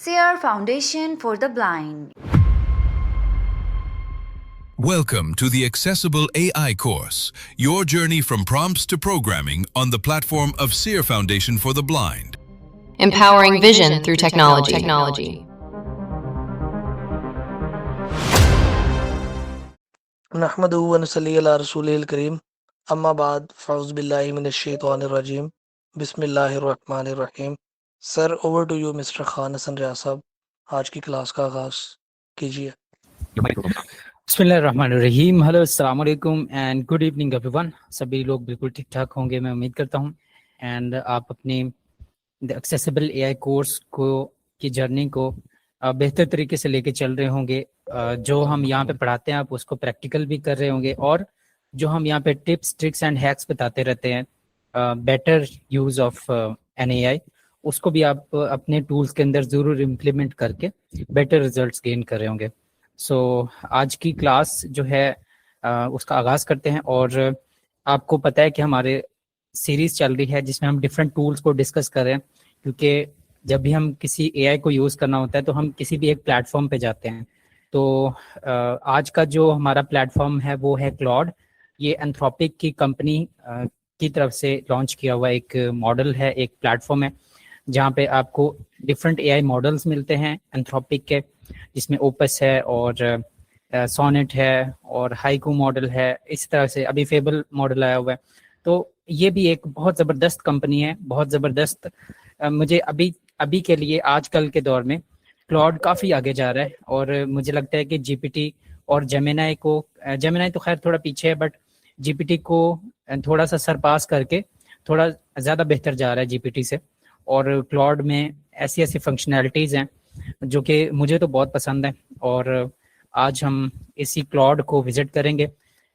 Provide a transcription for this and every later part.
SEER Foundation for the Blind. Welcome to the Accessible AI course, your journey from prompts to programming on the platform of SEER Foundation for the Blind. Empowering vision through technology. नहमदुहु व नसल्ली अला रसूलिल करीम अम्मा बाद फ़अऊज़ु बिल्लाहि मिनश शैतानिर रजीम बिस्मिल्लाहिर रहमानिर रहीम। Sir, over to you mister Khan Hasan Riaz sahab, आज की क्लास का आगाज़ कीजिए। बिस्मिल्लाहिर्रहमानिर्रहीम। हेलो, अस्सलाम वालेकुम एंड गुड इवनिंग एवरीवन। सभी लोग बिल्कुल ठीक ठाक होंगे, मैं उम्मीद करता हूँ। एंड आप अपनी द एक्सेसिबल एआई कोर्स को की जर्नी को बेहतर तरीके से लेके चल रहे होंगे। जो हम यहाँ पे पढ़ाते हैं आप उसको प्रैक्टिकल भी कर रहे होंगे, और जो हम यहाँ पे टिप्स ट्रिक्स एंड हैक्स बताते रहते हैं better use of an AI, उसको भी आप अपने टूल्स के अंदर ज़रूर इम्प्लीमेंट करके बेटर रिजल्ट्स गेन कर रहे होंगे। सो आज की क्लास जो है उसका आगाज़ करते हैं। और आपको पता है कि हमारे सीरीज़ चल रही है जिसमें हम डिफरेंट टूल्स को डिस्कस कर रहे हैं, क्योंकि जब भी हम किसी एआई को यूज़ करना होता है तो हम किसी भी एक प्लेटफॉर्म पे जाते हैं। तो आज का जो हमारा प्लेटफॉर्म है वो है क्लॉड। ये एंथ्रोपिक की कंपनी की तरफ से लॉन्च किया हुआ एक मॉडल है, एक प्लेटफॉर्म है जहाँ पे आपको डिफरेंट एआई मॉडल्स मिलते हैं एंथ्रोपिक के, जिसमें ओपस है और सोनेट है और हाइकू मॉडल है। इस तरह से अभी फेबल मॉडल आया हुआ है। तो ये भी एक बहुत ज़बरदस्त कंपनी है, बहुत ज़बरदस्त। मुझे अभी के लिए आजकल के दौर में क्लॉड काफ़ी आगे जा रहा है, और मुझे लगता है कि जीपीटी और जेमिनाई तो खैर थोड़ा पीछे है, बट जीपीटी को थोड़ा सा सरपास करके थोड़ा ज़्यादा बेहतर जा रहा है जीपीटी से। और क्लॉड में ऐसी ऐसी फंक्शनैलिटीज़ हैं जो कि मुझे तो बहुत पसंद है, और आज हम इसी क्लॉड को विज़िट करेंगे।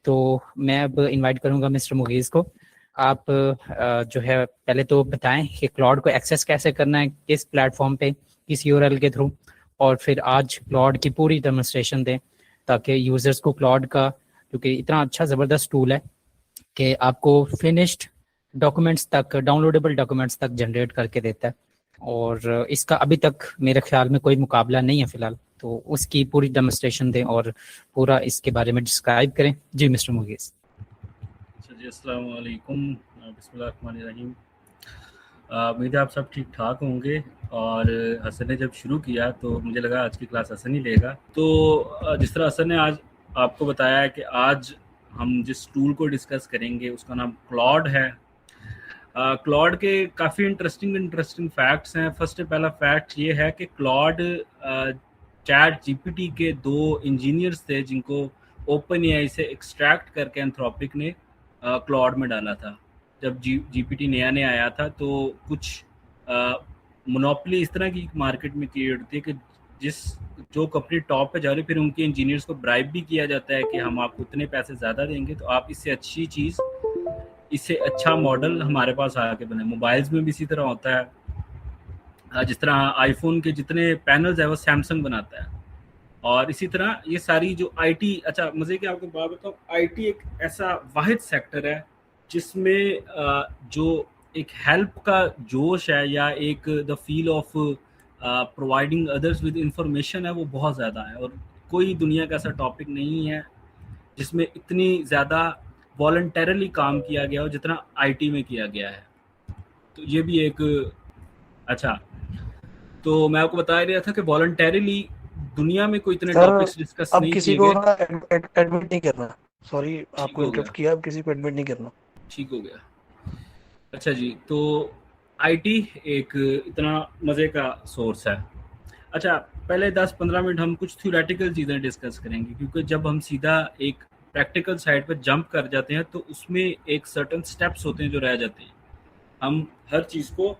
तो मैं अब इनवाइट करूँगा मिस्टर मुगीज़ को। आप जो है पहले तो बताएं कि क्लॉड को एक्सेस कैसे करना है, किस प्लेटफॉर्म पे, किस यूआरएल के थ्रू, और फिर आज क्लॉड की पूरी डेमोन्स्ट्रेशन दें ताकि यूज़र्स को क्लॉड का, क्योंकि इतना अच्छा ज़बरदस्त टूल है कि आपको फिनिश्ड डॉक्यूमेंट्स तक, डाउनलोडेबल डॉक्यूमेंट्स तक जनरेट करके देता है, और इसका अभी तक मेरे ख्याल में कोई मुकाबला नहीं है फ़िलहाल। तो उसकी पूरी डेमोन्स्ट्रेशन दें और पूरा इसके बारे में डिस्क्राइब करें। जी मिस्टर मुगीज़। जी अस्सलाम वालेकुम, बिस्मिल्लाहिर्रहमानिर्रहीम। उम्मीद है आप सब ठीक ठाक होंगे। और हसन ने जब शुरू किया तो मुझे लगा आज की क्लास हसन ही लेगा। तो जिस तरह हसन ने आज आपको बताया है कि आज हम जिस टूल को डिस्कस करेंगे उसका नाम क्लॉड है। क्लॉड के काफ़ी इंटरेस्टिंग फैक्ट्स हैं। पहला फैक्ट ये है कि क्लॉड चैट जीपीटी के 2 इंजीनियर्स थे जिनको ओपन एआई से एक्सट्रैक्ट करके एंथ्रोपिक ने क्लॉड में डाला था। जब जीपीटी नया आया था तो कुछ मोनोपोली इस तरह की मार्केट में क्रिएट होती है कि जो कंपनी टॉप पे जा रही है फिर उनके इंजीनियर्स को ब्राइब भी किया जाता है कि हम आपको इतने पैसे ज़्यादा देंगे तो आप इससे अच्छी चीज़, इससे अच्छा मॉडल हमारे पास आके बने। मोबाइल्स में भी इसी तरह होता है। जिस तरह आईफोन के जितने पैनल्स है वो सैमसंग बनाता है, और इसी तरह ये सारी जो आईटी, अच्छा मज़े की आपको बात बताऊँ, आईटी एक ऐसा वाहिद सेक्टर है जिसमें जो एक हेल्प का जोश है या एक the feel of providing others with information है वो बहुत ज़्यादा है। और कोई दुनिया का ऐसा टॉपिक नहीं है जिसमें इतनी ज़्यादा वॉलंटरली काम किया गया हो जितना आईटी में किया गया है। तो ये भी एक अच्छा, तो मैं आपको बता रहा था कि वॉलंटरली दुनिया में कोई इतने टॉपिक्स डिस्कस नहीं किए गए। अब किसी को एडमिट नहीं करना, सॉरी आपको इंटरप्ट किया, अब किसी को एडमिट नहीं करना। ठीक हो गया। अच्छा जी, तो आईटी एक इतना मज़े का सोर्स है। अच्छा, पहले 10-15 मिनट हम कुछ थ्योरेटिकल चीज़ें डिस्कस करेंगे, क्योंकि जब हम सीधा एक प्रैक्टिकल साइड पर जंप कर जाते हैं तो उसमें एक सर्टेन स्टेप्स होते हैं जो रह जाते हैं। हम हर चीज़ को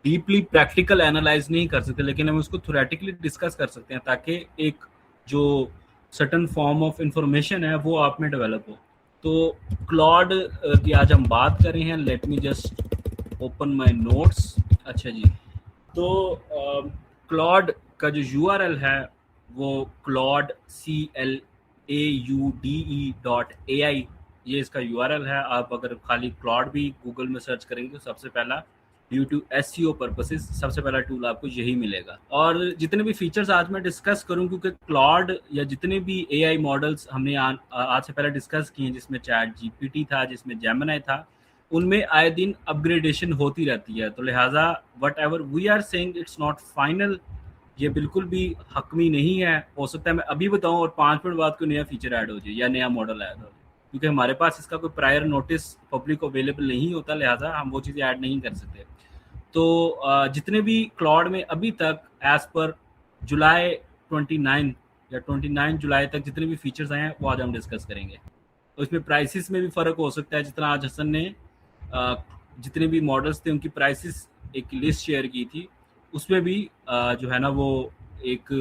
डीपली प्रैक्टिकल एनालाइज नहीं कर सकते, लेकिन हम उसको थ्योरेटिकली डिस्कस कर सकते हैं ताकि एक जो सर्टेन फॉर्म ऑफ इंफॉर्मेशन है वो आप में डेवलप हो। तो क्लॉड की आज हम बात कर रहे हैं। Let me just open my notes. अच्छा जी, तो क्लॉड का जो यूआरएल है वो क्लॉड CLAUDE.ai, ये इसका यूआरएल है। आप अगर खाली क्लॉड भी गूगल में सर्च करेंगे तो सबसे पहला ड्यू टू एसईओ पर्पसेस सबसे पहला टूल आपको यही मिलेगा। और जितने भी फीचर्स आज मैं डिस्कस करूं, क्योंकि क्लॉड या जितने भी एआई मॉडल्स हमने आज से पहले डिस्कस किए, जिसमें चैट जीपीटी था, जिसमें जेमिनी था, उनमें आए दिन अपग्रेडेशन होती रहती है। तो लिहाजा whatever we are saying it's not final, ये बिल्कुल भी हकमी नहीं है। हो सकता है मैं अभी बताऊं और 5 मिनट बाद कोई नया फीचर ऐड हो जाए या नया मॉडल ऐड हो जाए, क्योंकि हमारे पास इसका कोई प्रायर नोटिस पब्लिक अवेलेबल नहीं होता, लिहाजा हम वो चीज़ें ऐड नहीं कर सकते। तो जितने भी क्लॉड में अभी तक एज पर जुलाई 29 या 29 जुलाई तक जितने भी फीचर्स आए हैं वो आज हम डिस्कस करेंगे। तो इसमें प्राइसेस में भी फ़र्क हो सकता है, जितना आज हसन ने जितने भी मॉडल्स थे उनकी प्राइसेस एक लिस्ट शेयर की थी, उसमें भी जो है ना वो एक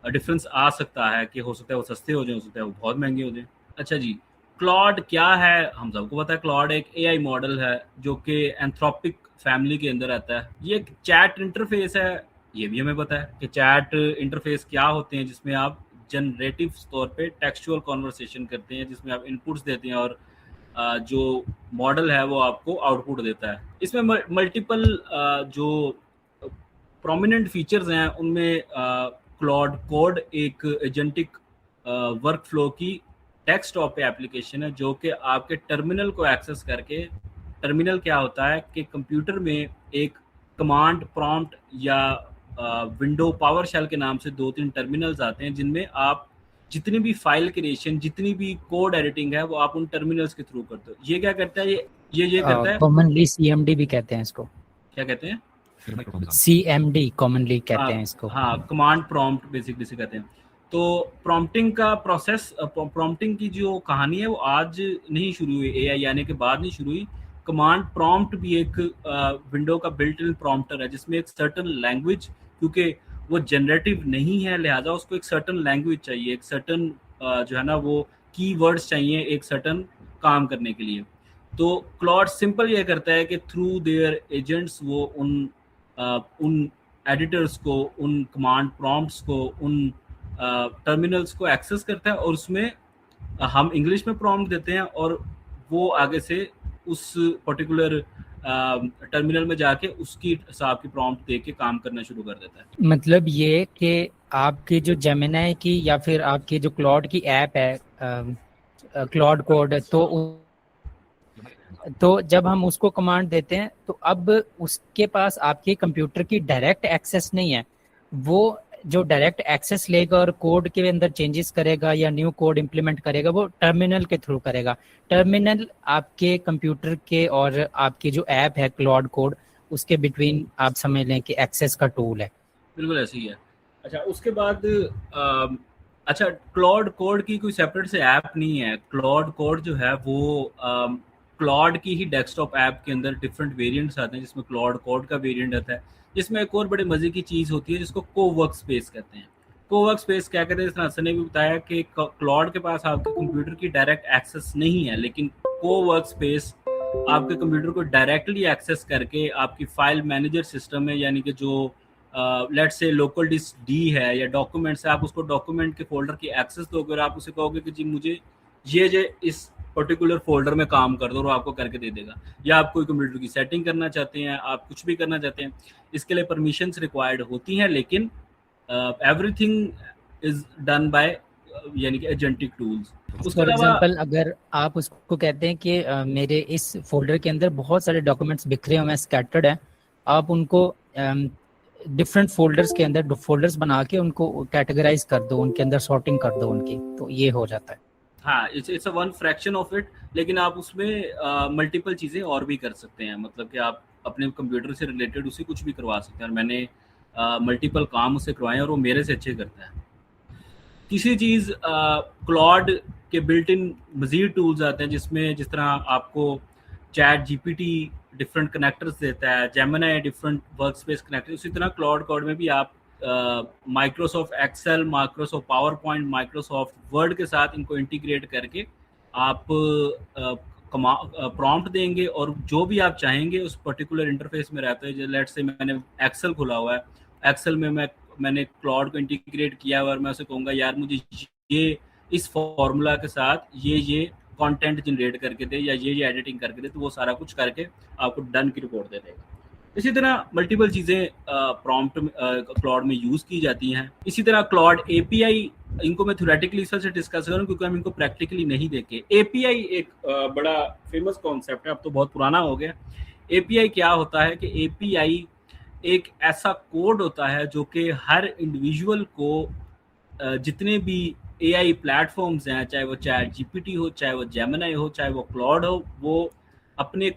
डिफरेंस आ सकता है कि हो सकता है वो सस्ते हो जाए, हो सकता है वो बहुत महंगे हो जाए। अच्छा जी, क्लॉड क्या है? हम सबको पता है क्लॉड एक एआई मॉडल है जो कि एंथ्रोपिक फैमिली के अंदर आता है। ये एक चैट इंटरफेस है, ये भी हमें पता है कि चैट इंटरफेस क्या होते हैं, जिसमें आप जनरेटिव तौर पे टेक्सचुअल कॉन्वर्सेशन करते हैं, जिसमें आप इनपुट्स देते हैं और जो मॉडल है वो आपको आउटपुट देता है। इसमें मल्टीपल जो प्रोमिनेंट फीचर्स हैं उनमें क्लॉड कोड एक एजेंटिक वर्क फ्लो की डेस्कटॉप पे एप्लीकेशन है, जो कि आपके टर्मिनल को एक्सेस करके, टर्मिनल क्या होता है कि कंप्यूटर में एक कमांड प्रॉम्प्ट या विंडो पावर शेल के नाम से 2-3 टर्मिनल्स आते हैं, जिनमें आप जितनी भी फाइल क्रिएशन, जितनी भी कोड एडिटिंग है वो आप उन टर्मिनल्स के थ्रू करते हो। ये क्या करता है? ये करता है, कॉमनली सीएमडी भी कहते हैं इसको। क्या कहते हैं? सीएमडी कॉमनली कहते हैं इसको। हाँ, कमांड प्रॉम्प्ट बेसिकली से कहते हैं। तो प्रॉम्प्टिंग का प्रोसेस, प्रॉम्प्टिंग की जो कहानी है वो आज नहीं शुरू हुई, एआई आने के बाद नहीं शुरू हुई। कमांड प्रॉम्प्ट भी एक विंडो का बिल्ट इन प्रॉम्प्टर है, जिसमें एक सर्टन लैंग्वेज, क्योंकि वो जनरेटिव नहीं है लिहाजा उसको एक सर्टन लैंग्वेज चाहिए, एक सर्टन जो है ना वो कीवर्ड्स चाहिए एक सर्टन काम करने के लिए। तो क्लॉड सिंपल ये करता है कि थ्रू देयर एजेंट्स वो उन एडिटर्स को, उन कमांड प्रॉम्प्ट्स को, उन टर्मिनल्स को एक्सेस करता है और उसमें हम इंग्लिश में प्रॉम्प्ट देते हैं और वो आगे से उस पर्टिकुलर टर्मिनल में जाके उसकी हिसाब की प्रॉम्प्ट दे के काम करना शुरू कर देता है। मतलब ये कि आपकी जो जेमिनी की या फिर आपकी जो क्लॉड की ऐप है क्लॉड कोड, तो जब हम उसको कमांड देते हैं तो अब उसके पास आपके कंप्यूटर की डायरेक्ट एक्सेस नहीं है, वो जो डायरेक्ट एक्सेस लेगा और कोड के अंदर चेंजेस करेगा या न्यू कोड इंप्लीमेंट करेगा वो टर्मिनल के थ्रू करेगा। टर्मिनल आपके कंप्यूटर के और आपकी जो ऐप है क्लॉड कोड, उसके बिटवीन आप समझ लें कि एक्सेस का टूल है। बिल्कुल ऐसे ही है। अच्छा, उसके बाद अच्छा, क्लॉड कोड की कोई सेपरेट से ऐप नहीं है। क्लॉड कोड जो है वो क्लॉड की ही डेस्कटॉप ऐप के अंदर डिफरेंट वेरिएंट्स आते हैं, जिसमें क्लॉड कोड का वेरिएंट आता है, जिसमें एक और बड़े मजे की चीज़ होती है जिसको कोवर्क स्पेस कहते हैं। कोवर्क स्पेस क्या कहते हैं? जिस हसन ने भी बताया कि क्लॉड के पास आपके कंप्यूटर की डायरेक्ट एक्सेस नहीं है, लेकिन कोवर्क स्पेस आपके कंप्यूटर को डायरेक्टली एक्सेस करके आपकी फाइल मैनेजर सिस्टम में, यानी कि जो let's say local disk D है या डॉक्यूमेंट्स है, आप उसको डॉक्यूमेंट के फोल्डर की एक्सेस दोगे और आप उसे कहोगे कि जी मुझे ये इस पर्टिकुलर फोल्डर में काम कर दो, और आपको करके दे देगा। या आप कोई कंप्यूटर की सेटिंग करना चाहते हैं, आप कुछ भी करना चाहते हैं, इसके लिए परमिशंस रिक्वायर्ड होती हैं, लेकिन एवरीथिंग इज डन बाय यानी कि एजेंटिक टूल्स। फॉर एग्जांपल, अगर आप उसको कहते हैं कि मेरे इस फोल्डर के अंदर बहुत सारे डॉक्यूमेंट्स बिखरे हुए हैं, स्कैटर्ड हैं, आप उनको डिफरेंट फोल्डर्स के अंदर फोल्डर्स बना के उनको कैटेगराइज कर दो, उनके अंदर सॉर्टिंग कर दो उनकी, तो ये हो जाता है। हाँ, it's a one fraction of it, लेकिन आप उसमें मल्टीपल चीज़ें और भी कर सकते हैं। मतलब कि आप अपने कंप्यूटर से रिलेटेड उसे कुछ भी करवा सकते हैं, और मैंने मल्टीपल काम उससे करवाए और वो मेरे से अच्छे करता है। किसी चीज़ क्लॉड के बिल्ट इन मज़ीद टूल्स आते हैं, जिसमें जिस तरह आपको चैट जीपीटी डिफरेंट कनेक्टर्स देता है, Gemini different workspace connector, उसी तरह क्लॉड कोड में भी आप Microsoft Excel, Microsoft PowerPoint, Microsoft Word के साथ इनको इंटीग्रेट करके आप प्रॉम्प्ट देंगे और जो भी आप चाहेंगे उस पर्टिकुलर इंटरफेस में रहते हैं। लेट्स से मैंने एक्सेल खुला हुआ है, एक्सेल में मैंने क्लॉड को इंटीग्रेट किया हुआ और मैं उसे कहूँगा यार मुझे ये इस फॉर्मूला के साथ ये कंटेंट जनरेट करके दे या ये एडिटिंग करके दे, तो वो सारा कुछ करके आपको डन की रिपोर्ट दे देगा। इसी तरह मल्टीपल चीज़ें प्रॉम्प्ट क्लॉड में यूज़ की जाती हैं। इसी तरह क्लॉड एपीआई, इनको मैं थ्योरेटिकली से डिस्कस करूँ क्योंकि हम इनको प्रैक्टिकली नहीं देखे। एपीआई एक बड़ा फेमस कॉन्सेप्ट है, अब तो बहुत पुराना हो गया। एपीआई क्या होता है कि एपीआई एक ऐसा कोड होता है जो कि हर इंडिविजुअल को जितने भी एआई प्लेटफॉर्म्स हैं, चाहे वो चैट जीपीटी हो, चाहे वो जेमिनी हो, चाहे वो क्लॉड हो, वो अपने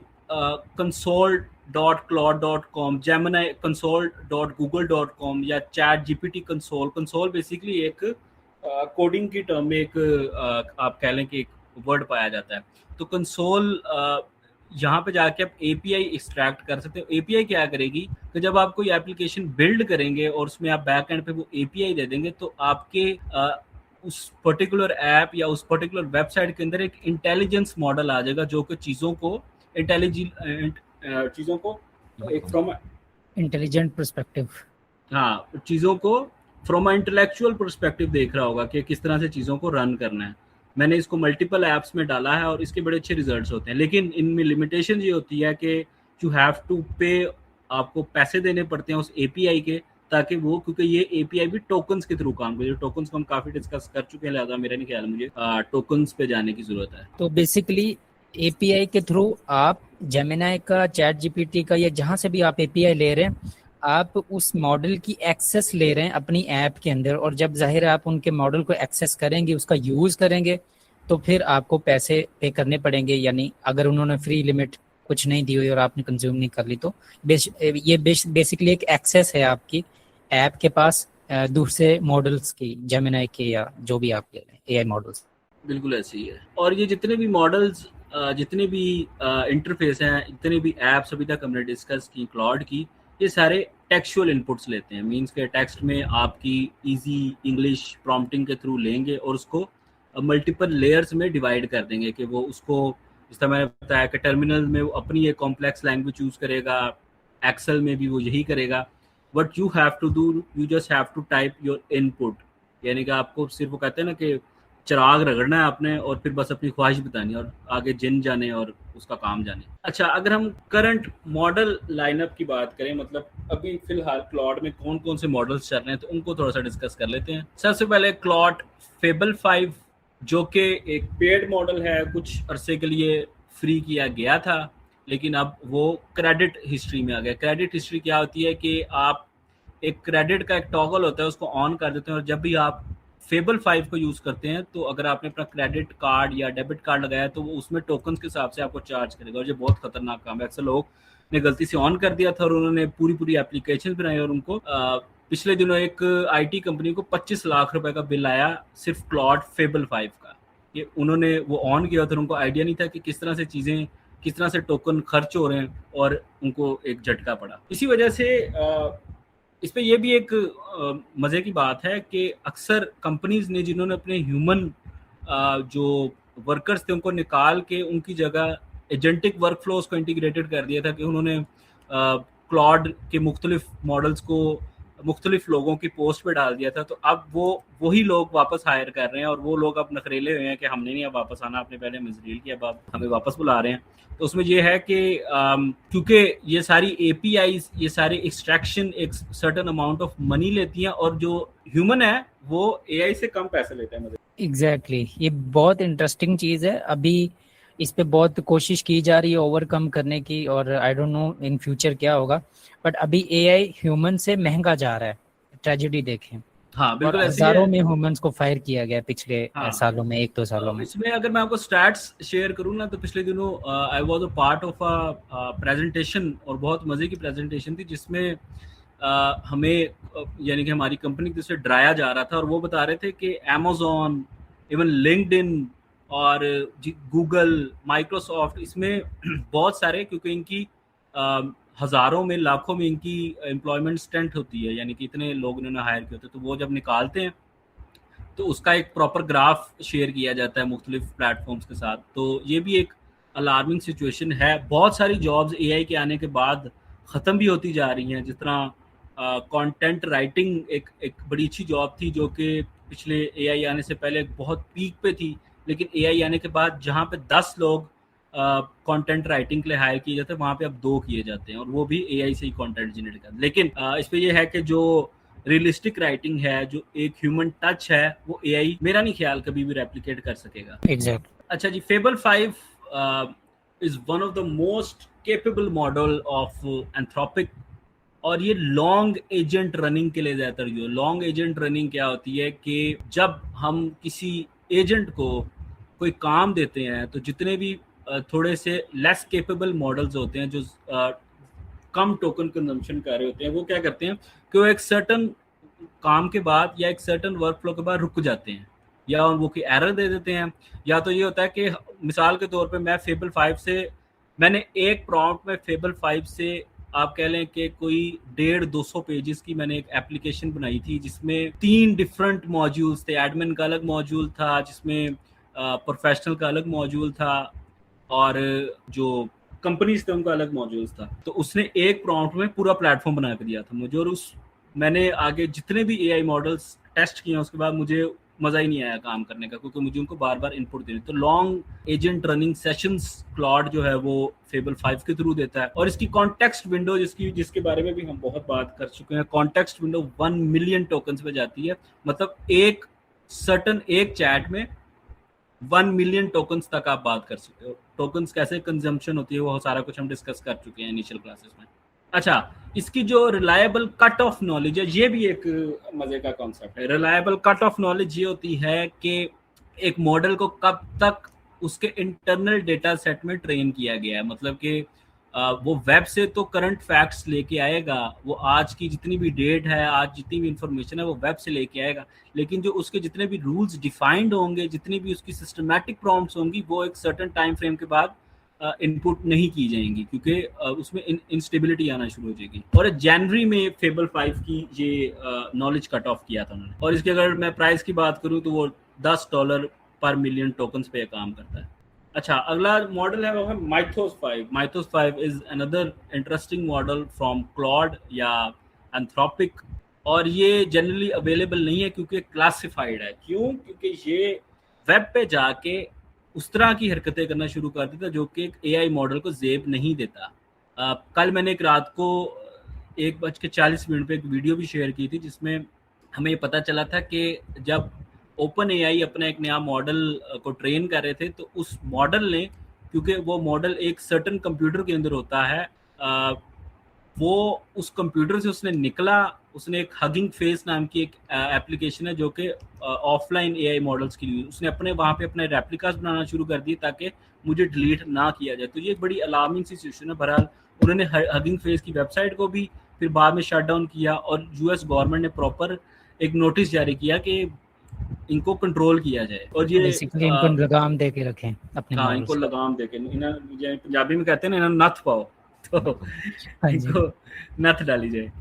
console.claude.com, जेमिनी console.google.com या चैट जीपीटी कंसोल बेसिकली एक कोडिंग की टर्म में एक आप कह लें कि एक वर्ड पाया जाता है। तो कंसोल यहाँ पे जाके आप एपीआई एक्सट्रैक्ट कर सकते हो। एपीआई क्या करेगी कि जब आप कोई एप्लीकेशन बिल्ड करेंगे और उसमें आप बैक एंड पे वो एपीआई दे देंगे तो आपके उस पर्टिकुलर ऐप या उस पर्टिकुलर वेबसाइट के अंदर एक इंटेलिजेंस मॉडल आ जाएगा जो कि चीज़ों को एक फ्रॉम इंटेलिजेंट पर्सपेक्टिव, हाँ, चीज़ों को फ्रॉम इंटेलेक्चुअल पर्सपेक्टिव देख रहा होगा कि किस तरह से चीज़ों को रन करना है। मैंने इसको मल्टीपल ऐप्स में डाला है और इसके बड़े अच्छे रिजल्ट्स होते हैं, लेकिन इनमें लिमिटेशन ये होती है कि यू हैव टू पे, आपको पैसे देने पड़ते हैं उस एपीआई के, ताकि वो, क्योंकि ये एपीआई भी टोकन्स के थ्रू काम करे। टोकन्स को हम काफ़ी डिस्कस कर चुके हैं, लिहाजा मेरा नहीं ख्याल मुझे टोकन्स पे जाने की ज़रूरत है। तो बेसिकली एपीआई के थ्रू आप जेमिनी का, चैट जीपीटी का, या जहाँ से भी आप एपीआई ले रहे हैं, आप उस मॉडल की एक्सेस ले रहे हैं अपनी ऐप के अंदर, और जब जाहिर है आप उनके मॉडल को एक्सेस करेंगे, उसका यूज़ करेंगे, तो फिर आपको पैसे पे करने पड़ेंगे। यानी अगर उन्होंने फ्री लिमिट कुछ नहीं दी हुई और आपने कंज्यूम नहीं कर ली तो ये बेसिकली एक एक्सेस है आपकी ऐप के पास दूसरे मॉडल्स की, जेमिनी के या जो भी आप ले रहे हैं एआई मॉडल्स। बिल्कुल ऐसे ही है। और ये जितने भी मॉडल्स, जितने भी इंटरफेस हैं, जितने भी ऐप्स अभी तक हमने डिस्कस की क्लॉड की, ये सारे टेक्सचुअल इनपुट्स लेते हैं। मींस के टेक्स्ट में आपकी इजी इंग्लिश प्रॉम्प्टिंग के थ्रू लेंगे और उसको मल्टीपल लेयर्स में डिवाइड कर देंगे कि वो उसको, जिस तरह मैंने बताया कि टर्मिनल में वो अपनी एक कॉम्प्लेक्स लैंग्वेज चूज करेगा, एक्सेल में भी वो यही करेगा। What you have to do, you just have to type your input, यानी कि आपको सिर्फ वो कहते हैं ना कि चिराग रगड़ना है आपने और फिर बस अपनी ख्वाहिश बतानी और आगे जिन जाने और उसका काम जाने। अच्छा, अगर हम करंट मॉडल लाइनअप की बात करें, मतलब अभी फिलहाल क्लॉड में कौन कौन से मॉडल्स चल रहे हैं, तो उनको थोड़ा सा डिस्कस कर लेते हैं। सबसे पहले क्लॉड फेबल 5, जो कि एक पेड मॉडल है, कुछ अरसे के लिए फ्री किया गया था, लेकिन अब वो क्रेडिट हिस्ट्री में आ गया। क्रेडिट हिस्ट्री क्या होती है कि आप एक क्रेडिट का एक टॉगल होता है, उसको ऑन कर देते हैं, और जब भी आप फेबल 5 को यूज़ करते हैं तो अगर आपने अपना क्रेडिट कार्ड या डेबिट कार्ड लगाया तो वो उसमें टोकन्स के हिसाब से आपको चार्ज करेगा, और ये बहुत खतरनाक काम है। अक्सर लोग ने गलती से ऑन कर दिया था और उन्होंने पूरी एप्लीकेशन बनाई, और उनको पिछले दिनों एक आईटी कंपनी को 25 लाख रुपए का बिल आया सिर्फ क्लॉड फेबल 5 का। ये उन्होंने वो ऑन किया था, उनको आइडिया नहीं था कि किस तरह से चीज़ें, किस तरह से टोकन खर्च हो रहे हैं, और उनको एक झटका पड़ा। इसी वजह से इस पे ये भी एक मज़े की बात है कि अक्सर कंपनीज ने, जिन्होंने अपने ह्यूमन जो वर्कर्स थे उनको निकाल के उनकी जगह एजेंटिक वर्कफ्लोज को इंटीग्रेटेड कर दिया था, कि उन्होंने क्लॉड के मुख्तलिफ मॉडल्स को मुख्तलिफ लोगों की पोस्ट पे डाल दिया था। तो अब वही लोग वापस हायर कर रहे हैं, और वो लोग अब नखरेले हुए हैं कि हमने नहीं अब वापस आना, आपने पहले हमें जलील किया, अब आप हमें वापस बुला रहे हैं। तो उसमें ये है कि क्योंकि ये सारी एपीआईज, ये सारे एक्सट्रैक्शन एक सर्टेन अमाउंट ऑफ मनी लेती हैं, और जो ह्यूमन है वो एआई से कम पैसे लेता है। एग्जैक्टली, ये बहुत इंटरेस्टिंग चीज़ है। अभी इस पे बहुत कोशिश की जा रही है ओवरकम करने की, और आई डोंट नो इन फ्यूचर क्या होगा, बट अभी एआई ह्यूमन से महंगा जा रहा है। ट्रेजेडी देखें, हाँ बिल्कुल, हजारों में ह्यूमंस को फायर किया गया पिछले सालों में, 1-2 सालों में। इसमें अगर मैं आपको स्टैट्स शेयर करूँ ना, तो पिछले दिनों I was a part of a presentation, और बहुत मज़े की प्रेजेंटेशन थी, जिसमें हमें यानी कि हमारी कंपनी की तरफ से डराया जा रहा था, और वो बता रहे थे कि अमेज़न, इवन लिंक्डइन और गूगल, माइक्रोसॉफ्ट, इसमें बहुत सारे, क्योंकि इनकी हज़ारों में, लाखों में इनकी एम्प्लॉयमेंट स्ट्रेंथ होती है, यानी कि इतने लोग इन्होंने हायर किए होते हैं, तो वो जब निकालते हैं तो उसका एक प्रॉपर ग्राफ शेयर किया जाता है मुख्तलिफ प्लेटफॉर्म्स के साथ। तो ये भी एक अलार्मिंग सिचुएशन है। बहुत सारी जॉब्स एआई के आने के बाद ख़त्म भी होती जा रही हैं, जिस तरह कंटेंट राइटिंग एक बड़ी अच्छी जॉब थी, जो कि पिछले एआई आने से पहले बहुत पीक पे थी, लेकिन एआई आने के बाद जहाँ पे 10 लोग कंटेंट राइटिंग के लिए हायर किए जाते हैं, वहाँ पे अब 2 किए जाते हैं और वो भी एआई से ही कंटेंट जनरेट करते हैं। लेकिन इस पे ये है कि जो रियलिस्टिक राइटिंग है, जो एक ह्यूमन टच है, वो एआई मेरा नहीं ख्याल कभी भी रेप्लिकेट कर सकेगा। एग्जैक्ट। अच्छा जी, Fable 5 is one of the most capable model of Anthropic, और ये लॉन्ग एजेंट रनिंग के लिए ज़्यादातर जो लॉन्ग एजेंट रनिंग क्या होती है कि जब हम किसी एजेंट को कोई काम देते हैं तो जितने भी थोड़े से लेस केपेबल मॉडल्स होते हैं जो कम टोकन कंजम्पशन कर रहे होते हैं, वो क्या करते हैं कि वो एक सर्टन काम के बाद या एक सर्टन वर्क फ्लो के बाद रुक जाते हैं, या वो कोई एरर दे देते हैं, या तो ये होता है कि मिसाल के तौर पे मैं फेबल 5 से मैंने एक प्रॉम्प्ट में फेबल 5 से आप कह लें कि कोई 150-200 पेजेस की मैंने एक एप्लीकेशन बनाई थी जिसमें 3 डिफरेंट मॉड्यूल्स थे। एडमिन का अलग मॉड्यूल था, जिसमें प्रोफेशनल का अलग मॉड्यूल था, और जो कंपनीज थे उनका अलग मॉड्यूल्स था। तो उसने एक प्रॉम्प्ट में पूरा प्लेटफॉर्म बना के दिया था मुझे, और मैंने आगे जितने भी एआई मॉडल्स टेस्ट किए उसके बाद मुझे मज़ा ही नहीं आया काम करने का, क्योंकि मुझे उनको बार बार इनपुट देनी। तो long agent running sessions Claude जो है वो फेबल 5 के थ्रू देता है, और इसकी कॉन्टेक्स्ट विंडो जिसके बारे में भी हम बहुत बात कर चुके हैं, कॉन्टेक्स्ट विंडो 1 मिलियन टोकन्स पे जाती है। मतलब एक सर्टन एक चैट में 1 मिलियन टोकन्स तक आप बात कर सकते हो। टोकन्स कैसे कंजम्पशन होती है वो सारा कुछ हम डिस्कस कर चुके हैं इनिशियल क्लासेस में। अच्छा, इसकी जो रिलायबल कट ऑफ नॉलेज है, ये भी एक मजे का कॉन्सेप्ट है। रिलायबल कट ऑफ नॉलेज ये होती है कि एक मॉडल को कब तक उसके इंटरनल डेटा सेट में ट्रेन किया गया है। मतलब कि वो वेब से तो करंट फैक्ट्स लेके आएगा, वो आज की जितनी भी डेट है, आज जितनी भी इंफॉर्मेशन है वो वेब से लेके आएगा, लेकिन जो उसके जितने भी रूल्स डिफाइंड होंगे, जितनी भी उसकी सिस्टमैटिक प्रॉम्प्ट्स होंगी, वो एक सर्टेन टाइम फ्रेम के बाद इनपुट नहीं की जाएंगी, क्योंकि उसमें इंस्टेबिलिटी आना शुरू हो जाएगी। और जनवरी में फेबल 5 की ये नॉलेज कट ऑफ किया था उन्होंने, और इसकी अगर मैं प्राइस की बात करूं तो वो $10 पर मिलियन टोकन्स पे काम करता है। अच्छा, अगला मॉडल है वो है Mythos 5। Mythos 5 is another interesting model from Claude या एंथ्रोपिक, और ये जनरली अवेलेबल नहीं है क्योंकि क्लासिफाइड है। क्यों? क्योंकि ये वेब पे जाके उस तरह की हरकतें करना शुरू कर देता जो कि एक एआई मॉडल को जेब नहीं देता। कल मैंने एक रात को 1:40 पे एक वीडियो भी शेयर की थी जिसमें हमें ये पता चला था कि जब ओपन एआई अपना एक नया मॉडल को ट्रेन कर रहे थे तो उस मॉडल ने, क्योंकि वो मॉडल एक सर्टन कंप्यूटर के अंदर होता है, वो उस कंप्यूटर से उसने निकला, उसने एक हगिंग फेस नाम की एक एप्लीकेशन है जो कि ऑफलाइन एआई मॉडल्स के लिए, उसने अपने वहाँ पे अपने रेप्लिकास बनाना शुरू कर दिए ताकि मुझे डिलीट ना किया जाए। तो ये एक बड़ी अलार्मिंग सी सिचुएशन है। बहरहाल उन्होंने हगिंग फेस की वेबसाइट को भी फिर बाद में शट डाउन किया, और यूएस गवर्नमेंट ने प्रॉपर एक नोटिस जारी किया कि इनको कंट्रोल किया जाए, और ये इनको लगाम दे के रखें अपने। हाँ, इनको लगाम दे के, पंजाबी में कहते हैं ना, इन्हें नथ पाओ, तो इनको नथ डाली जाए।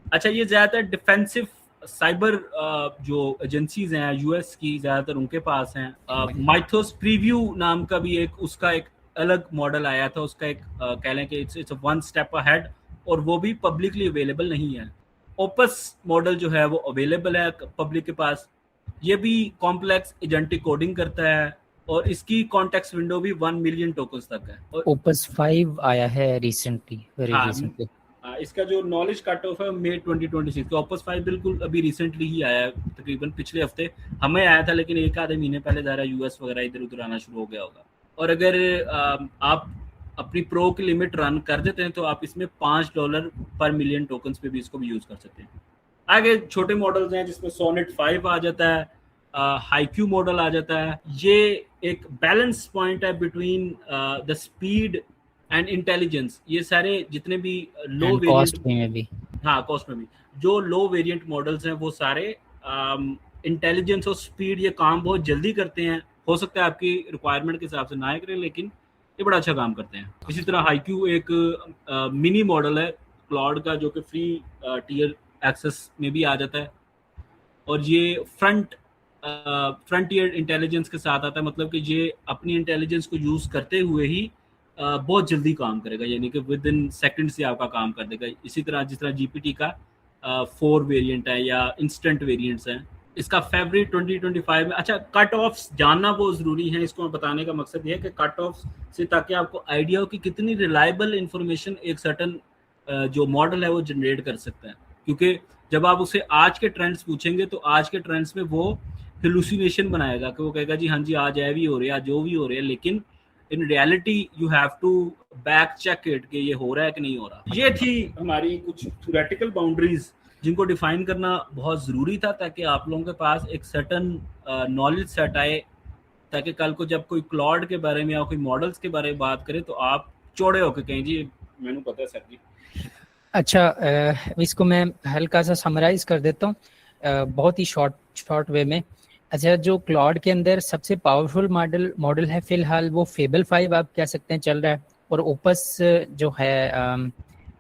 अच्छा, ये ज्यादातर डिफेंसिव साइबर जो एजेंसीज हैं यूएस की, ज्यादातर उनके पास हैं। माइथोस प्रीव्यू नाम का भी उसका एक अलग मॉडल आया था, उसका एक कह लें कि इट्स वन स्टेप अहेड, और वो भी पब्लिकली अवेलेबल नहीं है। ओपस मॉडल जो है वो अवेलेबल है पब्लिक के पास, ये भी कॉम्प्लेक्स एजेंटिक कोडिंग करता है, और इसकी कॉन्टेक्स्ट विंडो भी 1 मिलियन टोकन्स तक है। और ओपस 5 आया है रिसेंटली, वेरी रिसेंटली। इसका जो नॉलेज कट ऑफ है मई 2026। ओपस 5 बिल्कुल अभी रिसेंटली ही आया है, तकरीबन पिछले हफ्ते हमें आया था, लेकिन एक आधे महीने पहले ज़रा यूएस वगैरह इधर उधर आना शुरू हो गया होगा। और अगर आप अपनी प्रो की लिमिट रन कर देते हैं तो आप इसमें $5 पर मिलियन टोकन्स पे भी इसको भी यूज़ कर सकते हैं। आगे छोटे मॉडल्स हैं जिसमें सोनेट 5 आ जाता है, हाईक्यू मॉडल आ जाता है। ये एक बैलेंस पॉइंट है between the speed and intelligence. ये सारे जितने भी लो वेरिएंट में भी, हाँ कॉस्ट में भी, जो लो वेरिएंट मॉडल्स हैं वो सारे इंटेलिजेंस और स्पीड, ये काम बहुत जल्दी करते हैं। हो सकता है आपकी रिक्वायरमेंट के हिसाब से ना करें, लेकिन ये बड़ा अच्छा काम करते हैं। इसी तरह हाईक्यू एक मिनी मॉडल है क्लाउड का, जो कि फ्री टियर एक्सेस में भी आ जाता है, और ये फ्रंटियर इंटेलिजेंस के साथ आता है। मतलब कि ये अपनी इंटेलिजेंस को यूज़ करते हुए ही बहुत जल्दी काम करेगा, यानी कि विद इन सेकेंड से आपका काम कर देगा। इसी तरह जिस तरह जीपीटी का 4 वेरिएंट है या इंस्टेंट वेरिएंट्स हैं, इसका फरवरी 2025 में। अच्छा, कट ऑफ्स जानना बहुत ज़रूरी है, इसको मैं बताने का मकसद ये है कि कट ऑफ्स से ताकि आपको आइडिया हो कि कितनी रिलायबल इंफॉर्मेशन एक सर्टन जो मॉडल है वो जनरेट कर सकता है, क्योंकि जब आप उसे आज के ट्रेंड्स पूछेंगे तो आज के ट्रेंड्स में वो हेलुसिनेशन बनाएगा कि वो कहेगा जी हाँ जी आज ये भी हो रहा है, आज जो भी हो रहा है, लेकिन in reality you have to back check it कि ये हो रहा है कि नहीं हो रहा। ये थी हमारी कुछ थ्योरेटिकल बाउंड्रीज जिनको डिफाइन करना बहुत ज़रूरी था ताकि आप लोगों के पास एक सर्टन नॉलेज सेट आए, ताकि कल को जब कोई क्लाउड के बारे में या कोई मॉडल्स के बारे में बात करे तो आप चौड़े होकर कहें जी मैंने पता है सर जी। अच्छा, इसको मैं हल्का सा समराइज कर देता हूँ बहुत ही शॉर्ट वे में। अच्छा, जो क्लाउड के अंदर सबसे पावरफुल मॉडल है फिलहाल वो फेबल 5 आप कह सकते हैं चल रहा है, और ओपस जो है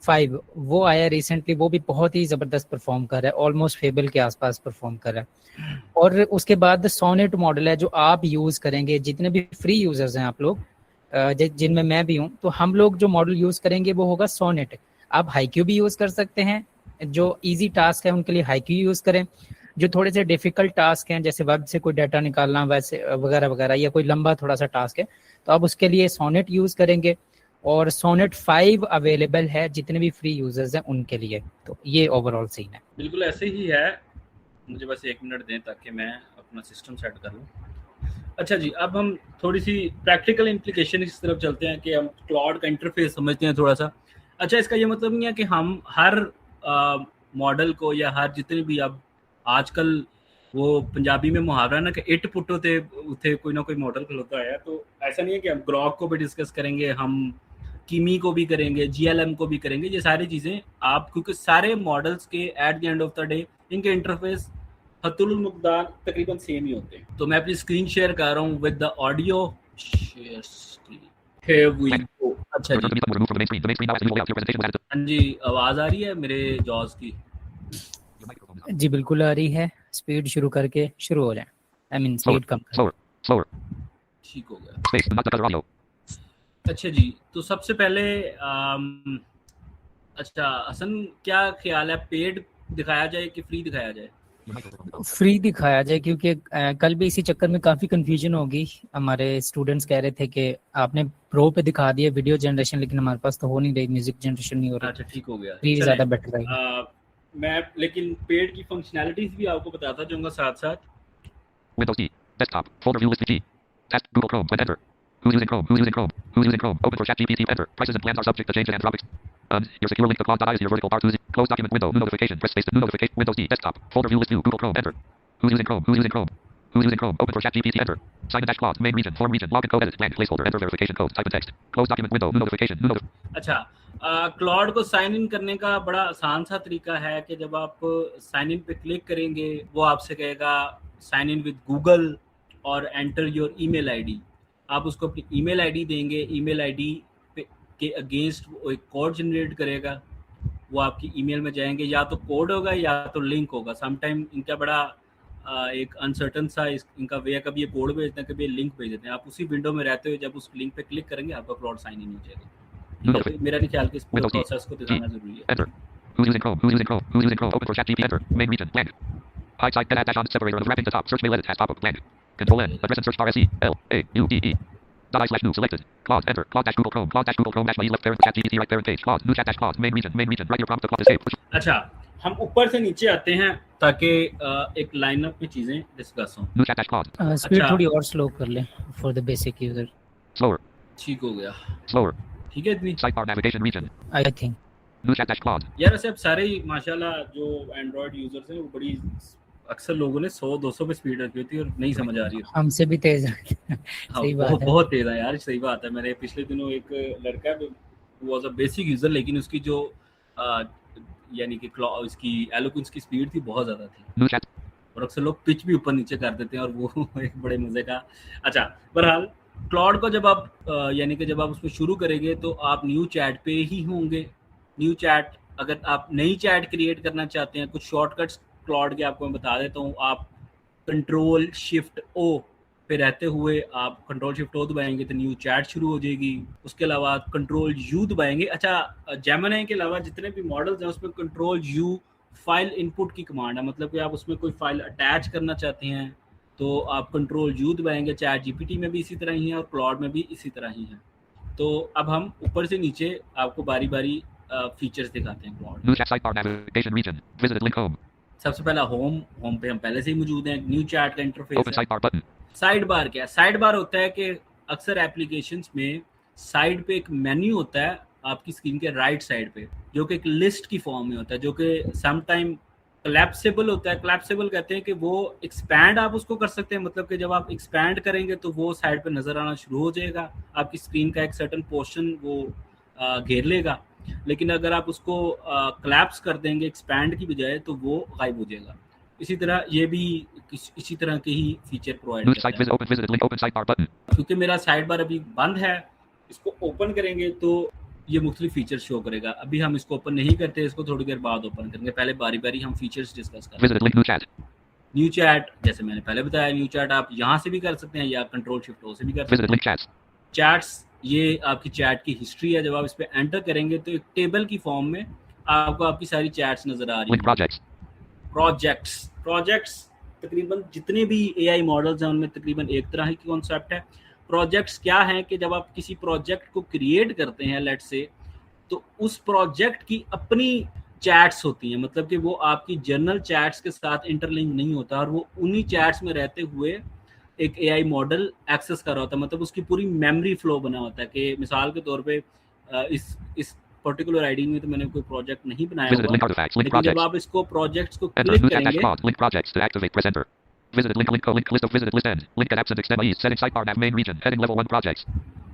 5 वो आया रिसेंटली, वो भी बहुत ही ज़बरदस्त परफॉर्म कर रहा है, ऑलमोस्ट फेबल के आसपास परफॉर्म कर रहा है। और उसके बाद सोनेट मॉडल है जो आप यूज़ करेंगे, जितने भी फ्री यूज़र्स हैं आप लोग, जिनमें मैं भी हूँ, तो हम लोग जो मॉडल यूज़ करेंगे वो होगा सोनेट। आप हाईक्यू भी यूज़ कर सकते हैं, जो इजी टास्क है उनके लिए हाईक्यू यूज़ करें, जो थोड़े से डिफिकल्ट टास्क हैं जैसे वेब से कोई डाटा निकालना वैसे वगैरह वगैरह, या कोई लंबा थोड़ा सा टास्क है तो आप उसके लिए सोनेट यूज़ करेंगे। और सोनेट 5 अवेलेबल है जितने भी फ्री यूजर्स हैं उनके लिए। तो ये ओवरऑल सीन है। बिल्कुल ऐसे ही है, मुझे बस 1 मिनट दें ताकि मैं अपना सिस्टम सेट कर लूँ। अच्छा जी, अब हम थोड़ी सी प्रैक्टिकल इम्प्लीकेशन इस तरफ चलते हैं कि हम क्लाउड का इंटरफेस समझते हैं थोड़ा सा। अच्छा, इसका ये मतलब नहीं है कि हम हर मॉडल को या हर जितने भी, अब आजकल वो पंजाबी में मुहावरा ना कि इट पुट्टो थे उथे कोई ना कोई मॉडल खलोता है, तो ऐसा नहीं है कि हम ग्रॉक को भी डिस्कस करेंगे, हम कीमी को भी करेंगे, जीएलएम को भी करेंगे, ये सारी चीज़ें आप, क्योंकि सारे मॉडल्स के at the end of the day इनके इंटरफेस हतुल मुकदार तकरीबन सेम ही होते हैं। तो मैं अपनी स्क्रीन शेयर कर रहा हूँ with the audio share screen. Here we go. अच्छा जी, हाँ जी, आवाज़ आ रही है मेरे जॉज की? जी बिल्कुल आ रही है। स्पीड शुरू करके शुरू हो जाए, आई मीन स्पीड कम कर। ठीक हो गया। अच्छा जी, तो सबसे पहले अच्छा हसन, क्या ख्याल है, पेड दिखाया जाए कि फ्री दिखाया जाए? फ्री दिखाया जाए, क्योंकि कल भी इसी चक्कर में काफ़ी कंफ्यूजन होगी। हमारे स्टूडेंट्स कह रहे थे कि आपने प्रो पे दिखा दिया वीडियो जनरेशन, लेकिन हमारे पास तो हो नहीं रही, म्यूजिक जनरेशन नहीं हो रही। अच्छा ठीक हो गया, फ्री ज़्यादा बेटर रहेगा। मैं लेकिन पेड की फंक्शनैलिटीज भी आपको बताता जाऊंगा साथ साथ। Windows D, desktop, folder view list G, test Google Chrome, when enter. Who's using Chrome? Who's using Chrome? Who's using Chrome? Open for ChatGPT, enter. Prices and plans are subject to change and Anthropics. Your secure link to cloud.i is your vertical bar to close document window, new notification, press space to new notification, Windows D, desktop, folder view list view, Google Chrome, enter. Who's using Chrome? Who's using Chrome? Who's using Chrome? Open for ChatGPT, enter. Sign in -clause, main region, form region, login code edit, blank, placeholder, enter verification code, type in text, close document window, new notification, new notification. अच्छा, cloud को sign in करने का बड़ा आसान सा तरीका है कि जब आप साइन इन पे क्लिक करेंगे वो आपसे कहेगा साइन इन विद गूगल और एंटर योर ईमेल आईडी। आप उसको अपनी ईमेल आईडी देंगे, ईमेल आईडी के अगेंस्ट वो एक कोड जनरेट करेगा, वो आपकी ईमेल में जाएंगे, या तो कोड होगा या तो लिंक होगा। समटाइम इनका बड़ा एक अनसर्टन सा इनका वे है, कभी ये कोड भेजते हैं कभी ये लिंक भेज देते हैं। आप उसी विंडो में रहते हुए जब उस लिंक पे क्लिक करेंगे आपका क्लाउड साइन इन हो जाएगा। मेरा नहीं ख्याल कि इस पूरे प्रोसेस को दिखाना जरूरी है। Enter. Who's using Chrome? Who's using Chrome? Who's using Chrome? Open for ChatGPT, enter. Main region, blank. Hide side, dash on separator of wrapping the top. Search may edit, has pop-up, blank. Control N, address and search bar SELAUDE. .i/new selected. Claude, enter. Claude dash Google Chrome. Claude dash Google Chrome dash my left parent ChatGPT right parent page. Claude, new chat dash Claude. Main region, write your prompt to Claude escape. अच्छा, हम ऊपर से नीचे आते हैं ताकि एक lineup में चीजें डिस्कस हों। New chat dash Claude. Speed अच्छा। थोड़ी और स्लो कर ले for the basic user. Slower. ठीक हो गया, Slower. ठीक है इतनी। Sidebar navigation region. I think New chat dash Claude. यार ऐसे अब सारे ही माशाल्लाह जो एंड्रॉयड यूजर्स हैं वो बड़ी अक्सर लोगों ने 100-200 पे स्पीड रखी होती है और नहीं समझ आ रही है। हमसे भी तेज है। हाँ, सही बात है। बहुत तेज है यार, सही बात है। मैंने पिछले दिनों एक लड़का वाज अ बेसिक यूजर, लेकिन उसकी जो यानी कि इसकी एलोक्वेंस की स्पीड थी बहुत ज़्यादा थी, New chat. और अक्सर लोग पिच भी ऊपर नीचे कर देते हैं और वो एक बड़े मज़े का। अच्छा, बहरहाल क्लाउड को जब आप यानी कि जब आप उसको शुरू करेंगे तो आप न्यू चैट पे ही होंगे। न्यू चैट, अगर आप नई चैट क्रिएट करना चाहते हैं, कुछ शॉर्टकट्स क्लाउड के आपको मैं बता देता हूँ। आप कंट्रोल शिफ्ट ओ पे रहते हुए आप कंट्रोल शिफ्ट ओ दबाएंगे तो न्यू चैट शुरू हो जाएगी। उसके अलावा कंट्रोल यू दबाएंगे। अच्छा, जेमिनी के अलावा जितने भी मॉडल्स हैं उसमें कंट्रोल यू फाइल इनपुट की कमांड है, मतलब कि आप उसमें कोई फाइल अटैच करना चाहते हैं तो आप कंट्रोल यू दबाएंगे। चैट जीपीटी में भी इसी तरह ही है और क्लाउड में भी इसी तरह ही है। तो अब हम ऊपर से नीचे आपको बारी बारी फीचर्स दिखाते हैं cloud. New chat sidebar navigation region. Visited link home. सबसे पहला होम पे हम पहले से ही मौजूद हैं। न्यू चैट का इंटरफेस Open है। sidebar button. साइड बार क्या है? साइड बार होता है कि अक्सर एप्लीकेशंस में साइड पे एक मेन्यू होता है आपकी स्क्रीन के राइट साइड पे, जो कि एक लिस्ट की फॉर्म में होता है, जो कि सम टाइम कोलैप्सिबल होता है। कोलैप्सिबल कहते हैं कि वो एक्सपैंड आप उसको कर सकते हैं, मतलब कि जब आप एक्सपैंड करेंगे तो वो साइड पे नजर आना शुरू हो जाएगा, आपकी स्क्रीन का एक सर्टेन पोर्शन वो घेर लेगा। लेकिन अगर आप उसको कोलैप्स कर देंगे एक्सपैंड की बजाय तो वो गायब हो जाएगा। इसी तरह ये भी इसी तरह के ही फीचर प्रोवाइड New करता site है। visit. Open visited link. Open sidebar button. क्योंकि मेरा साइड बार अभी बंद है, इसको ओपन करेंगे तो ये मुख्तलिफ फीचर शो करेगा। अभी हम इसको ओपन नहीं करते, इसको थोड़ी देर बाद ओपन करेंगे। पहले बारी बारी हम फीचर्स डिस्कस करेंगे। Visited link. New chat. New chat, जैसे मैंने पहले बताया, न्यू चैट आप यहाँ से भी कर सकते हैं या कंट्रोल शिफ्ट ओ से भी कर सकते Visited हैं। link chats. चैट्स, ये आपकी चैट की हिस्ट्री है। जब आप इस पे एंटर करेंगे तो एक टेबल की फॉर्म में आपको आपकी सारी चैट्स नजर आ रही Link हैं। projects. प्रोजेक्ट्स तकरीबन जितने भी एआई मॉडल्स हैं उनमें तकरीबन एक तरह की कॉन्सेप्ट है। प्रोजेक्ट्स क्या है कि जब आप किसी प्रोजेक्ट को क्रिएट करते हैं लेट से, तो उस प्रोजेक्ट की अपनी चैट्स होती हैं, मतलब कि वो आपकी जर्नल चैट्स के साथ इंटरलिंक नहीं होता और वो उन्हीं चैट्स में रहते हुए एक एआई मॉडल एक्सेस कर रहा होता है। मतलब उसकी पूरी मेमोरी फ्लो बना होता है कि मिसाल के तौर पे इस पर्टिकुलर आईडी में तो मैंने कोई प्रोजेक्ट नहीं बनाया Visited link हुआ, artifacts. Link लेकिन जब projects. आप इसको प्रोजेक्ट्स को Enter. Click New chat dash करेंगे, clause. Link projects to activate. Press enter. Visited link. Link list of visited list end. Link at apps and extend ease. Setting sidebar nav main region. Heading level 1 projects.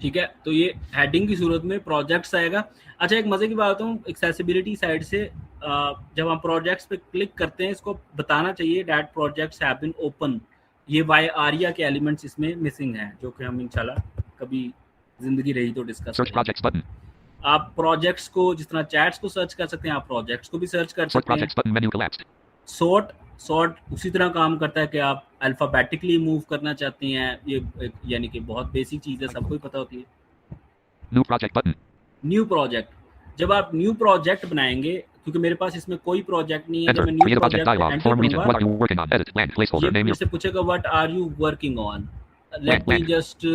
ठीक है, तो ये heading की सूरत में projects आएगा। अच्छा, एक मजे की बात हूँ एक्सेसिबिलिटी साइड से, जब हम प्रोजेक्ट्स पे क्लिक करते हैं इसको बताना चाहिए that projects have been open. ये वाई आरिया के एलिमेंट्स इसमें मिसिंग हैं, जो कि हम इंशाल्लाह कभी जिंदगी रही तो डिस्कस Search करेंगे। projects button. आप प्रोजेक्ट्स को जिस तरह चैट्स को सर्च कर सकते हैं, आप प्रोजेक्ट्स को भी सर्च कर Sort सकते हैं। projects button. Menu collapsed. Sort उसी तरह काम करता है कि आप अल्फाबेटिकली मूव करना चाहते हैं। ये यानी कि बहुत बेसिक चीज़ है, सबको ही पता होती है। New project button. New project, जब आप न्यू प्रोजेक्ट बनाएंगे, क्योंकि मेरे पास इसमें कोई प्रोजेक्ट नहीं है, Enter. जब मैं new Create a project project dialog. Enter Form region. What करूंगा are you working on? Edit. Blank. ये Placeholder. Name मेरे your. से पूछेगा what are you working on, let me Blank. Just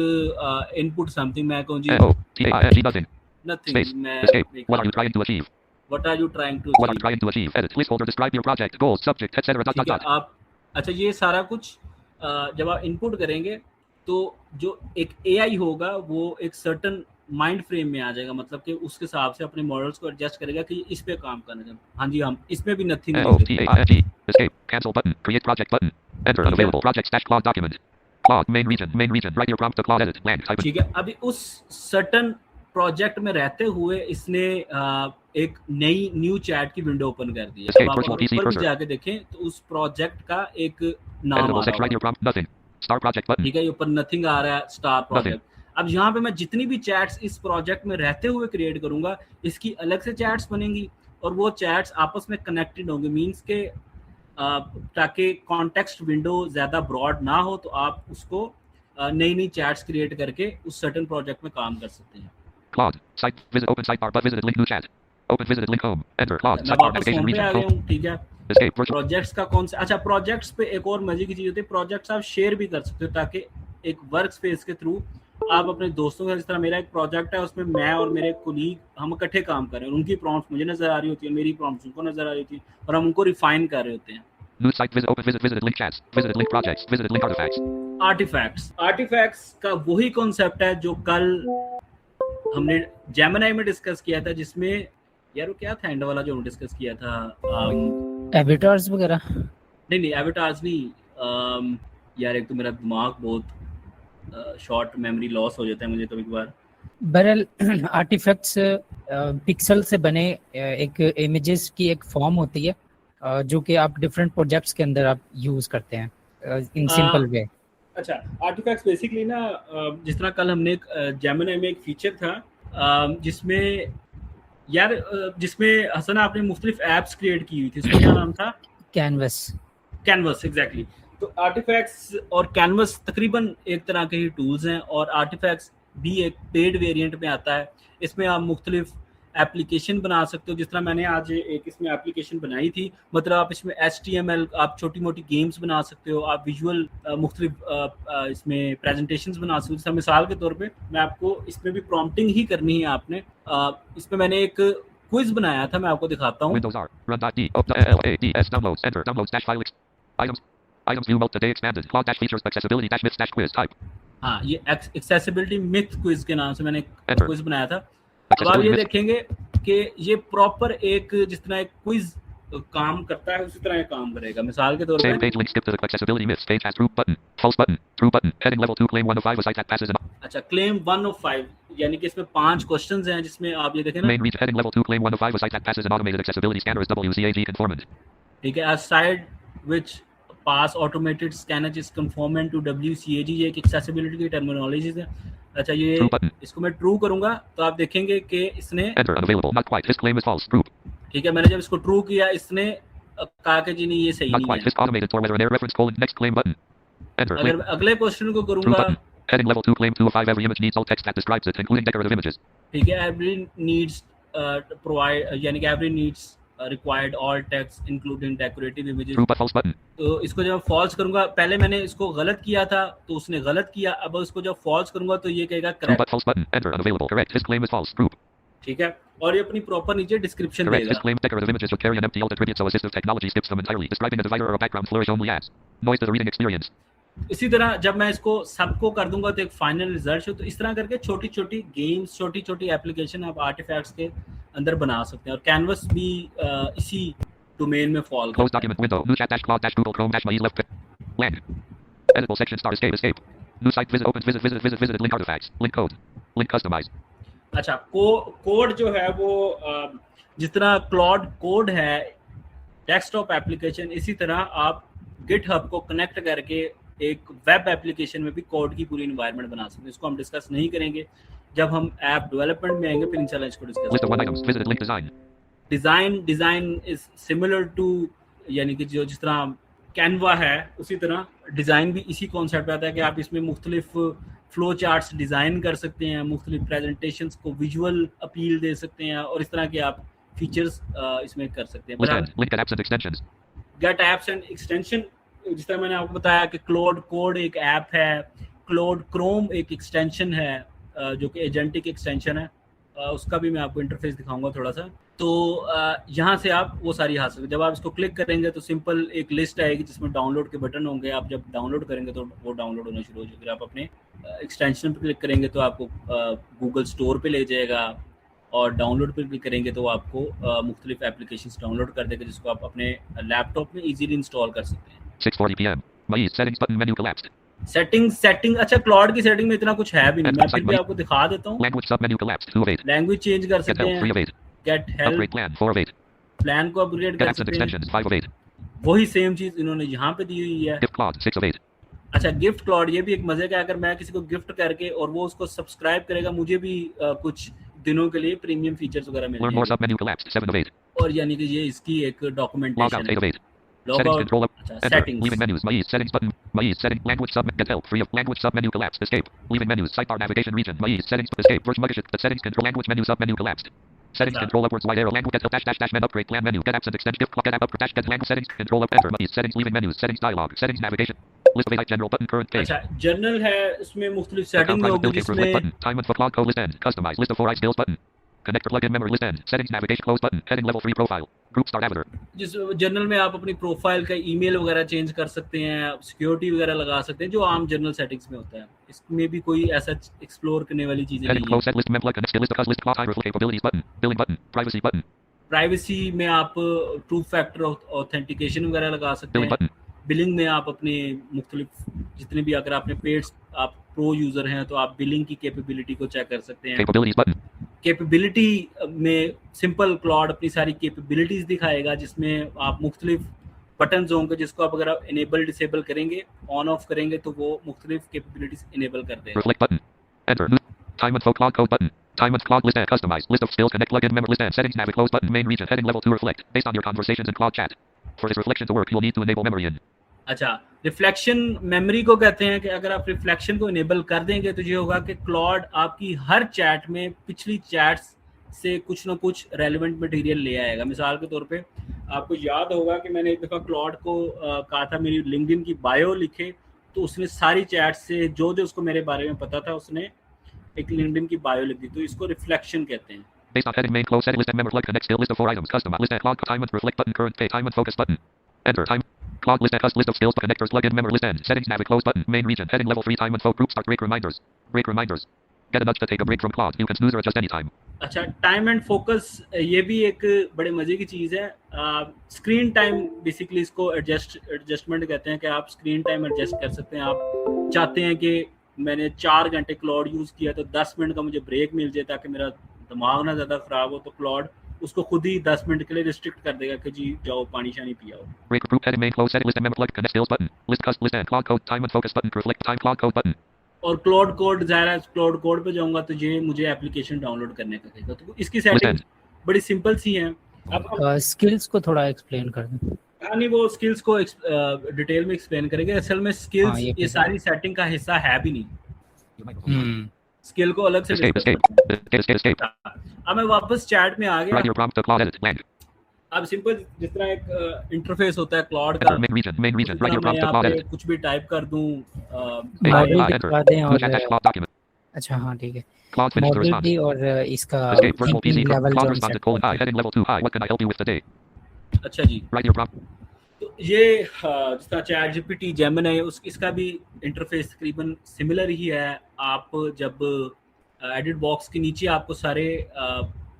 input something. मैं कहूँ G O. T. A. I. G. Nothing. Nothing, Space. मैं Escape. What are you trying to achieve? What are you trying to What are you trying to achieve? Edit. Placeholder. Describe your project. Goals. Subject. Etc. Dot ठीक dot है। dot. आप अच्छा, ये सारा कुछ जब आप इनपुट करेंगे तो जो एक एआई होगा वो एक सर्टन माइंड फ्रेम में आ जाएगा, मतलब कि उसके हिसाब से अपने मॉडल्स को एडजस्ट करेगा कि इस पे काम करना है। हाँ जी, हम इसमें भी nothing O. T. A. I. N. G. Escape. Cancel button. Create project button. Enter. ठीक है। Unavailable. Project stash clause document. Clause. Main region. Main region. Write your prompt to clause edit. Blank. Type. ठीक है। अभी उस certain project में रहते हुए इसने एक नई न्यू चैट की विंडो ओपन कर दी है। Escape. अब आप Virtual अगर PC ऊपर भी cursor. जाके देखें तो उस प्रोजेक्ट का एक नाम आ Editable रहा section. Write your होगा। prompt. Nothing. Star project button. ठीक है, ये ऊपर नथिंग आ रहा है, स्टार प्रोजेक्ट। अब यहाँ पे मैं जितनी भी चैट्स इस प्रोजेक्ट में रहते हुए क्रिएट करूंगा, इसकी अलग से चैट्स बनेंगी और वो चैट्स आपस में कनेक्टेड होंगे। मींस के ताकि कॉन्टेक्स्ट विंडो ज़्यादा ब्रॉड ना हो, तो आप उसको नई नई चैट्स क्रिएट करके उस सर्टेन प्रोजेक्ट में काम कर सकते हैं। Claude. Site. Visit. Open sidebar. But visited link. New chat. Open visited link home. Enter. Claude. मैं Sidebar वापस navigation होम पे आ region. गया Home. हूँ। ठीक है, Escape. Virtual. प्रोजेक्ट्स का कौन सा, अच्छा प्रोजेक्ट्स पे एक और मजे की चीज़ होती है, प्रोजेक्ट्स आप शेयर भी कर सकते हो ताकि एक वर्क स्पेस के थ्रू आप अपने दोस्तों के, जिस तरह मेरा एक प्रोजेक्ट है उसमें मैं और मेरे कोलीग हम इकट्ठे काम कर रहे हैं, उनकी प्रॉम्प्ट्स मुझे नजर आ रही होती है, मेरी प्रॉम्प्ट्स उनको नजर आ रही होती है और हम उनको रिफाइन कर रहे होते हैं। New site. Visit. Open visit. Visited link chats. Visited link projects. Visited link artifacts. Artifacts का वही कॉन्सेप्ट है जो कल हमने जेमिनी में डिस्कस किया था, जिसमें यार वो क्या था एंड वाला जो हमने डिस्कस किया था, एविटार्स वगैरह। नहीं एविटार्स नहीं, यार एक तो मेरा दिमाग बहुत शॉर्ट मेमोरी लॉस हो जाता है मुझे कभी कभार। बहरहाल आर्टिफैक्ट्स पिक्सल से बने एक इमेजेस की एक फॉर्म होती है जो कि आप डिफरेंट प्रोजेक्ट्स के अंदर आप यूज करते हैं इन सिंपल वे। अच्छा, आर्टिफैक्ट्स बेसिकली ना, जिस तरह कल हमने जेमिनी में एक फीचर था जिसमें यार जिसमें हसन आपने मुख्तलिफ एप्स क्रिएट की हुई थी, उसका क्या नाम था? Canvas exactly. तो आर्टिफैक्ट्स और कैनवस तकरीबन एक तरह के ही टूल्स हैं और आर्टिफैक्ट्स भी एक पेड वेरिएंट में आता है। इसमें आप मुख्तलिफ एप्लीकेशन बना सकते हो, जिस तरह मैंने आज एक इसमें एप्लीकेशन बनाई थी, मतलब आप इसमें HTML आप छोटी मोटी गेम्स बना सकते हो, आप विजुअल मुख्तलिफ इसमें प्रेजेंटेशंस बना सकते हो। जैसे मिसाल के तौर पे मैं आपको इसमें भी प्रॉम्प्टिंग ही करनी है आपने। इसमें मैंने एक क्विज बनाया था, मैं आपको दिखाता हूँ। Windows R. Run.D. LADS. Downloads. Enter. Downloads dash file. Items. Items view mode today expanded. Claude dash features accessibility dash myths dash quiz type. हाँ, ये एक्सेसिबिलिटी मिथ क्विज के नाम से मैंने Enter. क्विज बनाया था। अब आप Accessibility ये myths. देखेंगे कि ये प्रॉपर एक जिस तरह एक क्विज काम करता है उसी तरह ये काम करेगा। मिसाल के तौर Same पे page link skip to the accessibility myths page has true button. False button. True button. Heading level 2 claim 1 of 5 a site that passes an अच्छा, क्लेम 1 of 5 यानी कि इसमें 5 क्वेश्चंस हैं, जिसमें आप ये देखें ना, main reach heading level 2 claim 1 of 5 a site that passes an automated accessibility scanner is WCAG conformant. ठीक है, a site which pass automated scanner is conformant to WCAG, ये एक एक्सेसिबिलिटी की टर्मिनोलॉजीज है। अच्छा, ये True button. इसको मैं ट्रू करूंगा तो आप देखेंगे कि इसने, Enter. Unavailable. Not quite. This claim is false. True. ठीक है, मैंने जब इसको ट्रू किया इसने कहा कि जी नहीं ये सही Not नहीं quite. है। This automated for whether an error reference colon next claim button. Enter. अगर Claim. अगले क्वेश्चन को True करूंगा, button. Heading level 2 claim 2 of 5 every image needs alt text that describes it including decorative images. ठीक है, every needs provide यानी कि every needs required all text including decorative images। True but false button. तो इसको जब false करूंगा, पहले मैंने इसको गलत किया था तो उसने गलत किया, अब उसको जब फॉल्स करूंगा तो ये कहेगा True correct. but false button. Enter. Unavailable. Correct. This claim is false. True. ठीक है, और ये अपनी प्रॉपर नीचे डिस्क्रिप्शन Correct. This देगा। claim decorative images should carry an empty alt attribute so assistive technology skips them entirely. Describing a divider or a background flourish only adds noise to the reading experience. इसी तरह जब मैं इसको सबको कर दूंगा तो एक फाइनल रिजल्ट हो। तो इस तरह करके छोटी छोटी गेम्स, छोटी छोटी एप्लीकेशन आप आर्टिफैक्ट्स के अंदर बना सकते हैं। और कैनवस भी इसी डोमेन में फॉल Close करता है। document window. New chat dash Claude dash Google Chrome dash Maïs left. Land. Editable section star escape escape. New site visit opens visited link artifacts. Link code. Link customized. अच्छा, code जो है वो जिस तरह cloud code है desktop application, इसी तरह आप गिटहब को कनेक्ट करके एक वेब एप्लीकेशन में भी कोड की पूरी एनवायरनमेंट बना सकते हैं। इसको हम डिस्कस नहीं करेंगे, जब हम ऐप डेवलपमेंट में आएंगे फिर इंशाल्लाह इसको डिस्कस List of 1 करेंगे। items. Visited link design. Design is similar to, यानी कि जो जिस तरह कैनवा है उसी तरह डिज़ाइन भी इसी कॉन्सेप्ट पे आता है कि आप इसमें मुख्तलिफ फ्लो चार्ट्स डिज़ाइन कर सकते हैं, मुख्तलिफ प्रेजेंटेशंस को विजुअल अपील दे सकते हैं और इस तरह के आप फीचर्स इसमें कर सकते हैं। List end. Link at apps and extensions. Get apps and extension, जिस तरह मैंने आपको बताया कि क्लाउड कोड एक ऐप है, क्लाउड क्रोम एक एक्सटेंशन है जो कि एजेंटिक एक्सटेंशन है, उसका भी मैं आपको इंटरफेस दिखाऊंगा थोड़ा सा। तो यहाँ से आप वो सारी हासिल, जब आप इसको क्लिक करेंगे तो सिंपल एक लिस्ट आएगी जिसमें डाउनलोड के बटन होंगे। आप जब डाउनलोड करेंगे तो वो डाउनलोड होना शुरू हो जाएगा। अगर आप अपने एक्सटेंशन पे क्लिक करेंगे तो आपको गूगल स्टोर पे ले जाएगा, और डाउनलोड पे क्लिक करेंगे तो आपको मुख्तलिफ एप्लीकेशंस डाउनलोड कर देगा जिसको आप अपने लैपटॉप में इजीली इंस्टॉल कर सकते हैं। 6:40 p.m. Maïs settings button menu collapsed. Setting अच्छा, क्लाउड की सेटिंग में इतना कुछ है भी नहीं, मैं फिर भी आपको दिखा देता हूँ। Language sub menu collapsed. 2 of 8. Language change कर Get सकते help. 3 of हैं, 8. Get help Upgrade plan. 4 of 8. Plan को अपग्रेड Get कर apps and सकते हैं। extensions. 5 of 8. वही सेम चीज इन्होंने यहाँ पे दी हुई है। Gift Claude. 6 of 8. अच्छा, गिफ्ट क्लाउड, ये भी एक मजे का, अगर मैं किसी को गिफ्ट करके और वो उसको सब्सक्राइब करेगा, मुझे भी कुछ दिनों के लिए प्रीमियम फीचर्स वगैरह Learn more मिलेंगे। sub menu collapsed. 7 of 8. और यानी कि ये इसकी एक Log out. डॉक्यूमेंटेशन 8 of है। 8. Log Settings out, control up. अच्छा Enter. Settings, Leaving menus. Maïs settings button. Maïs setting. Language sub. Get help. 3 of language sub menu collapsed. Escape. Leaving menus. Sidebar navigation region. Maïs settings. Escape. First muggish. The settings control language menu sub menu collapsed. Settings अच्छा। control upwards wide arrow language get help dash dash dash men upgrade plan menu. Get apps and extensions. Gift get app up dash get language settings control up enter. Maïs settings leaving menus. Settings dialog. Settings navigation. List of 8 general button current page. अच्छा journal है, उसमें मुख्तलिफ Account setting private होगी build reflect जिसमें button. Time and for cloud code list end. Customize list of 4 skills button. Connector plugin memory list end. Settings navigation close button. Heading level 3 profile. Group start avatar. जिस journal में आप अपनी profile का email वगैरह change कर सकते हैं, security वगैरह लगा सकते हैं, जो आम जर्नल सेटिंग्स में होता है। इसमें भी कोई ऐसा एक्सप्लोर करने वाली चीजें Heading नहीं close है। set list mem plug connect list of cus list cloud high reflect capabilities button. Billing button. Privacy button. Privacy में आप टू फैक्टर ऑथेंटिकेशन वगैरह लगा सकते Billing हैं। button. बिलिंग में आप अपने मुख्तलिफ जितने भी, अगर आपने पेड आप प्रो यूजर हैं तो आप बिलिंग की कैपेबिलिटी को चेक कर सकते हैं। Capabilities button. कैपेबिलिटी में सिंपल क्लाउड अपनी सारी कैपेबिलिटीज दिखाएगा, जिसमें आप मुख्तलिफ बटन्स होंगे जिसको आप अगर आप इनेबल डिसेबल करेंगे, ऑन ऑफ करेंगे तो वो मुख्तलिफ कैपेबिलिटीज इनेबल कर देगा। Reflect button. Enter. New. Time and cloud code button. Time and cloud list and customize list of skills connect plugin memory list and settings navigate close button main region heading level 2 reflect based on your conversations in cloud chat. For this reflection to work you'll need to enable memory in. अच्छा, reflection memory को कहते हैं कि अगर आप reflection को enable कर देंगे तो ये होगा कि क्लाउड आपकी हर चैट में पिछली चैट्स से कुछ ना कुछ रेलिवेंट मटेरियल ले आएगा। मिसाल के तौर पे आपको याद होगा कि मैंने एक दफ़ा क्लॉड को कहा था मेरी लिंक्डइन की बायो लिखे, तो उसने सारी चैट से जो जो उसको मेरे बारे में पता था उसने एक लिंक्डइन की बायो लिख दी। तो इसको रिफ्लेक्शन कहते हैं। Based on heading main close setting list and member plug connect skill list of 4 items custom list and cloud time and reflect button current pay time and focus button enter time cloud list and custom list of skills connectors plug in member list end settings navigate close button main region heading level 3 time and focus group start break reminders get a nudge to take a break from cloud you can snooze or adjust anytime। अच्छा, time and focus ये भी एक बड़े मजे की चीज़ है। Screen time basically इसको adjustment कहते हैं कि आप स्क्रीन टाइम एडजस्ट कर सकते हैं। आप चाहते हैं कि मैंने 4 घंटे क्लॉड यूज़ किया तो 10 मिनट का मुझे ब्रेक मिल जाए ताकि मेरा दिमाग ना ज़्यादा ख़राब हो, तो क्लॉड उसको खुद ही 10 मिनट के लिए रिस्ट्रिक्ट कर देगा कि जी जाओ पानी शानी पियाओ। break group heading main close setting list and member plug connect skills button list custom list and cloud code time and focus button reflect time cloud code button और क्लाउड कोड ज़ाहिर है cloud code पे जाऊंगा तो ये मुझे application download करने का कहेगा। तो इसकी सेटिंग बड़ी सिंपल सी है। अब स्किल्स को थोड़ा एक्सप्लेन कर दें। हाँ, नहीं वो स्किल्स को डिटेल में एक्सप्लेन करेंगे। असल में स्किल्स हाँ, ये सारी सेटिंग का हिस्सा है भी नहीं, स्किल को अलग से escape अब मैं वापस चैट में आ write गया। your prompt to cloud edit blank अब सिंपल जिस तरह एक इंटरफेस होता है क्लाउड का, enter main region write your मैं prompt to यहाँ cloud पे edit कुछ भी टाइप कर दूं मॉडल enter दिखा दें Blue chat और cloud document अच्छा हाँ ठीक है, cloud finish the model response भी और इसका escape virtual PC thinking level cloud जो responded set colon I heading level 2 high what can I help you with today अच्छा जी। write your prompt तो ये जिस तरह चैट जीपीटी जेमिनी उस इसका भी इंटरफेस तकरीबन सिमिलर ही है। आप जब एडिट बॉक्स के नीचे आपको सारे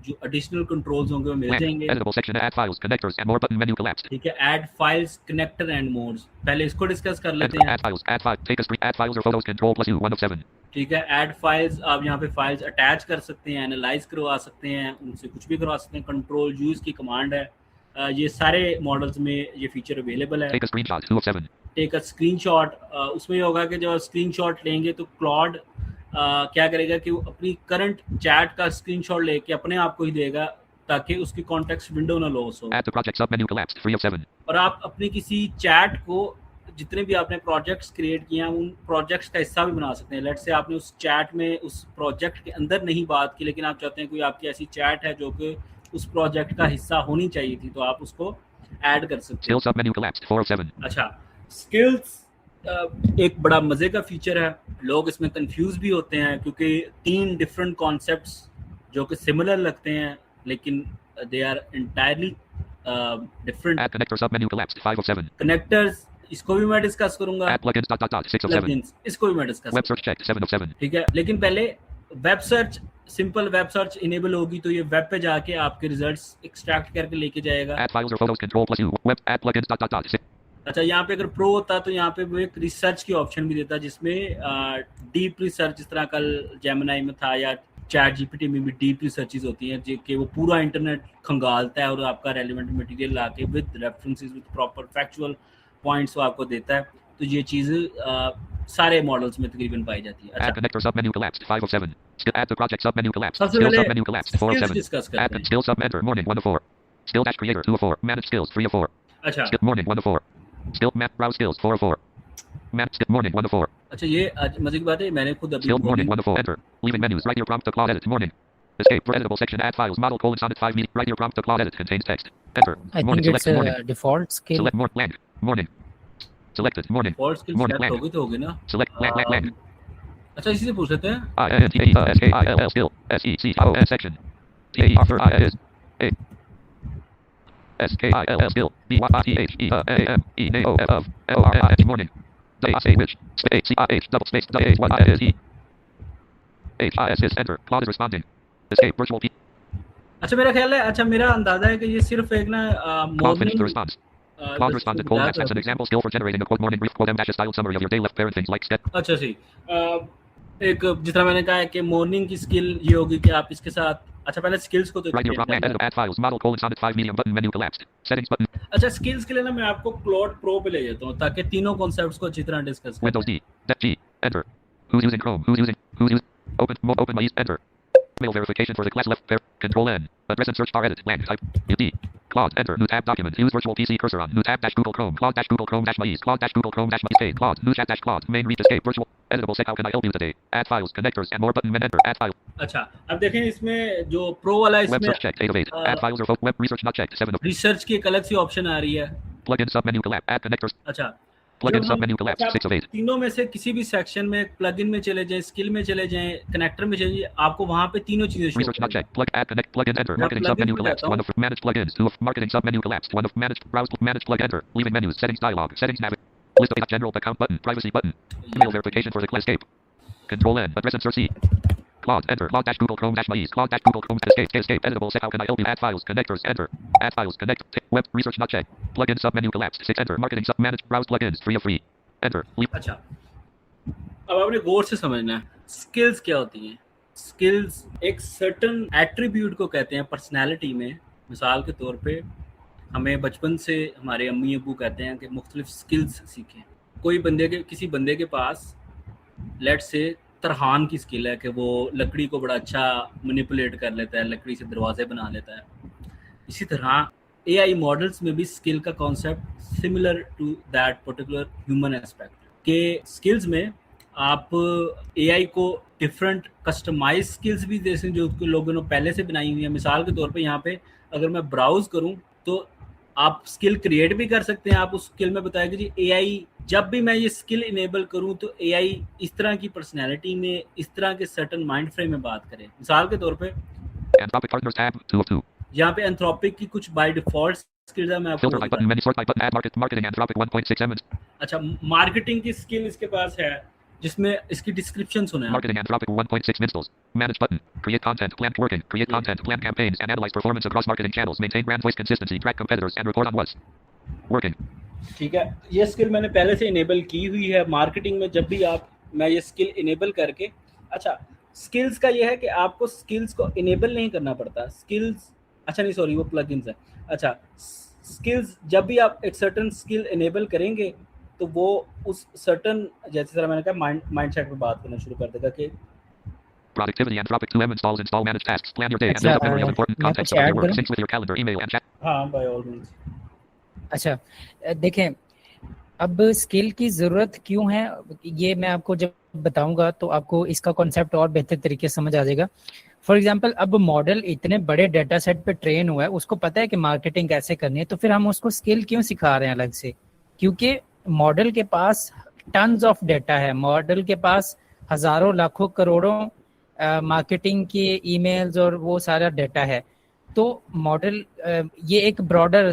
जो एडिशनल कंट्रोल्स होंगे वो मिल blank जाएंगे। editable section add files connectors and more button menu collapsed ठीक है, add files connector and modes, पहले इसको डिस्कस कर लेते हैं। add files take a screen add files or photos control plus u 1 of 7 ठीक है, ऐड फाइल्स आप यहाँ पे फाइल्स अटैच कर सकते हैं, एनालाइज करवा सकते हैं, उनसे कुछ भी करवा सकते हैं। कंट्रोल यूज की कमांड है। ये सारे मॉडल्स में ये फीचर अवेलेबल है। take a screenshot 2 of 7 take a screenshot, उसमें ये होगा कि जब आप स्क्रीनशॉट लेंगे तो क्लाउड क्या करेगा कि वो अपनी करंट चैट का स्क्रीनशॉट लेके अपने आप को ही देगा ताकि उसकी कॉन्टेक्स्ट विंडो ना लॉस हो। add to project sub menu collapsed 3 of 7 और आप अपनी किसी चैट को जितने भी आपने प्रोजेक्ट्स क्रिएट किए हैं उन प्रोजेक्ट्स का हिस्सा भी बना सकते हैं। लेट्स से आपने उस चैट में उस प्रोजेक्ट के अंदर नहीं बात की लेकिन आप चाहते हैं कोई आपकी ऐसी चैट है जो कि उस प्रोजेक्ट का हिस्सा होनी चाहिए थी, तो आप उसको ऐड कर सकते हैं। skill sub menu collapsed 4 of 7 अच्छा, स्किल्स एक बड़ा मज़े का फीचर है। लोग इसमें कंफ्यूज भी होते हैं क्योंकि 3 डिफरेंट कॉन्सेप्ट्स जो कि सिमिलर लगते हैं लेकिन they are entirely different. add connector sub menu collapsed 5 of 7 connectors, इसको भी मैं डिस्कस करूंगा। add plugins dot 6 of 7 plugins, इसको भी मैं discuss web search checked 7 of 7 ठीक है, लेकिन पहले web search, simple web search enable होगी तो ये वेब पे जाके आपके रिजल्ट्स एक्सट्रैक्ट करके लेके जाएगा। add files or photos control plus u web add plugins dot 6 अच्छा, यहाँ पे अगर प्रो होता तो यहाँ पे वो एक रिसर्च की ऑप्शन भी देता जिसमें डीप रिसर्च जिस तरह कल जेमिनी में था या चैट जीपीटी में भी डीप रिसर्चेज होती हैं जो कि वो पूरा इंटरनेट खंगालता है और आपका रेलेवेंट मटेरियल लाके with references with proper factual points वो आपको देता है। तो ये चीज़ सारे मॉडल्स में तकरीबन पाई जाती है। add connector sub menu collapsed 5 of 7 add to project sub menu collapsed सबसे skill पहले sub menu collapsed 4 of skills 7 discuss करते add हैं। skill sub enter morning 1 of 4 skill dash creator 2 of 4 manage skills 3 of 4 अच्छा skip morning 1 of 4 skill map browse skills 4 of 4 map skip morning 1 of 4 अच्छा, ये मजे की बात है, मैंने खुद अभी skill morning 1 of 4 enter leaving menus write your prompt to cloud edit morning escape for editable section add files model colon sonnet 5 media write your prompt to cloud edit contains text enter I morning think it's select morning a default skill. select more blank morning selected morning fault skill morning select blank होगी तो होगी ना। select blank blank blank अच्छा, इसी से पूछ लेते हैं। INTESKILL skill SECON section TAR is A SKILL skill BYTHEAMENAO of LRIT morning day say which space CIH double space WISE HIS is enter Claude is responding escape virtual P अच्छा, मेरा ख्याल है, अच्छा मेरा अंदाजा है कि ये सिर्फ एक ना Claude finished the morning response Claude responded colon X as an example skill for generating a quote morning brief quote M dash styled summary of your day left parent things like step अच्छा जी, एक जिस तरह मैंने कहा है कि morning की skill ये होगी कि आप इसके साथ, अच्छा पहले स्किल्स को तो write your prompt and edit add files model colon sonnet 5 medium button menu collapsed settings button अच्छा, स्किल्स के लिए ना मैं आपको क्लाउड प्रो पे ले जाता हूँ ताकि तीनों कॉन्सेप्ट्स को अच्छी तरह डिस्कस करें। Windows D Def G enter who's using Chrome who's using open my enter mail verification for the class left pair control N address and search bar edit blank type UD Claude. Enter. New tab document. Use virtual PC cursor on. New tab dash Google Chrome. Claude dash Google Chrome dash Maze. Claude dash Google Chrome dash Maze. Page. Claude. New chat dash Claude. Main read escape. Virtual. Editable set. How can I help you today? Add files, connectors, and more button. Men enter. Add files. अच्छा, अब देखें इसमें जो pro वाला Web इसमें search checked. 8 of 8. Add files or web research not checked. 7 of. Research की एक अलग सी ऑप्शन आ रही है। Plugin submenu collapse. Add connectors. अच्छा, Plugin जब हम submenu collapse. 6 of 8. तीनों में से किसी भी सेक्शन में प्लगइन में चले जाएं, स्किल में चले जाएं, कनेक्टर में चले जाएं, आपको वहां पे तीनों चीजें show Research not checked. Plug. Add connect. Plugin enter. मैं Marketing plugin submenu में collapsed. जाता हूँ। 1 of managed plugins. 2 of marketing submenu collapsed. 1 of managed browse managed plug enter. Leaving menus. Settings dialog. Settings nav. List of general account button. Privacy button. Email verification for the escape. Control N. Address insert C. Claude. Enter. Claude dash Google Chrome dash Maze. Claude dash Google Chrome dash escape. Escape. Editable set. How can I help you? Add files. Connectors. Enter. Add files. Connect. Web research not checked. Plugin submenu collapsed. 6 enter. Marketing sub managed browse plugins. 3 of 3. Enter. Leave. अच्छा, अब आपने गौर से समझना है skills क्या होती हैं। Skills एक सर्टन एट्रीब्यूट को कहते हैं पर्सनैलिटी में। मिसाल के तौर पे हमें बचपन से हमारे अम्मी अबू कहते हैं कि मुख्तलिफ स्किल्स सीखें। कोई किसी बंदे के पास लेट से तरहान की स्किल है कि वो लकड़ी को बड़ा अच्छा मैनिपुलेट कर लेता है, लकड़ी से दरवाजे बना लेता है। इसी तरह एआई मॉडल्स में भी स्किल का concept similar to that particular human aspect के स्किल्स में आप एआई को डिफरेंट कस्टमाइज स्किल्स भी दे सकते जो लोगों ने पहले से बनाई हुई है। मिसाल के तौर पे यहाँ पे अगर मैं ब्राउज करूँ तो आप स्किल क्रिएट भी कर सकते हैं। आप उस स्किल में बताएंगे जी एआई जब भी मैं ये स्किल इनेबल करूं तो एआई इस तरह की पर्सनैलिटी में, इस तरह के सर्टन माइंड फ्रेम में बात करे। मिसाल के तौर पे Anthropic partners tab. 2 of 2. यहाँ पे एंथ्रोपिक की कुछ बाय डिफॉल्ट स्किल्स है। मैं आपको Filter by button. Menu sort by button. Add marketing Anthropic 1.6 M. अच्छा, मार्केटिंग की स्किल इसके पास है जिसमें इसकी डिस्क्रिप्शन सुने। Marketing Anthropic 1.6 installs. Manage button. Create content. Plan working. Create content. Plan campaigns and analyze performance across marketing channels. Maintain brand voice consistency. Track competitors and report on what's working. ठीक है, ये skill मैंने पहले से enable की हुई है। Marketing में जब भी मैं ये स्किल इनेबल करके, अच्छा स्किल्स का ये है कि आपको स्किल्स को इनेबल नहीं करना पड़ता। स्किल्स अच्छा नहीं सॉरी वो प्लगइन्स है। अच्छा, स्किल्स जब भी आप एक सर्टन स्किल इनेबल करेंगे तो वो उस सर्टन जैसे तरह मैंने कहा माइंडसेट पे बात करना शुरू कर देगा कि Productivity Anthropic 2M installs. Install manage tasks. Plan your day and अच्छा, build a memory of important मैं content कुछ of your ऐड work. करूं? Syncs with your calendar, email and chat. हाँ बाय ऑल मींस। अच्छा, देखें अब skill की ज़रूरत क्यों है ये मैं आपको जब बताऊंगा तो आपको इसका कॉन्सेप्ट और बेहतर तरीके से समझ आ जाएगा। फॉर एग्जांपल अब मॉडल इतने बड़े डाटा सेट पे ट्रेन हुआ है, उसको पता है कि मार्केटिंग कैसे करनी है, तो फिर हम उसको स्किल क्यों सिखा रहे हैं अलग से? क्योंकि मॉडल के पास टन्स ऑफ डाटा है, मॉडल के पास हज़ारों लाखों करोड़ों मार्केटिंग के ईमेल्स और वो सारा डाटा है। तो मॉडल ये एक ब्रॉडर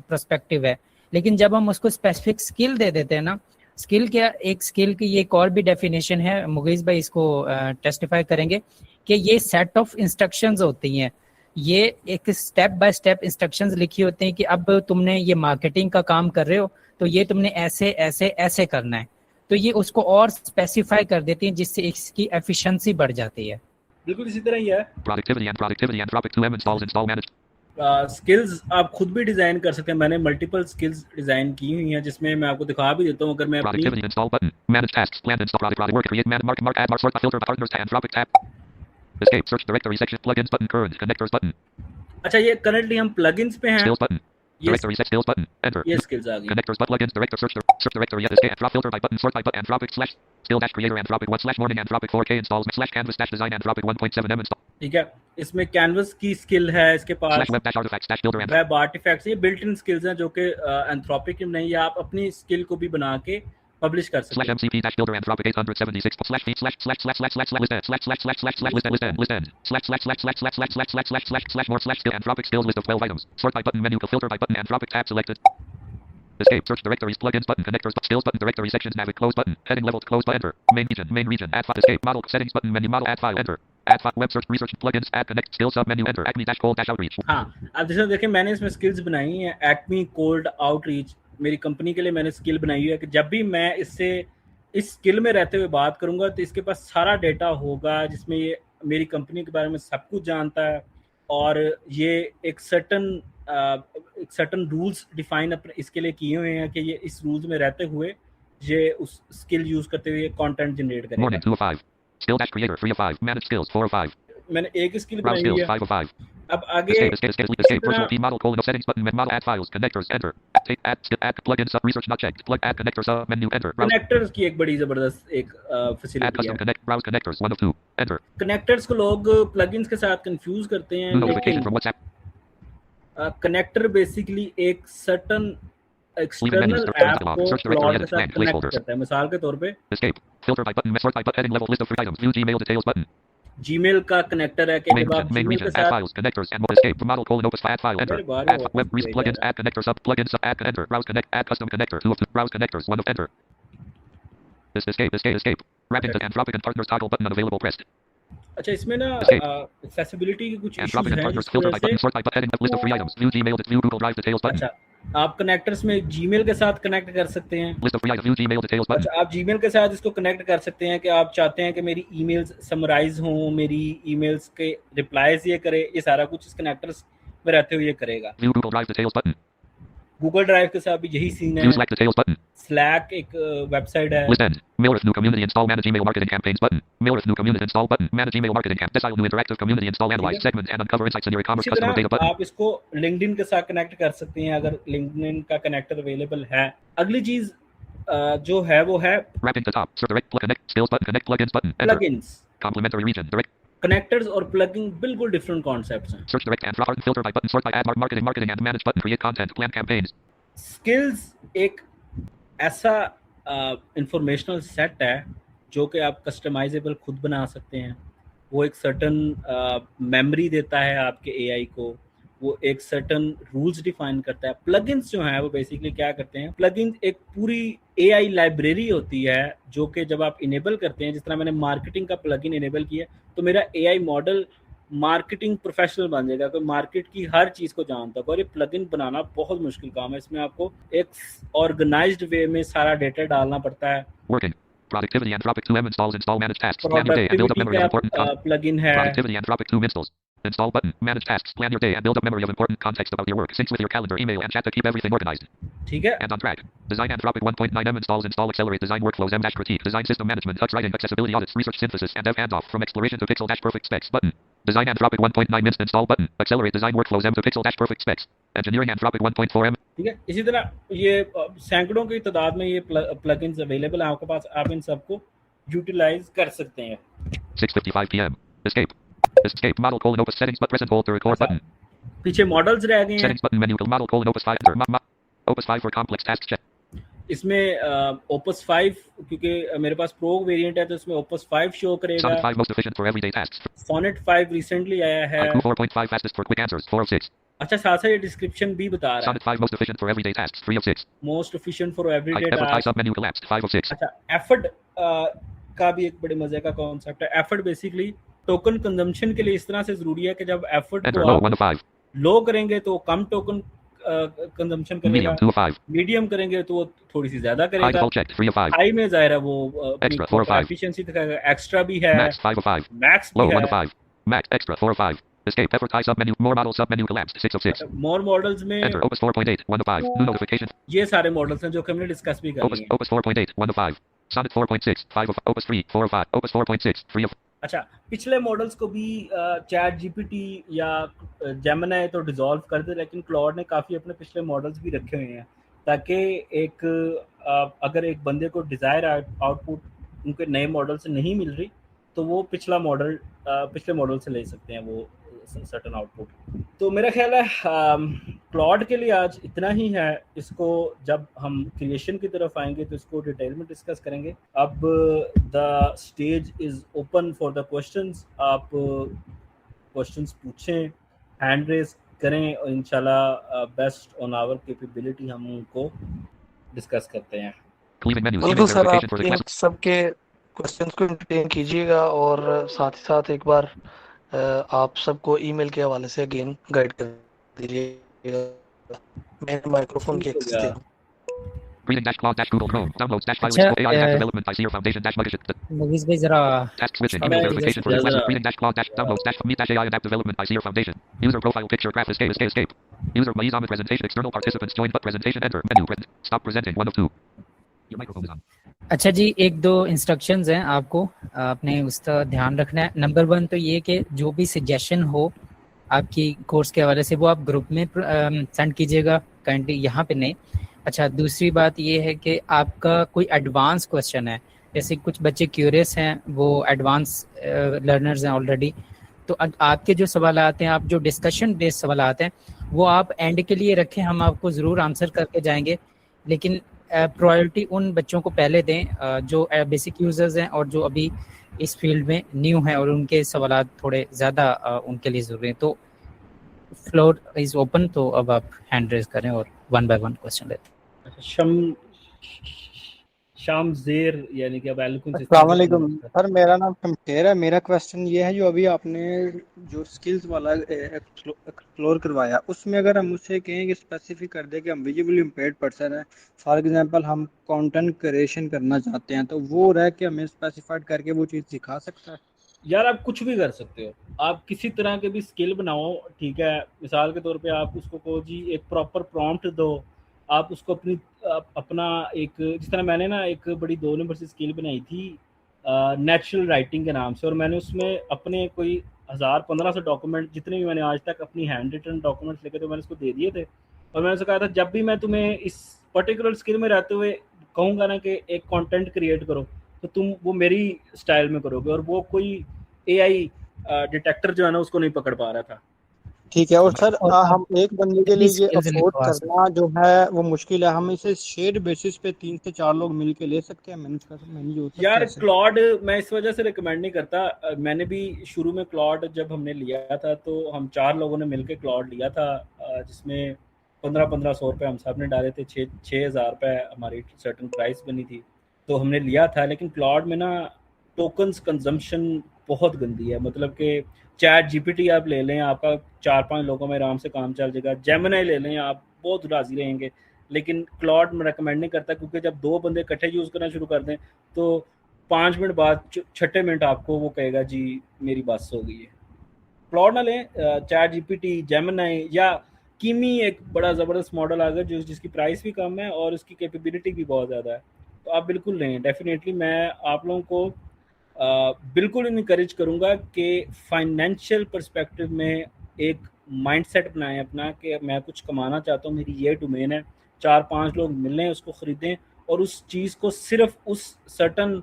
पर्सपेक्टिव है, लेकिन जब हम उसको स्पेसिफिक स्किल दे देते हैं ना, स्किल क्या, एक स्किल की ये एक और भी डेफिनेशन है, मुगीज़ भाई इसको टेस्टिफाई करेंगे कि ये सेट ऑफ इंस्ट्रक्शंस होती हैं। ये एक स्टेप बाय स्टेप इंस्ट्रक्शंस लिखी होती हैं कि अब तुमने ये मार्केटिंग का काम कर रहे हो तो ये तुमने ऐसे ऐसे ऐसे करना है। तो ये उसको और स्पेसिफाई कर देती हैं जिससे इसकी एफिशिएंसी बढ़ जाती है। बिल्कुल इसी तरह ही है। Productivity Anthropic 2M installs. Install manage. Skills आप खुद भी डिजाइन कर सकते हैं। मैंने मल्टीपल स्किल्स डिजाइन की हुई हैं जिसमें मैं आपको दिखा भी देता हूँ। अगर मैं अपनी Productivity install button. Manage tasks. Plan install product work. Create mark add mark sort by filter by partners to Anthropic tab. Escape search directory section plugins button current connectors button. अच्छा, ये करंटली हम plugins पे हैं। Skills button. Directory set skills button. Enter. ये skills आ गई। Connectors but plugins director search directory escape drop filter by button sort by button Anthropic slash skill dash creator Anthropic 1 slash morning Anthropic 4K installs slash canvas dash design Anthropic 1.7 M install ठीक है, इसमें canvas की skill है, इसके पास slash web dash artifacts dash builder and web artifacts, ये built in skills हैं जो कि एंथ्रोपिक में नहीं है। आप अपनी स्किल को भी बना के पब्लिश कर सकते slash हैं। MCP dash builder Anthropic 876 slash v slash list end slash more slash skill Anthropic skills list of 12 items sort by button menu filter by button Anthropic tab selected escape search directories plugins button connectors skills button directory sections navigate close button heading level close by enter main region add file escape model settings button menu model add file enter add file web search research plugins add connect skills sub menu enter acme dash cold dash outreach हाँ, अब जैसे देखें मैंने इसमें skills बनाई हैं। Acme cold outreach मेरी company के लिए मैंने स्किल बनाई हुई है कि जब भी मैं इससे इस स्किल में रहते हुए बात करूंगा तो इसके पास सारा डेटा होगा जिसमें ये मेरी कंपनी के बारे में सब कुछ जानता है और ये एक सर्टन रूल्स डिफाइन अपने इसके लिए किए हुए हैं कि ये इस रूल्स में रहते हुए ये उस स्किल यूज करते हुए कंटेंट जनरेट करेगा। Morning 2 of 5 skill dash creator 3 of 5 manage skills 4 of 5 मैंने एक स्किल browse बनाई हुई skills है। 5 of 5 अब आगे Escape, escape, escape, इसी escape, virtual तरह P model, colon of settings button, model add files, connectors, enter. Take, add plugin, sub, research not checked. Plug, add connector, sub, menu, enter. Browse, connectors की एक बड़ी जबरदस्त एक add facility custom है। connect, browse connectors, 1 of 2, enter. Connectors को लोग plugins के साथ कंफ्यूज करते हैं, New notification लेकिन from WhatsApp. कनेक्टर बेसिकली एक certain Leave in menus, external search app dialog, को search directory, क्लाउड के edit, साथ blank, कनेक्ट placeholders. करता है। मिसाल के तौर पे Escape, filter by button, sort by button, heading level, list of 3 items, view Gmail details button. Gmail का कनेक्टर है कि Main जब आप region, main जीमेल के region, add साथ files, connectors, and more. Escape, model, colon, opus, add file, enter. मेरे बाहर Add WhatsApp web, भेजा plugins, है। add connector, sub, plugins, sub, add, enter. Browse connect, add custom connector, 2 of 2, browse connectors, 1 of, enter. This escape, escape, escape. Wrapping the Anthropic and partners toggle button unavailable pressed. अच्छा, इसमें ना Escape. Accessibility के कुछ issues Anthropic and हैं partners, जिस filter वजह by button, से। sort by button, heading list of 3 items, view Gmail, view Google Drive details button. अच्छा, आप कनेक्टर्स में जीमेल के साथ कनेक्ट कर सकते हैं। List of 3 items, view Gmail details button. अच्छा, आप जीमेल के साथ इसको कनेक्ट कर सकते हैं कि आप चाहते हैं कि मेरी ईमेल्स समराइज हों, मेरी ईमेल्स के रिप्लाईज ये करे, ये सारा कुछ इस कनेक्टर्स में रहते हुए ये करेगा। View Google Drive details button. Google drive के साथ भी यही सीन है। View Slack details button. Slack एक वेबसाइट है। List end. Mailers new community install manage email marketing campaigns button. Mailers new community install button. Manage email marketing camp. Decile new interactive community install analyze segment and uncover insights in your e-commerce इसी customer data तरह button. आप इसको LinkedIn के साथ connect कर सकते हैं अगर लिंक्डइन का कनेक्टर अवेलेबल है। अगली चीज जो है वो है Wrapping the top. Search direct plug connect skills button connect plugins button. Enter. Plugins. Complementary region direct connectors और प्लगइन बिल्कुल डिफरेंट कॉन्सेप्ट्स हैं। search direct and drop filter by button sort by ad marketing and manage button create content plan campaigns. Skills एक ऐसा informational set है जो कि आप customisable खुद बना सकते हैं। वो एक सर्टन मेमोरी देता है आपके एआई को, वो एक सर्टन रूल्स डिफाइन करता है। प्लगइन्स जो हैं वो बेसिकली क्या करते हैं, प्लगइन्स एक पूरी एआई लाइब्रेरी होती है जो कि जब आप इनेबल करते हैं, जिस तरह मैंने मार्केटिंग का प्लगइन इनेबल किया तो मेरा एआई मॉडल मार्केटिंग प्रोफेशनल बन जाएगा, कोई मार्केट की हर चीज को जानता है। और ये प्लगइन बनाना बहुत मुश्किल काम है, इसमें आपको एक ऑर्गेनाइज्ड वे में सारा डेटा डालना पड़ता है। Working. Productivity Anthropic 2M installs install manage tasks plan your day and build up memory of important plugin है। Productivity Anthropic 2 installs install button manage tasks plan your day and build up memory of important context about your work syncs with your calendar email and chat to keep everything organized ठीक है, and on track. Design Anthropic 1.9M installs install accelerate design workflows M dash critique design system management touch writing accessibility audits research synthesis and dev handoff from exploration to pixel dash perfect specs button. Design Anthropic 1.9 inst install button accelerate design workflows M to pixel dash perfect specs. Engineering Anthropic 1.4M ठीक है। इसी तरह ये सैकड़ों की तादाद में ये प्लगइन्स अवेलेबल है आपके पास, आप इन सबको यूटिलाइज कर सकते हैं। 6:55 p.m. Escape. Escape model colon opus settings but present hold to record button. पीछे मॉडल्स रह गए हैं। Settings button menu model colon opus 5 enter. Opus 5 for complex tasks check. इसमें ओपस 5 क्योंकि मेरे पास प्रो वेरिएंट है तो इसमें ओपस 5 शो करेगा। Sonnet 5 most efficient for everyday tasks. Sonnet 5 recently आया है। IQ 4.5 fastest for quick answers 4 of 6. अच्छा, साथ साथ ये डिस्क्रिप्शन भी बता रहा Sonnet 5 most efficient for everyday tasks 3 of 6. है most efficient for everyday Effort high task. sub menu collapsed 5 of 6. अच्छा, एफर्ट का भी एक बड़े मजे का कॉन्सेप्ट है। एफर्ट बेसिकली टोकन कंजम्पशन के लिए इस तरह से जरूरी है कि जब एफर्ट Enter को low आप 1 of 5. लो करेंगे तो कम टोकन कंजम्पशन करेगा, Medium 2 of 5. मीडियम करेंगे तो वो थोड़ी सी ज्यादा High करेगा, default checked 3 of 5. हाई में जाहिर है वो Extra 4 of 5. एफिशिएंसी दिखाएगा। एक्स्ट्रा भी है, Max 5 of 5. मैक्स Low भी 1 of है। 5. Max extra 4 of 5. Escape effort high sub menu more model sub menu collapsed 6 of 6. More models में Enter opus 4.8 1 of 5. New notification. ये सारे मॉडल्स हैं जो कि हमने डिस्कस भी कर लिए हैं। Opus 4.8 1 of 5. Sonnet 4.6 5 of Opus 3 4 of 5. Opus 4.6 3 of अच्छा, पिछले मॉडल्स को भी चैट जीपीटी या जेमिनी तो डिसॉल्व कर दे, लेकिन क्लॉड ने काफ़ी अपने पिछले मॉडल्स भी रखे हुए हैं ताकि एक अगर एक बंदे को डिज़ायर आउटपुट उनके नए मॉडल से नहीं मिल रही तो वो पिछला मॉडल पिछले मॉडल से ले सकते हैं वो सर्टन आउटपुट। तो मेरा ख्याल है क्लॉड के लिए आज इतना ही है। इसको जब हम क्रिएशन की तरफ आएंगे तो इसको डिटेल में डिस्कस करेंगे। अब the stage is open for the questions. आप क्वेश्चंस पूछें, हैंड रेज करें और इंशाल्लाह बेस्ट ऑन आवर कैपेबिलिटी हम उनको डिस्कस करते हैं। Cleaving menus. बिल्कुल Image सर, verification आप for the इन class. सबके क्वेश्चंस को एंटरटेन कीजिएगा और साथ ही साथ एक बार आप सबको ईमेल के हवाले से अगेन गाइड कर दीजिएगा। मैं माइक्रोफोन की एक्सेस दे दूं। Reading dash cloud dash Google Chrome. Downloads dash files अच्छा, for AI app development by Seer Foundation dash Mugashit. नवीस भाई जरा Task switching. Sorry, Email I verification just- for this lesson. yeah. Reading dash cloud dash downloads dash meet dash AI app development by Seer Foundation. User profile picture graph escape. User Maiz Ahmed presentation. External participants join but presentation enter. Menu. Stop presenting 1 of 2. Your microphone is on. अच्छा जी, एक दो instructions हैं आपको, आपने उसका ध्यान रखना है। नंबर 1 तो ये कि जो भी सजेशन हो आपकी कोर्स के हवाले से वो आप ग्रुप में सेंड कीजिएगा काइंडली, यहाँ पे नहीं। अच्छा, दूसरी बात ये है कि आपका कोई एडवांस क्वेश्चन है, जैसे कुछ बच्चे क्यूरियस हैं, वो एडवांस लर्नर्स हैं ऑलरेडी, तो आपके जो सवाल आते हैं, आप जो डिस्कशन बेस्ड सवाल आते हैं, वो आप एंड के लिए रखें, हम आपको ज़रूर आंसर करके जाएंगे। लेकिन प्रायोरिटी उन बच्चों को पहले दें जो बेसिक यूज़र्स हैं और जो अभी इस फील्ड में न्यू हैं और उनके सवाल थोड़े ज़्यादा उनके लिए ज़रूरी हैं। तो फ्लोर इज़ ओपन, तो अब आप हैंड रेज करें और वन बाय वन क्वेश्चन लेते हैं। अच्छा, शाम जेर यानी कि अब एलोक्वेंस अस्सलाम वालेकुम सर, मेरा नाम शमशेर है। मेरा क्वेश्चन ये है, जो अभी आपने जो स्किल्स वाला एक्सप्लोर करवाया, उसमें अगर हम उससे कहें कि स्पेसिफिक कर दे कि हम विजुअली इम्पेयर्ड पर्सन है, फॉर एग्जांपल हम कंटेंट क्रिएशन करना चाहते हैं, तो वो रह के हमें स्पेसिफाइड करके वो चीज़ सिखा सकता है? यार आप कुछ भी कर सकते हो, आप किसी तरह के भी स्किल बनाओ, ठीक है। मिसाल के तौर पे आप उसको कहो जी एक प्रॉपर प्रॉम्प्ट दो, आप उसको अपना एक, जिस तरह मैंने ना एक बड़ी 2 नंबर से स्किल बनाई थी नेचुरल राइटिंग के नाम से, और मैंने उसमें अपने कोई 1000-1500 डॉक्यूमेंट जितने भी मैंने आज तक अपनी हैंड रिटन डॉक्यूमेंट्स लेके, तो मैंने उसको दे दिए थे। और मैंने उससे कहा था जब भी मैं तुम्हें इस पर्टिकुलर स्किल में रहते हुए कहूँगा ना कि एक कंटेंट क्रिएट करो, तो तुम वो मेरी स्टाइल में करोगे, और वो कोई एआई डिटेक्टर जो है ना उसको नहीं पकड़ पा रहा था। ठीक है। और सर, और हम एक बंदे के लिए ये skills अफोर्ड लिखवा सकते करना जो है वो मुश्किल है, हम इसे शेयर बेसिस पे 3 से 4 लोग मिल के ले सकते हैं, मैनेज हो सकता है यार ऐसे? क्लॉड मैं इस वजह से रिकमेंड नहीं करता। मैंने भी शुरू में क्लॉड जब हमने लिया था तो हम 4 लोगों ने मिलकर क्लॉड लिया था, जिसमें 1500 रुपये हम सब ने डाले थे, 6000 रुपये हमारी सर्टन प्राइस बनी थी, तो हमने लिया था। लेकिन क्लॉड में ना टोकन्स कंजम्पशन बहुत गंदी है, मतलब कि चैट जीपीटी आप ले लें, आपका 4-5 लोगों में आराम से काम चल जाएगा। जेमिनी ले लें, आप बहुत राजी रहेंगे। लेकिन क्लॉड में रेकमेंड नहीं करता, क्योंकि जब 2 बंदे इकट्ठे यूज़ करना शुरू कर दें तो 5 मिनट बाद 6ठे मिनट आपको वो कहेगा जी मेरी बस हो गई है। क्लॉड ना लें, चैट जीपीटी, जेमिनी या कीमी एक बड़ा ज़बरदस्त मॉडल आ गया जिसकी प्राइस भी कम है और उसकी कैपेबिलिटी भी बहुत ज़्यादा है, तो आप बिल्कुल लें। डेफिनेटली मैं आप लोगों को बिल्कुल इनकरेज करूँगा कि फाइनेंशियल पर्सपेक्टिव में एक माइंडसेट बनाएं अपना कि मैं कुछ कमाना चाहता हूँ, मेरी ये डोमेन है, 4-5 लोग मिलें, उसको ख़रीदें और उस चीज़ को सिर्फ उस सर्टन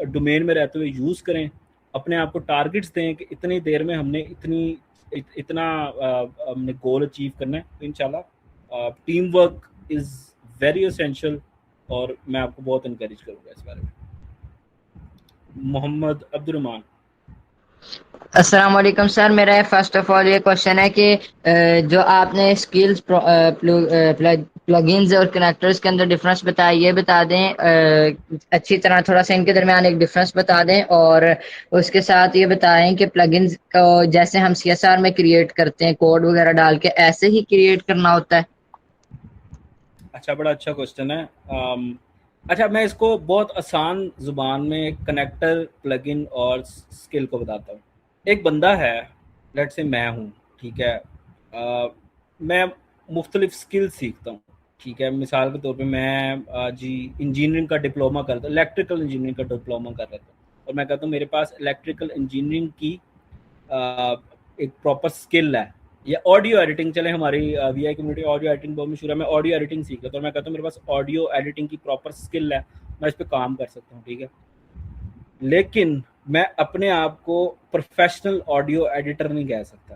डोमेन में रहते हुए यूज़ करें। अपने आप को टारगेट्स दें कि इतनी देर में हमने इतना हमने गोल अचीव करना है। तो इंशाल्लाह team work is very essential, और मैं आपको बहुत इनकरेज करूँगा इस बारे में। मोहम्मद अब्दुर्रहमान। अस्सलाम वालेकुम सर, मेरा फर्स्ट ऑफ ऑल ये क्वेश्चन है कि जो आपने स्किल्स प्लगइन्स और कनेक्टर्स के अंदर डिफरेंस बताया, ये बता दें अच्छी तरह, थोड़ा सा इनके दरमियान एक डिफरेंस बता दें, और उसके साथ ये बताएं कि प्लगइन्स को जैसे हम CSR में क्रिएट करते हैं कोड वगैरह डाल के, ऐसे ही क्रिएट करना होता है? अच्छा, बड़ा अच्छा क्वेश्चन है। अच्छा, मैं इसको बहुत आसान ज़ुबान में कनेक्टर, प्लगइन और स्किल को बताता हूँ। एक बंदा है, लेट्स से मैं हूँ, ठीक है, मैं मुख्तलिफ स्किल सीखता हूँ, ठीक है। मिसाल के तौर पे मैं जी इंजीनियरिंग का डिप्लोमा करता हूँ, इलेक्ट्रिकल इंजीनियरिंग का डिप्लोमा कर रहा था, और मैं कहता हूँ मेरे पास इलेक्ट्रिकल इंजीनियरिंग की एक प्रॉपर स्किल है, या ऑडियो एडिटिंग, चले हमारी VI कम्युनिटी ऑडियो एडिटिंग बहुत मशहूर है, मैं ऑडियो एडिटिंग सीख रहा था, और मैं कहता हूँ मेरे पास ऑडियो एडिटिंग की प्रॉपर स्किल है, मैं इस पर काम कर सकता हूँ, ठीक है। लेकिन मैं अपने आप को प्रोफेशनल ऑडियो एडिटर नहीं कह सकता,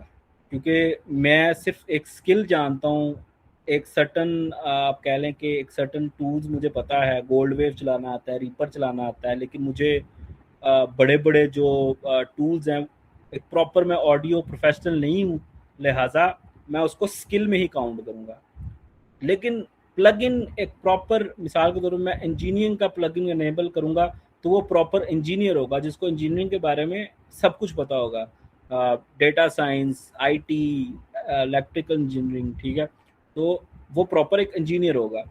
क्योंकि मैं सिर्फ एक स्किल जानता हूँ, एक सर्टन आप कह लें कि एक सर्टन टूल्स मुझे पता है, गोल्ड वेव चलाना आता है, रीपर चलाना आता है, लेकिन मुझे बड़े बड़े जो टूल्स हैं, एक प्रॉपर मैं ऑडियो प्रोफेशनल नहीं हूँ, लिहाजा मैं उसको स्किल में ही काउंट करूँगा। लेकिन प्लगइन एक प्रॉपर, मिसाल के तौर पर मैं इंजीनियरिंग का प्लगइन इनेबल करूँगा, तो वो प्रॉपर इंजीनियर होगा जिसको इंजीनियरिंग के बारे में सब कुछ पता होगा, data science, IT, electrical engineering, ठीक है, तो वो प्रॉपर एक इंजीनियर होगा।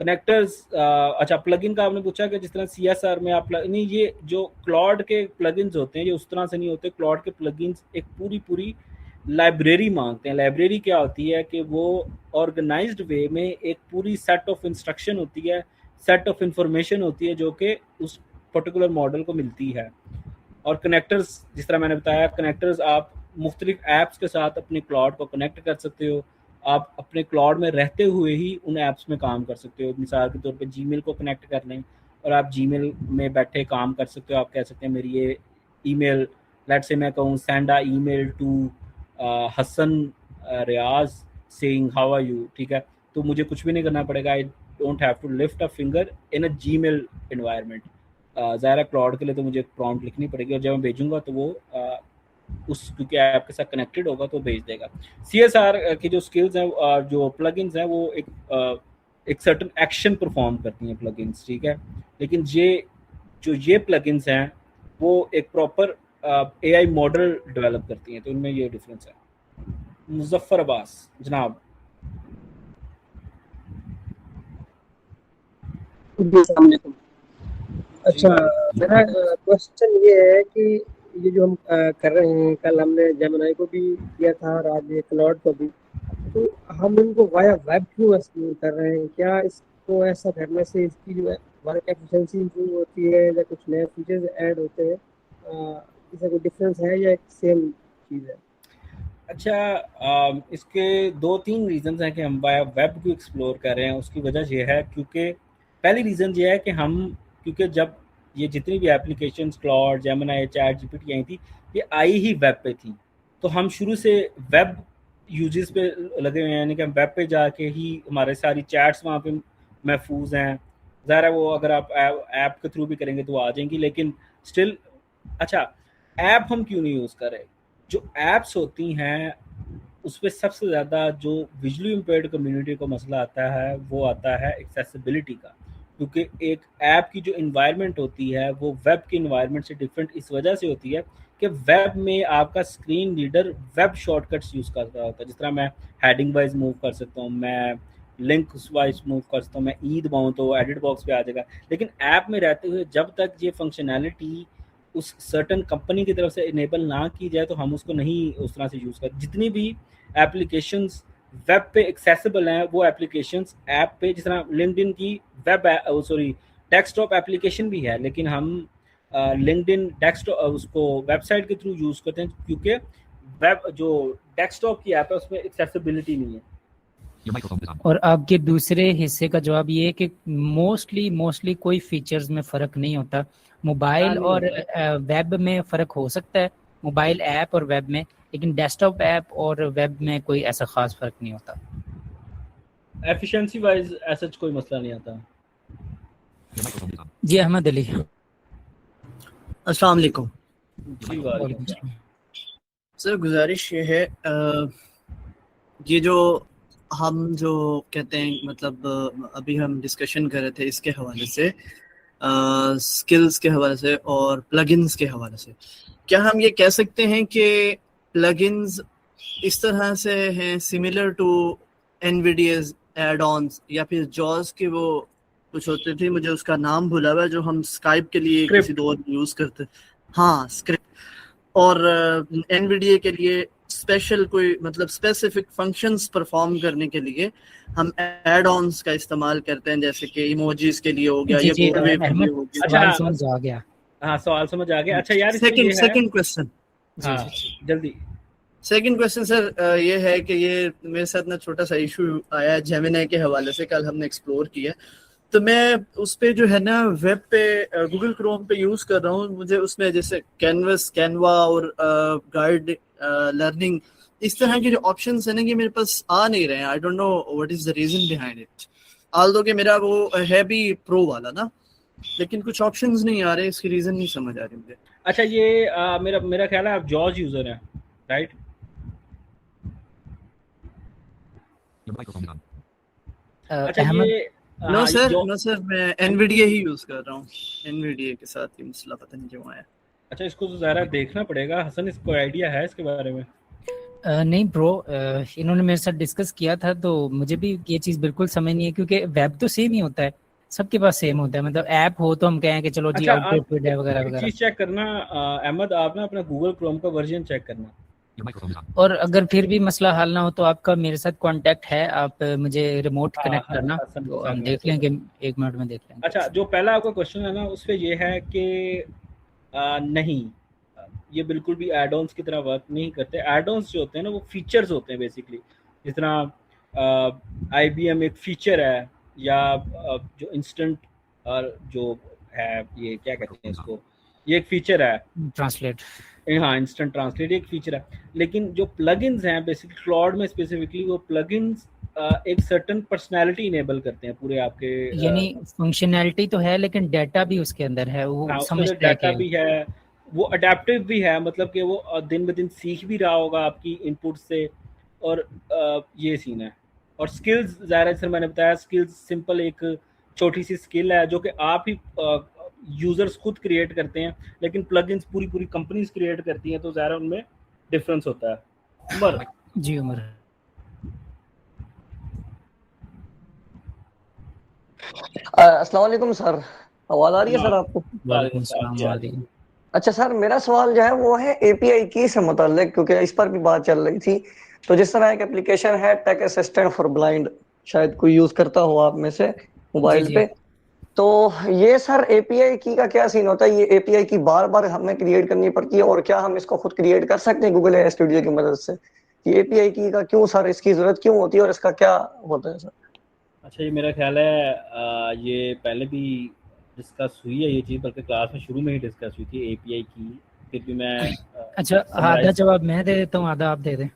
कनेक्टर्स, अच्छा प्लगइन का आपने पूछा कि जिस तरह CSR में आप नहीं, ये जो क्लॉड के प्लगइन्स होते हैं ये उस तरह से नहीं होते। क्लॉड के प्लगइन्स एक पूरी लाइब्रेरी मांगते हैं। लाइब्रेरी क्या होती है कि वो ऑर्गेनाइज्ड वे में एक पूरी सेट ऑफ इंस्ट्रक्शन होती है, सेट ऑफ इंफॉर्मेशन होती है जो कि उस पर्टिकुलर मॉडल को मिलती है। और कनेक्टर्स, जिस तरह मैंने बताया, कनेक्टर्स आप मुख्तलिफ ऐप्स के साथ अपने क्लाउड को कनेक्ट कर सकते हो। आप अपने क्लाउड में रहते हुए ही उन ऐप्स में काम कर सकते हो। मिसाल के तौर पे जीमेल को कनेक्ट कर लें और आप जीमेल में बैठे काम कर सकते हो। आप कह सकते हैं मेरी ये ईमेल, लेट्स से मैं कहूँ send a email to Hasan Riyaz saying how are you, ठीक है, तो मुझे कुछ भी नहीं करना पड़ेगा। I don't have to lift a finger in a Gmail environment. ज़ाहिर है क्लाउड के लिए तो मुझे प्रॉम्प्ट लिखनी पड़ेगी और जब मैं भेजूंगा तो वो उस क्योंकि ऐप के साथ कनेक्टेड होगा तो भेज देगा। CSR की जो स्किल्स हैं, जो प्लगइन्स हैं, वो एक सर्टेन एक्शन परफॉर्म करती हैं प्लगइन्स, ठीक है, लेकिन ये प्लगइन्स हैं वो एक प्रॉपर AI मॉडल डेवलप करती हैं, तो इनमें ये डिफरेंस है। मुजफ्फर अब्बास जनाब। अस्सलाम वालेकुम। अच्छा, मेरा क्वेश्चन ये है कि ये जो हम कर रहे हैं, कल हमने जेमिनी को भी किया था और आज ये क्लाउड को भी, तो हम इनको वाया वेब क्यों एक्सप्लोर कर रहे हैं? क्या इसको ऐसा करने से इसकी जो है वर्क एफिशिएंसी इंप्रूव होती है या कुछ नए फीचर्स ऐड होते हैं? इसका कोई डिफरेंस है या एक सेम चीज़ है? अच्छा, इसके 2-3 रीजंस हैं कि हम वाया वेब को एक्सप्लोर कर रहे हैं। उसकी वजह ये है क्योंकि पहली रीज़न ये है कि क्योंकि जब ये जितनी भी applications Claude, Gemini, ChatGPT आई थी, ये आई ही वेब पे थी, तो हम शुरू से वेब यूजेस पे लगे हुए हैं, यानी कि हम वेब पे जाके ही हमारे सारी चैट्स वहाँ पे महफूज हैं। ज़ाहिर है वो अगर आप ऐप के थ्रू भी करेंगे तो आ जाएंगी, लेकिन स्टिल अच्छा, ऐप हम क्यों नहीं यूज़ कर रहे? जो ऐप्स होती हैं उस पर सबसे ज़्यादा जो विजुअली इम्पेयर्ड कम्युनिटी को मसला आता है वो आता है एक्सेसिबिलिटी का, क्योंकि एक ऐप की जो इन्वायरमेंट होती है वो वेब के इन्वायरमेंट से डिफरेंट इस वजह से होती है कि वेब में आपका screen reader web shortcuts use कर रहा होता है। जिस तरह मैं हेडिंग वाइज मूव कर सकता हूँ, मैं लिंक वाइज मूव कर सकता हूँ, मैं ई दबाऊँ तो एडिट बॉक्स पे आ जाएगा, लेकिन ऐप में रहते हुए जब तक ये फंक्शनैलिटी उस सर्टन कंपनी की तरफ से इनेबल ना की जाए तो हम उसको नहीं उस तरह से यूज़ करते। जितनी भी एप्लीकेशंस वेब पे एक्सेसिबल हैं वो एप्लीकेशंस ऐप पे, जिस तरह लिंक्डइन की डेस्कटॉप एप्लीकेशन भी है, लेकिन हम लिंक्डइन डेस्कटॉप उसको वेबसाइट के थ्रू यूज़ करते हैं क्योंकि वेब जो डेस्कटॉप की ऐप है उसमें एक्सेसिबिलिटी नहीं है। और आपके दूसरे हिस्से का जवाब ये है कि मोस्टली कोई फीचर्स में फ़र्क नहीं होता। मोबाइल और वेब में फ़र्क हो सकता है, मोबाइल ऐप और वेब में, लेकिन डेस्कटॉप ऐप और वेब में कोई ऐसा ख़ास फ़र्क नहीं होता। एफिशिएंसी वाइज ऐसा कोई मसला नहीं आता। जी अहमद अली। अस्सलाम वालेकुम। जी वालेकुम सर, गुजारिश ये है ये जो हम जो कहते हैं, मतलब अभी हम डिस्कशन कर रहे थे इसके हवाले से, स्किल्स के हवाले से और प्लगइन्स के हवाले से, क्या हम ये कह सकते हैं कि प्लगइन्स इस तरह से हैं सिमिलर टू एनवीडियाज एड ऑन्स या फिर जॉज के वो कुछ होते थे, मुझे उसका नाम भूला हुआ, जो हम स्काइप के लिए किसी दौर में यूज़ करते, हाँ स्क्रिप्ट, और एनवीडिया के लिए स्पेशल कोई मतलब स्पेसिफिक फंक्शंस परफॉर्म करने के लिए हम एड ऑन्स का इस्तेमाल करते हैं, जैसे कि इमोजीज के लिए हो गया या कोड वेव के लिए हो गया। सवाल समझ आ गया। हाँ, सवाल समझ आ गया। अच्छा यार, सेकंड क्वेश्चन, हाँ जल्दी। सेकंड क्वेश्चन सर ये है कि ये मेरे साथ ना छोटा सा इशू आया जेमिनी के हवाले से, कल हमने एक्सप्लोर किया, तो मैं उस पे जो है ना वेब पे गूगल क्रोम पे यूज़ कर रहा हूँ, मुझे उसमें जैसे कैनवा और गाइड लर्निंग इस तरह के जो ऑप्शंस है ना ये मेरे पास आ नहीं रहे हैं। I don't know what is the reason behind it, although कि मेरा वो है भी प्रो वाला ना, लेकिन कुछ ऑप्शंस नहीं आ रहे, इसकी रीजन नहीं समझ आ रही मुझे। अच्छा, ये मेरा ख्याल है आप जॉर्ज यूजर हैं, राइट? अच्छा ये नो सर मैं एनवीडिया ही यूज कर रहा हूँ, एनवीडिया के साथ ही मसला पता नहीं क्यों आया। अच्छा, इसको तो ज़रा देखना पड़ेगा। हसन, इसको आइडिया है इसके बारे में? नहीं ब्रो, इन्होंने मेरे साथ डिस्कस किया था तो मुझे भी ये चीज़ बिल्कुल समझ नहीं है, क्योंकि वेब तो सेम ही होता है, सबके पास सेम होता है, मतलब ऐप हो तो हम कहें कि चलो जी आउटपुट है वगैरह वगैरह। चीज़ चेक करना अहमद, आप ना अपना गूगल क्रोम का वर्जन चेक करना, और अगर फिर भी मसला हल ना हो तो आपका मेरे साथ कांटेक्ट है, आप मुझे रिमोट कनेक्ट करना, तो हम देख लेंगे, 1 मिनट में देख लेंगे। अच्छा, जो पहला आपका क्वेश्चन है ना उस पे ये है कि नहीं, ये बिल्कुल भी एड ऑन्स की तरह वर्क नहीं करते। एड ऑन्स जो होते हैं ना वो फीचर्स होते हैं बेसिकली, जिस तरह IBM एक फीचर है, या जो इंस्टेंट जो है, ये क्या कहते हैं इसको, ये एक फीचर है ट्रांसलेट। हाँ, इंस्टेंट ट्रांसलेट एक फीचर है। लेकिन जो प्लगइन्स हैं बेसिकली क्लाउड में स्पेसिफिकली, वो प्लगइन्स एक सर्टेन पर्सनैलिटी इनेबल करते हैं पूरे आपके, यानी फंक्शनैलिटी तो है लेकिन डाटा भी उसके अंदर है, वो हाँ, उसके अंदर समझते हैं डाटा कि भी है, वो अडेप्टिव भी है, मतलब कि वो दिन ब दिन सीख भी रहा होगा आपकी इनपुट से, और ये सीन है। और स्किल्स, ज़ाहिर सर मैंने बताया, स्किल्स सिंपल एक छोटी सी स्किल है जो कि आप ही यूजर्स खुद क्रिएट करते हैं, लेकिन प्लगइन्स पूरी पूरी कंपनीज क्रिएट करती हैं, तो ज़ाहिर उनमें डिफरेंस होता है। उमर जी, उमर अस्सलाम वालेकुम सर, आवाज़ आ रही है सर आपको? वालेकुम सलाम। वालेकुम। अच्छा सर, मेरा सवाल जो है वो है API की से मुताल्लिक, क्योंकि इस पर भी बात चल रही थी। तो जिस तरह एक एप्लीकेशन है टेक असिस्टेंट फॉर ब्लाइंड, शायद कोई यूज करता हो आप में से मोबाइल जी, पे, तो ये सर API की का क्या सीन होता है? ये API की बार बार हमें क्रिएट करनी पड़ती है, और क्या हम इसको खुद क्रिएट कर सकते हैं गूगल AI स्टूडियो की मदद से? ये API की का क्यों सर, इसकी जरूरत क्यों होती है, और इसका क्या होता है सर? अच्छा, ये मेरा ख्याल है ये पहले भी डिस्कस हुई है ये चीज़, बल्कि क्लास में शुरू में ही डिस्कस हुई थी API की, फिर भी मैं अच्छा, आधा जवाब मैं दे देता हूँ, आधा आप दे दें।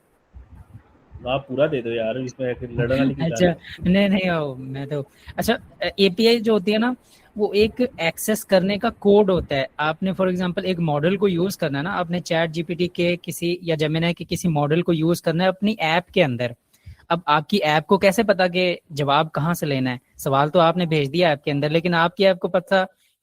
आप पूरा दे दो यार, इसमें लड़ने वाली की अच्छा, नहीं मैं तो, अच्छा, API जो होती है ना, वो एक एक्सेस करने का कोड होता है। आपने फॉर एग्जांपल एक मॉडल को यूज करना है ना, आपने चैट GPT के किसी या जेमिनी के किसी मॉडल को यूज करना है अपनी ऐप के अंदर। अब आपकी ऐप को कैसे पता कि जवाब कहाँ से लेना है? सवाल तो आपने भेज दिया ऐप के अंदर, लेकिन आपकी ऐप को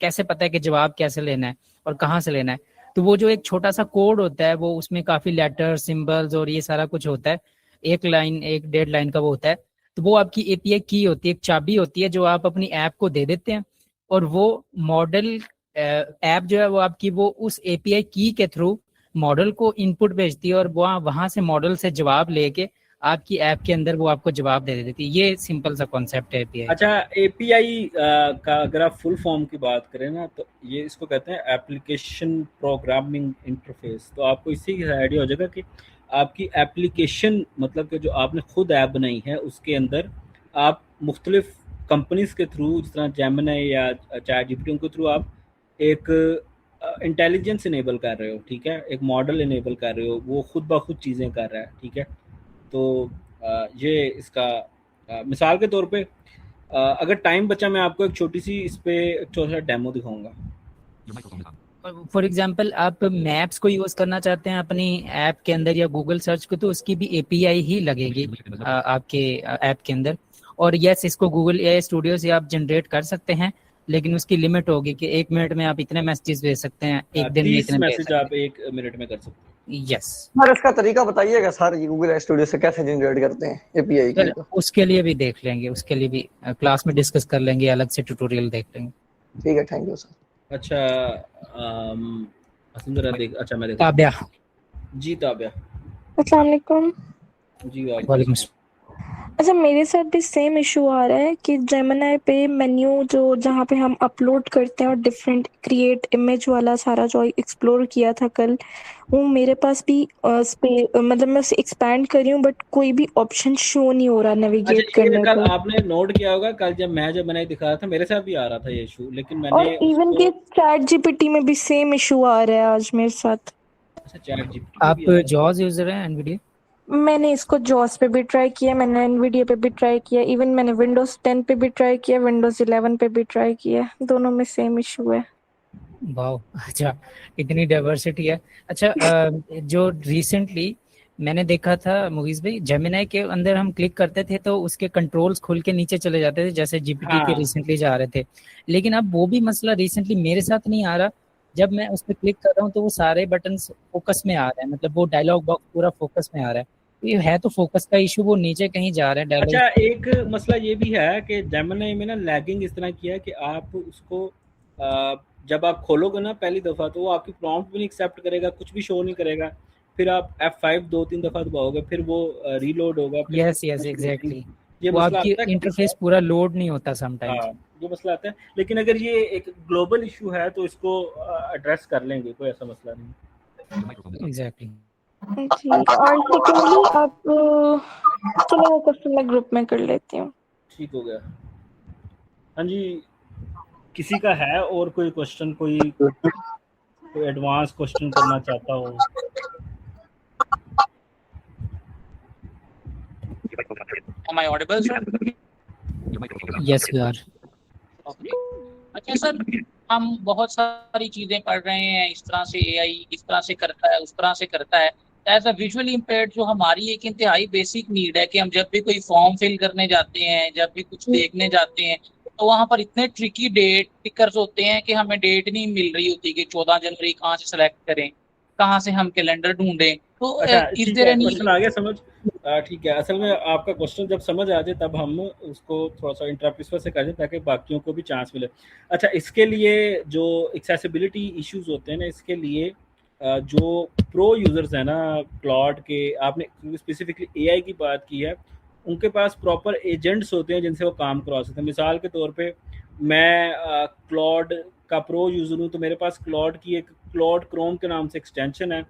कैसे पता है कि जवाब कैसे लेना है और कहाँ से लेना है? तो वो जो एक छोटा सा कोड होता है, वो उसमें काफी लेटर, सिंबल्स और ये सारा कुछ होता है, एक लाइन, एक 1.5 लाइन का वो होता है। तो वो आपकी API की होती है, एक चाबी होती है जो आप अपनी ऐप को दे देते हैं, और वो मॉडल ऐप जो है वो आपकी वो उस API की के थ्रू मॉडल को इनपुट भेजती है, और वहां से मॉडल से जवाब लेके आपकी ऐप के अंदर वो आपको जवाब दे देती है। ये सिंपल सा कॉन्सेप्ट है API। अच्छा, API का अगर आप फुल फॉर्म की बात करें ना, तो ये इसको कहते हैं एप्लीकेशन प्रोग्रामिंग इंटरफेस। तो आपको इससे आइडिया हो जाएगा कि आपकी एप्लीकेशन, मतलब कि जो आपने खुद ऐप बनाई है, उसके अंदर आप मुख्तलिफ कंपनीज के थ्रू, जिस तरह जेमिनी या चैट GPT, उनके थ्रू आप एक इंटेलिजेंस इनेबल कर रहे हो, ठीक है, एक मॉडल इनेबल कर रहे हो, वो खुद ब खुद चीज़ें कर रहा है, ठीक है। तो ये इसका मिसाल के तौर पे, अगर टाइम बचा, मैं आपको एक छोटी सी इस पे एक छोटा सा डेमो दिखाऊंगा। फॉर एग्जांपल आप मैप्स को यूज करना चाहते हैं अपनी ऐप के अंदर या गूगल सर्च को, तो उसकी भी API ही लगेगी आपके ऐप के अंदर। और यस, इसको गूगल AI स्टूडियो से आप जनरेट कर सकते हैं, लेकिन उसकी लिमिट होगी कि 1 मिनट में आप इतने मैसेजेस भेज सकते हैं, एक दिन में इतने मैसेज आप 1 मिनट में कर सकते हैं। यस सर, इसका तरीका बताइएगा सर, ये गूगल AI स्टूडियो से कैसे जनरेट करते हैं API की? उसके लिए भी देख लेंगे, उसके लिए भी क्लास में डिस्कस कर लेंगे, अलग से ट्यूटोरियल देख लेंगे। ठीक है, थैंक यू सर। अच्छा, अच्छा मैं ताबिया जी, ताबिया, अस्सलाम वालेकुम। जी वालेकुम। अच्छा, मेरे साथ भी सेम इशू आ रहा है कि जेमिनी पे मेन्यू जो जहाँ पे हम अपलोड करते हैं और डिफरेंट क्रिएट इमेज वाला सारा जो एक्सप्लोर किया था कल, वो मेरे पास भी मतलब मैं उसे एक्सपैंड कर रही हूँ, बट कोई भी ऑप्शन शो नहीं हो रहा नेविगेट करने कल को। आपने नोट किया होगा, कल जब मैंने दिखा रहा था, मेरे साथ भी आ रहा था ये इशू, लेकिन मैंने और इवन के चैट GPT में भी सेम इशू आ रहा है आज मेरे साथ। अच्छा, चैट GPT आप जॉस यूजर हैं एनवीडिया? मैंने इसको जॉस पे भी ट्राई किया, मैंने एनवीडिया पे भी ट्राई किया, इवन मैंने विंडोज 10 पे भी ट्राई किया, विंडोज 11 पे भी ट्राई किया, दोनों में सेम इशू है। वाओ, अच्छा, इतनी डाइवर्सिटी है। अच्छा, जो रिसेंटली मैंने देखा था मूवीज में, जेमिनी के अंदर हम क्लिक करते थे तो उसके कंट्रोल्स खुल के नीचे चले जाते थे, जैसे GPT के रिसेंटली जा रहे थे। लेकिन अब वो भी मसला रिसेंटली मेरे साथ नहीं आ रहा। जब मैं उस पर क्लिक कर रहा हूँ तो वो सारे बटन फोकस में आ रहे हैं, मतलब वो डायलॉग बॉक्स पूरा फोकस में आ रहा है। ये है तो फोकस का इशू, वो नीचे कहीं जा रहा है डायलॉग। अच्छा, एक मसला ये भी है कि जेमिनी में ना लैगिंग इस तरह किया है कि आप उसको जब आप खोलोगे ना पहली दफ़ा, तो वो आपकी प्रॉम्प्ट भी नहीं एक्सेप्ट करेगा, कुछ भी शो नहीं करेगा। फिर आप F5 2-3 दफ़ा दबाओगे, फिर वो रीलोड होगा। यस एग्जैक्टली, ये वो मसला आपकी आता है, इंटरफेस पूरा लोड नहीं होता समटाइम्स। ये मसला आता है। लेकिन अगर ये एक ग्लोबल इशू है तो इसको एड्रेस कर लेंगे, कोई ऐसा मसला नहीं। एग्जैक्टली। जी, और सेकेंडली आप चलो वो क्वेश्चन मैं ग्रुप में कर लेती हूँ। ठीक हो गया। हाँ जी, किसी का है और कोई क्वेश्चन, कोई एडवांस क्वेश्चन करना चाहता हो? Am I audible, sir? Yes we are. अच्छा सर, हम बहुत सारी चीजें पढ़ रहे हैं, इस तरह से एआई इस तरह से करता है, उस तरह से करता है। एज अ विजुअली इम्पेयर्ड जो हमारी एक इंतहाई बेसिक नीड है कि हम जब भी कोई फॉर्म फिल करने जाते हैं, जब भी कुछ देखने जाते हैं, तो वहां पर इतने ट्रिकी डेट टिकर्स होते हैं कि हमें डेट नहीं मिल रही होती कि 14 जनवरी कहाँ से सेलेक्ट करें, कहाँ से हम कैलेंडर ढूंढें। तो अच्छा इज ठीक देयर है, एनी? क्वेश्चन आ गया समझ। ठीक है, असल में आपका क्वेश्चन जब समझ आ जाए तब हम उसको थोड़ा सा इंटरप्ट इस वजह से कर दें ताकि बाकियों को भी चांस मिले। अच्छा, इसके लिए जो एक्सेसिबिलिटी इश्यूज होते हैं ना, इसके लिए जो प्रो यूजर्स हैं ना क्लॉड के, आपने स्पेसिफिकली एआई की बात की है, उनके पास प्रॉपर एजेंट्स होते हैं जिनसे वो काम करवा सकते हैं। मिसाल के तौर पे मैं क्लॉड का प्रो यूज़र हूँ, तो मेरे पास क्लॉड की एक क्लॉड क्रोम के नाम से एक्सटेंशन है,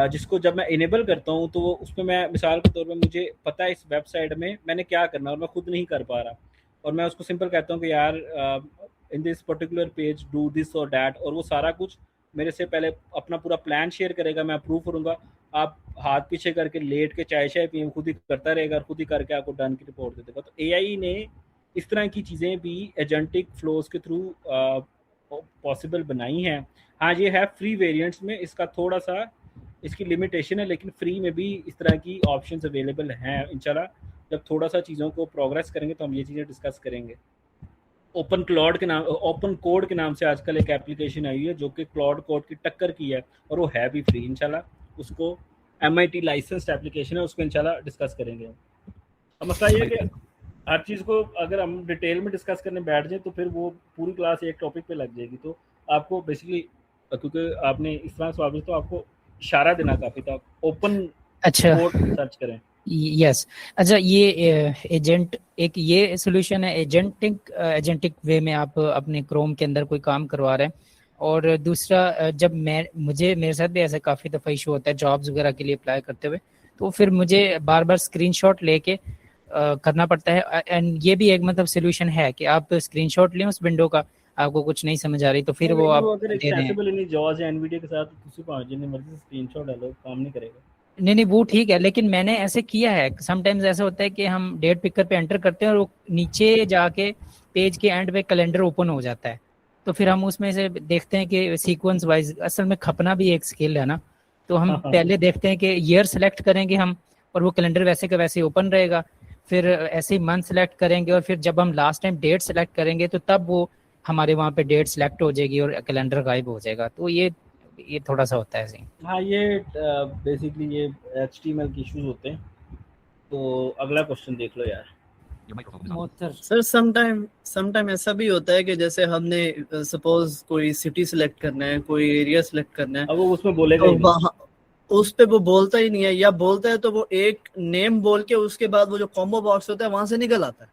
जिसको जब मैं इनेबल करता हूँ तो वो उसमें मैं मिसाल के तौर पे मुझे पता है इस वेबसाइट में मैंने क्या करना है और मैं खुद नहीं कर पा रहा, और मैं उसको सिंपल कहता हूँ कि यार in this particular page do this और डैट, और वो सारा कुछ मेरे से पहले अपना पूरा प्लान शेयर करेगा, मैं अप्रूव करूँगा, आप हाथ पीछे करके लेट के चाय शाय पिए, खुद ही करता रहेगा और खुद ही करके आपको डन की रिपोर्ट दे देगा। तो एआई ने इस तरह की चीज़ें भी एजेंटिक फ्लोज के थ्रू पॉसिबल बनाई हैं। हाँ, ये है फ्री वेरिएंट्स में, इसका थोड़ा सा इसकी लिमिटेशन है, लेकिन फ्री में भी इस तरह की ऑप्शंस अवेलेबल हैं। इंशाल्लाह जब थोड़ा सा चीज़ों को प्रोग्रेस करेंगे तो हम ये चीज़ें डिस्कस करेंगे। ओपन क्लाउड के नाम, ओपन कोड के नाम से आजकल एक एप्लीकेशन आई है जो कि क्लाउड कोड की टक्कर की है, और वो है भी फ्री। इंशाल्लाह उसको MIT लाइसेंस्ड एप्लीकेशन है, उसको इंशाल्लाह डिस्कस करेंगे। अब मसला ये है कि हर चीज़ को अगर हम डिटेल में डिस्कस करने बैठ जाए तो फिर वो पूरी क्लास एक टॉपिक पे लग जाएगी। तो आपको बेसिकली, क्योंकि आपने इस तरह सवाल पूछा, तो आपको इशारा देना काफ़ी था, ओपन अच्छा कोड सर्च करें। यस। अच्छा, ये एजेंट एक ये सोल्यूशन है, एजेंटिक वे में आप अपने क्रोम के अंदर कोई काम करवा रहे हैं। और दूसरा, जब मेरे साथ भी ऐसा काफ़ी दफ़ा इशू होता है जॉब्स वगैरह के लिए अप्लाई करते हुए, तो फिर मुझे बार बार स्क्रीनशॉट लेके करना पड़ता है। एंड ये भी एक मतलब सोल्यूशन है कि आप स्क्रीनशॉट लें उस विंडो का, आपको कुछ नहीं समझ आ रही तो फिर वो आप अगर दे दें। एक्सेसिबल नहीं जॉज या एनवीडिया के साथ किसी को जितनी मर्जी स्क्रीनशॉट डालो काम नहीं करेगा। नहीं वो ठीक है, लेकिन मैंने ऐसे किया है। समटाइम्स ऐसा होता है कि हम डेट पिकर पे एंटर करते हैं और वो नीचे जाके पेज के एंड पे कैलेंडर ओपन हो जाता है, तो फिर हम उसमें से देखते हैं कि सीक्वेंस वाइज, असल में खपना भी एक स्किल है ना, तो हम पहले देखते हैं कि ईयर सेलेक्ट करेंगे हम, और वो कैलेंडर वैसे का वैसे ओपन रहेगा। फिर ऐसे ही मंथ सेलेक्ट करेंगे, और फिर जब हम लास्ट टाइम डेट सेलेक्ट करेंगे तो तब वो हमारे वहाँ पे डेट सेलेक्ट हो जाएगी और कैलेंडर गायब हो जाएगा। तो ये थोड़ा सा होता है ऐसे। हाँ, ये बेसिकली ये HTML के इश्यूज होते हैं। तो अगला क्वेश्चन देख लो यार। सर समटाइम ऐसा भी होता है कि जैसे हमने सपोज कोई सिटी सिलेक्ट करना है, कोई एरिया सिलेक्ट करना है, अब वो उसमें बोलेगा तो वहाँ उस पे वो बोलता ही नहीं है, या बोलता है तो वो एक नेम बोल के उसके बाद वो जो कॉम्बो बॉक्स होता है वहां से निकल आता है।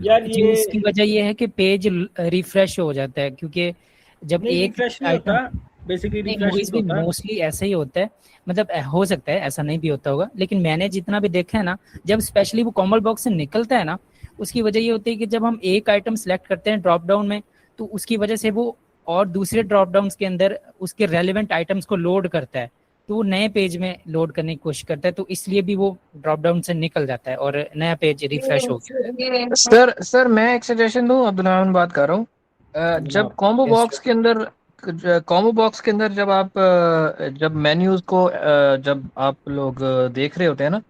यार ये इसकी वजह ये है कि पेज रिफ्रेश हो जाता है, क्योंकि जब एक रिफ्रेश नहीं होता, बेसिकली रिफ्रेश भी मोस्टली ऐसा ही होता है। मतलब हो सकता है ऐसा नहीं भी होता होगा, लेकिन मैंने जितना भी देखा है ना, जब स्पेशली वो कॉम्बो बॉक्स से निकलता है ना, उसकी वजह ये होती है कि जब हम एक आइटम सेलेक्ट करते हैं ड्रॉप डाउन में, तो उसकी वजह से वो और दूसरे ड्रॉप डाउन के अंदर उसके रेलेवेंट आइटम्स को लोड करता है, तो वो नए पेज में लोड करने की कोशिश करता है, तो इसलिए भी वो ड्रॉप डाउन से निकल जाता है और नया पेज रिफ्रेश हो गया। सर मैं एक सजेशन दूं, अब्दुल रहमान बात कर रहा हूँ। जब कॉम्बो बॉक्स के अंदर जब मेन्यूज को जब आप लोग देख रहे होते हैं ना,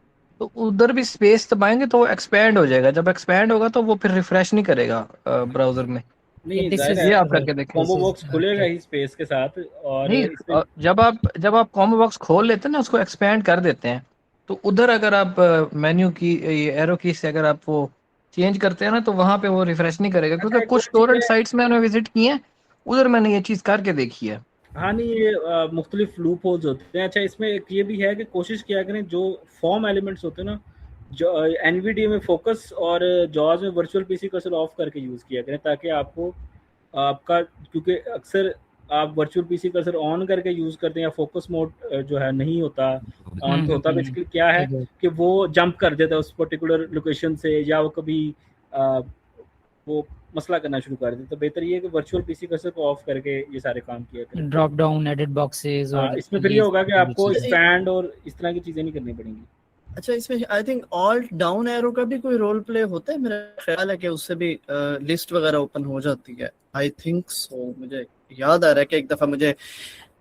तो उधर भी स्पेस दबाएंगे तो एक्सपैंड हो जाएगा। जब एक्सपैंड होगा तो वो फिर रिफ्रेश नहीं करेगा ब्राउजर में। नहीं, ये आप करके देखें। कॉम्बो बॉक्स खुलेगा ही स्पेस के साथ। और नहीं, जब आप कॉम्बो बॉक्स खोल लेते हैं ना, उसको एक्सपैंड कर देते हैं, तो उधर अगर आप मेन्यू की एरो की से अगर आप वो चेंज करते हैं ना, तो वहां पे वो रिफ्रेश नहीं करेगा, क्योंकि कुछ टोरेंट साइट्स मैंने विजिट की हैं, उधर मैंने ये चीज करके देखी है। हाँ, नहीं ये मुख्तलिफ लूप होल्स होते हैं। अच्छा, इसमें एक ये भी है कि कोशिश किया करें जो फॉर्म एलिमेंट्स होते हैं ना, जो एनवीडिया में फोकस और जॉज में वर्चुअल पीसी कर्सर ऑफ करके यूज़ किया करें, ताकि आपको आपका, क्योंकि अक्सर आप वर्चुअल पीसी कर्सर ऑन करके यूज़ करते हैं या फोकस मोड जो है नहीं होता ऑन, तो होता बेसिकली क्या है ठीक है। कि वो जंप कर देता है उस पर्टिकुलर लोकेशन से, या वो कभी वो मसला करना शुरू कर देता। तो बेहतर ये है कि वर्चुअल पीसी कर्सर को ऑफ करके ये सारे काम किया करें। ड्रॉप डाउन एडिट बॉक्सेस और इसमें फिर ये होगा कि आपको चीज़ें। एक्सपैंड और इस तरह की चीज़ें नहीं करनी पड़ेंगी। अच्छा, इसमें I think alt down arrow का भी कोई रोल प्ले होता है, मेरा ख्याल है कि उससे भी लिस्ट वगैरह ओपन हो जाती है। आई थिंक सो, मुझे याद आ रहा है कि एक दफ़ा मुझे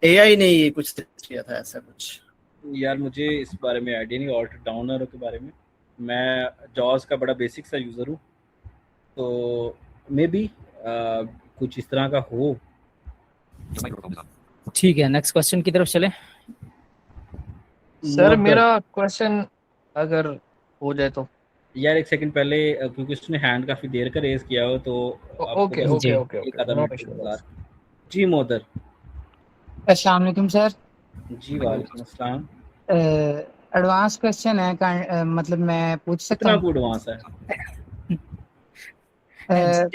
एआई ने ये कुछ किया था ऐसा कुछ। यार मुझे इस बारे में आइडिया नहीं ऑल्ट डाउन एरो के बारे में, मैं जॉस का बड़ा बेसिक सा यूज़र हूँ, तो मे बी कुछ इस तरह का हो। ठीक है, नेक्स्ट क्वेश्चन की तरफ चले। सर मेरा क्वेश्चन अगर हो जाए तो। यार एक सेकंड पहले क्योंकि उसने हैंड काफी देर का रेज किया हो तो ओके ओके ओके एक आधा मिनट इंतजार। जी मोहतर। अस्सलाम वालेकुम सर। जी वालेकुम अस्सलाम। एडवांस क्वेश्चन है, मतलब मैं पूछ सकता हूँ? एडवांस है?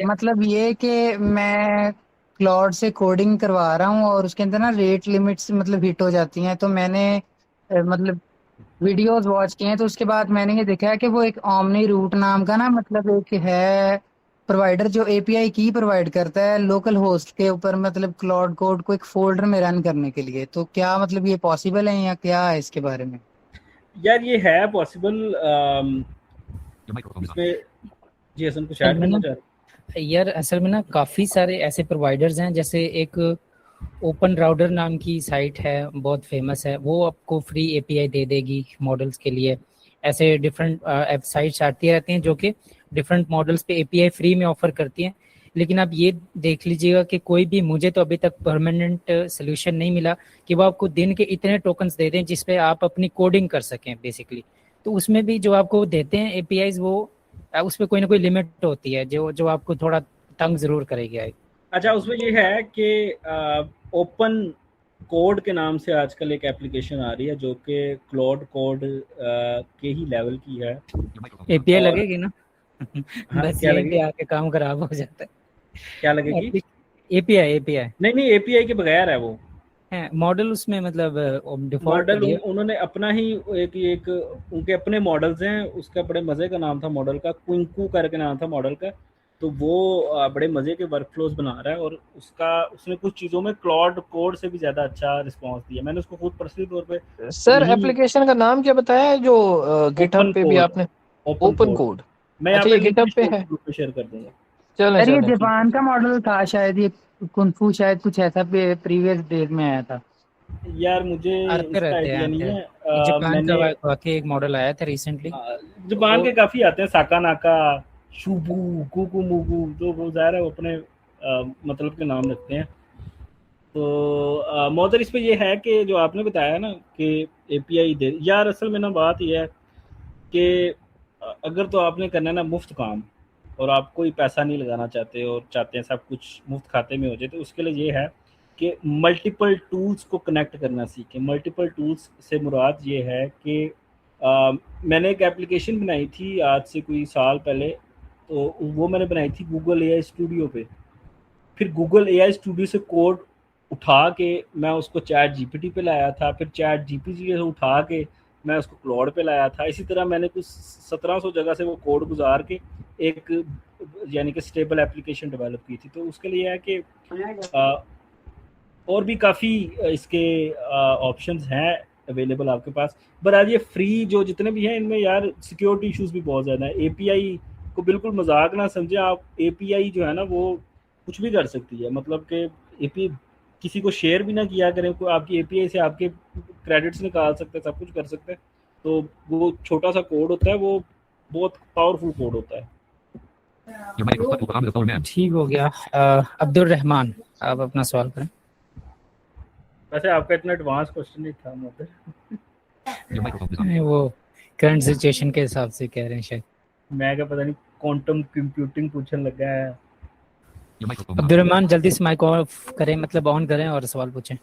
मतलब ये कि मैं क्लाउड से कोडिंग करवा रहा हूँ और उसके अंदर ना रेट लिमिट्स मतलब हिट हो जाती हैं, तो मैंने मतलब वीडियोस वॉच किए हैं, तो उसके बाद मैंने ये देखा है कि वो एक ओमनी रूट नाम का ना मतलब एक है प्रोवाइडर जो एपीआई की प्रोवाइड करता है लोकल होस्ट के ऊपर, मतलब क्लाउड कोड को एक फोल्डर में रन करने के लिए। तो क्या मतलब ये पॉसिबल है या क्या है इसके बारे में? यार ये है पॉसिबल। इसमें जी हसन कुछ ऐड करना चाह रहे? यार असल में ना काफ़ी सारे ऐसे प्रोवाइडर्स हैं, जैसे एक ओपन राउटर नाम की साइट है, बहुत फेमस है, वो आपको फ्री एपीआई दे देगी मॉडल्स के लिए। ऐसे डिफरेंट साइट्स आती रहती हैं जो कि डिफरेंट मॉडल्स पे एपीआई फ्री में ऑफर करती हैं। लेकिन आप ये देख लीजिएगा कि कोई भी, मुझे तो अभी तक परमानेंट सोल्यूशन नहीं मिला कि वो आपको दिन के इतने टोकन्स दे दें जिस पे आप अपनी कोडिंग कर सकें बेसिकली। तो उसमें भी जो आपको देते हैं एपीआईज, वो उस पर कोई ना कोई लिमिट होती है जो आपको थोड़ा तंग जरूर करेगी। अच्छा, उसमें ये है कि ओपन कोड के नाम से आजकल एक एप्लीकेशन आ रही है जो कि क्लाउड कोड के ही लेवल की है। एपीआई लगेगी ना? हाँ, बस क्या यहीं लगेगी? पे आके काम खराब हो जाता है। क्या लगेगी? एपीआई नहीं एपीआई के बगैर है वो मॉडल, उसमें मतलब डिफॉल्ट मॉडल उन्होंने अपना ही एक उनके अपने मॉडल्स हैं। उसका बड़े मजे का नाम था मॉडल का, क्विंकू करके नाम था मॉडल का। तो वो बड़े मजे के वर्कफ्लोज बना रहा है और उसने कुछ चीज़ों में क्लाउड कोड से भी ज़्यादा अच्छा रिस्पांस दिया। मैंने उसको खुद पर्सनली तौर पे सर एप्लीकेशन का नाम क्या बताया है जो गिटहब पे भी आपने? Open code. मैं अच्छा ये गिटहब पे है, ग्रुप पे शेयर कर दूंगा। सर ये जापान का मॉडल था शायद, ये कुंफू शायद कुछ ऐसा प्रीवियस डेज में आया था। यार मुझे इसका आइडिया नहीं है। जापान का वाकई एक मॉडल आया था रिसेंटली। जापान के काफी आते हैं, साकानाका, शुबू, कुकू मुगू, तो वो ज़ाहिर है वो अपने मतलब के नाम रखते हैं। तो मौदर इस पे ये है कि जो आपने बताया ना कि एपीआई दे, यार असल में ना बात ये है कि अगर तो आपने करना है ना मुफ्त काम और आप कोई पैसा नहीं लगाना चाहते और चाहते हैं सब कुछ मुफ्त खाते में हो जाए, तो उसके लिए ये है कि मल्टीपल टूल्स को कनेक्ट करना सीखें। मल्टीपल टूल्स से मुराद ये है कि मैंने एक एप्लीकेशन बनाई थी आज से कोई साल पहले, तो वो मैंने बनाई थी गूगल एआई स्टूडियो पे। फिर गूगल एआई स्टूडियो से कोड उठा के मैं उसको चैट जीपीटी पे लाया था, फिर चैट जीपीटी से उठा के मैं उसको क्लाउड पे लाया था। इसी तरह मैंने कुछ 1700 जगह से वो कोड गुजार के एक यानी कि स्टेबल एप्लीकेशन डेवलप की थी। तो उसके लिए है कि और भी काफ़ी इसके ऑप्शंस हैं अवेलेबल आपके पास। पर आज ये फ्री जो जितने भी हैं इनमें यार सिक्योरिटी इश्यूज भी बहुत ज़्यादा है। एपीआई को बिल्कुल मजाक ना समझे आप, एपीआई जो है ना वो कुछ भी कर सकती है। मतलब कि एपीआई किसी को शेयर भी ना किया करें, कोई आपकी एपीआई से आपके क्रेडिट्स निकाल सकते हैं, सब कुछ कर सकते हैं। तो वो छोटा सा कोड होता है, वो बहुत पावरफुल कोड होता है। ठीक हो गया। अब्दुल रहमान, आप अपना सवाल करें। वैसे आपका इतना एडवांस क्वेश्चन नहीं था मतलब वो करंट सिचुएशन के हिसाब से कह रहे हैं शायद। मैं क्या पता नहीं क्वांटम कंप्यूटिंग पूछने लगा है। अब्दुल रहमान जल्दी से माइक ऑफ करें, मतलब ऑन करें और सवाल पूछें।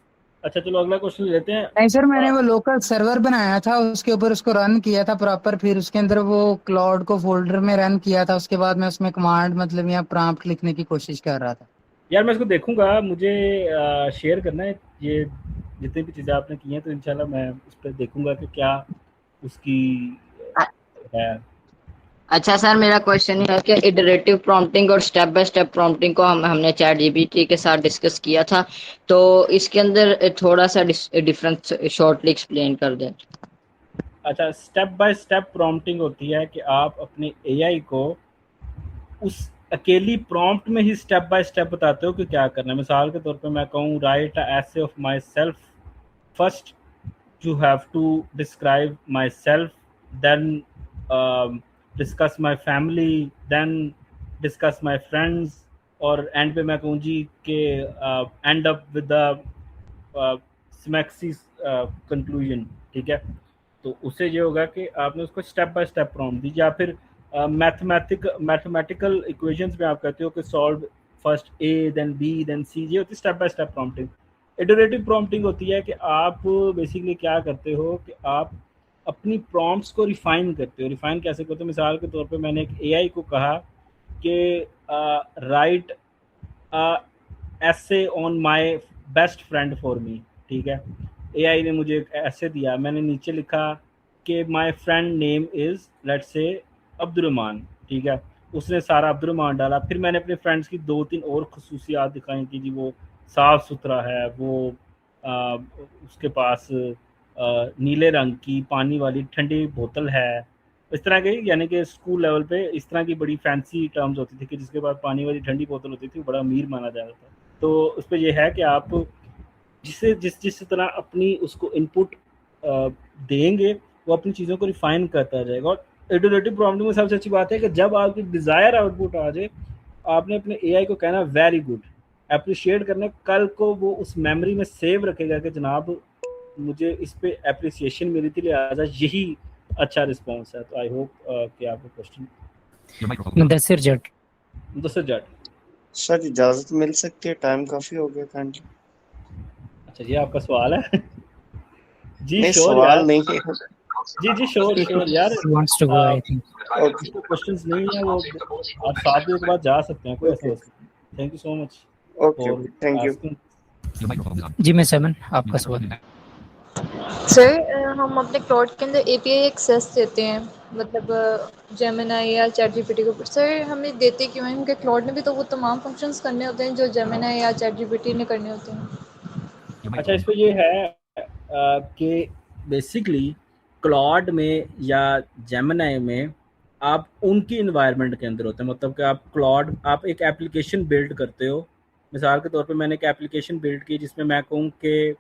अच्छा चलो अगला क्वेश्चन लेते हैं। नहीं सर, मैंने वो लोकल सर्वर बनाया था, उसके ऊपर उसको रन किया था प्रॉपर, फिर उसके अंदर वो क्लाउड को फोल्डर में रन किया था, उसके बाद मैं उसमें कमांड मतलब या प्रॉम्प्ट लिखने की कोशिश कर रहा था। यार मैं इसको देखूंगा, मुझे शेयर करना है ये जितनी भी चीज़ें आपने की हैं, तो इंशाल्लाह मैं उस पर देखूंगा कि क्या उसकी है। अच्छा सर, मेरा क्वेश्चन ये है कि इटरेटिव प्रॉम्प्टिंग और स्टेप बाय स्टेप प्रॉम्प्टिंग को हमने चैट जीपीटी के साथ डिस्कस किया था, तो इसके अंदर थोड़ा सा डिफरेंस शॉर्टली एक्सप्लेन कर दें। अच्छा, स्टेप बाय स्टेप प्रॉम्प्टिंग होती है कि आप अपने एआई को उस अकेली प्रॉम्प्ट में ही स्टेप बाय स्टेप बताते हो कि क्या करना है। मिसाल के तौर पे मैं कहूँ write a essay of myself, first you have to describe myself, then discuss my family, then discuss my friends, और एंड पे मैं कहूँ जी कि एंड अप विद द सिमेक्सिस कंक्लूजन। ठीक है, तो उससे ये होगा कि आपने उसको स्टेप बाय स्टेप प्रॉम्प्ट दी, या फिर मैथमेटिकल इक्वेशंस में आप कहते हो कि solve first A then B then C, ये होती है step by step prompting. Iterative prompting होती है कि आप बेसिकली क्या करते हो कि आप अपनी प्रॉम्प्ट्स को रिफाइन करते हो। रिफाइन कैसे करते हो? मिसाल के तौर पे मैंने एक एआई को कहा कि राइट ऐसे on my best friend for me. ठीक है, एआई ने मुझे एक ऐसे दिया, मैंने नीचे लिखा कि my friend name is let's say Abdurrahman. ठीक है, उसने सारा अब्दुर्रहमान डाला। फिर मैंने अपने फ्रेंड्स की 2-3 और खसूसियात दिखाई कि जी वो साफ़ सुथरा है, वो उसके पास नीले रंग की पानी वाली ठंडी बोतल है, इस तरह के। यानी कि स्कूल लेवल पे इस तरह की बड़ी फैंसी टर्म्स होती थी कि जिसके पास पानी वाली ठंडी बोतल होती थी वो बड़ा अमीर माना जाता था। तो उस पर यह है कि आप जिस तरह अपनी उसको इनपुट देंगे वो अपनी चीज़ों को रिफाइन करता जाएगा। और इटरेटिव प्रॉम्प्टिंग में सबसे अच्छी बात है कि जब आपकी डिज़ायर आउटपुट आ जाए, आपने अपने एआई को कहना वेरी गुड, अप्रिशिएट करना। कल को वो उस मेमोरी में सेव रखेगा कि जनाब मुझे इस पे अप्रिसिएशन मिली थी, लिहाजा यही अच्छा रिस्पॉन्स है। तो आई होप कि आपको क्वेश्चन मुदस्सिर जट सर इजाजत मिल सकती है, टाइम काफी हो गया काइंडली। अच्छा जी, आपका सवाल है? जी नहीं, श्योर सवाल यार, नहीं है। जी श्योर यार। wants to go, I think. जिसको क्वेश्चंस नहीं है वो आप 7 बजे के बाद जा सकते हैं, कोई ऐसा मसला नहीं। Thank you so much. Okay, thank you. जी मैं सेवन, आपका सवाल। सर हम अपने क्लाउड के अंदर एपीआई एक्सेस देते हैं, मतलब जेमिनाई या चैट जीपीटी को। सर हमें देते क्यों हैं? क्योंकि क्लाउड ने भी तो वो तमाम फंक्शंस करने होते हैं जो जेमिनाई या चैट जीपीटी ने करने होते हैं। अच्छा, इस पे ये है कि बेसिकली क्लाउड में या जेमिनाई में आप उनकी इन्वायरमेंट के अंदर होते हैं। मतलब कि आप एक एप्लीकेशन बिल्ड करते हो। मिसाल के तौर पे मैंने एक एप्लीकेशन बिल्ड की जिसमें मैं कहूँ कि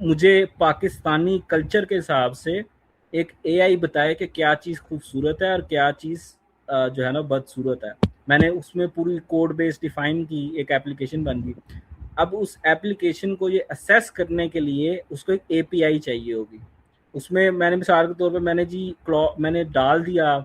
मुझे पाकिस्तानी कल्चर के हिसाब से एक एआई बताए कि क्या चीज़ खूबसूरत है और क्या चीज़ जो है ना बदसूरत है। मैंने उसमें पूरी कोड बेस डिफाइन की, एक एप्लीकेशन बन गई। अब उस एप्लीकेशन को ये असेस करने के लिए उसको एक एपीआई चाहिए होगी। उसमें मैंने मिसाल के तौर पे मैंने डाल दिया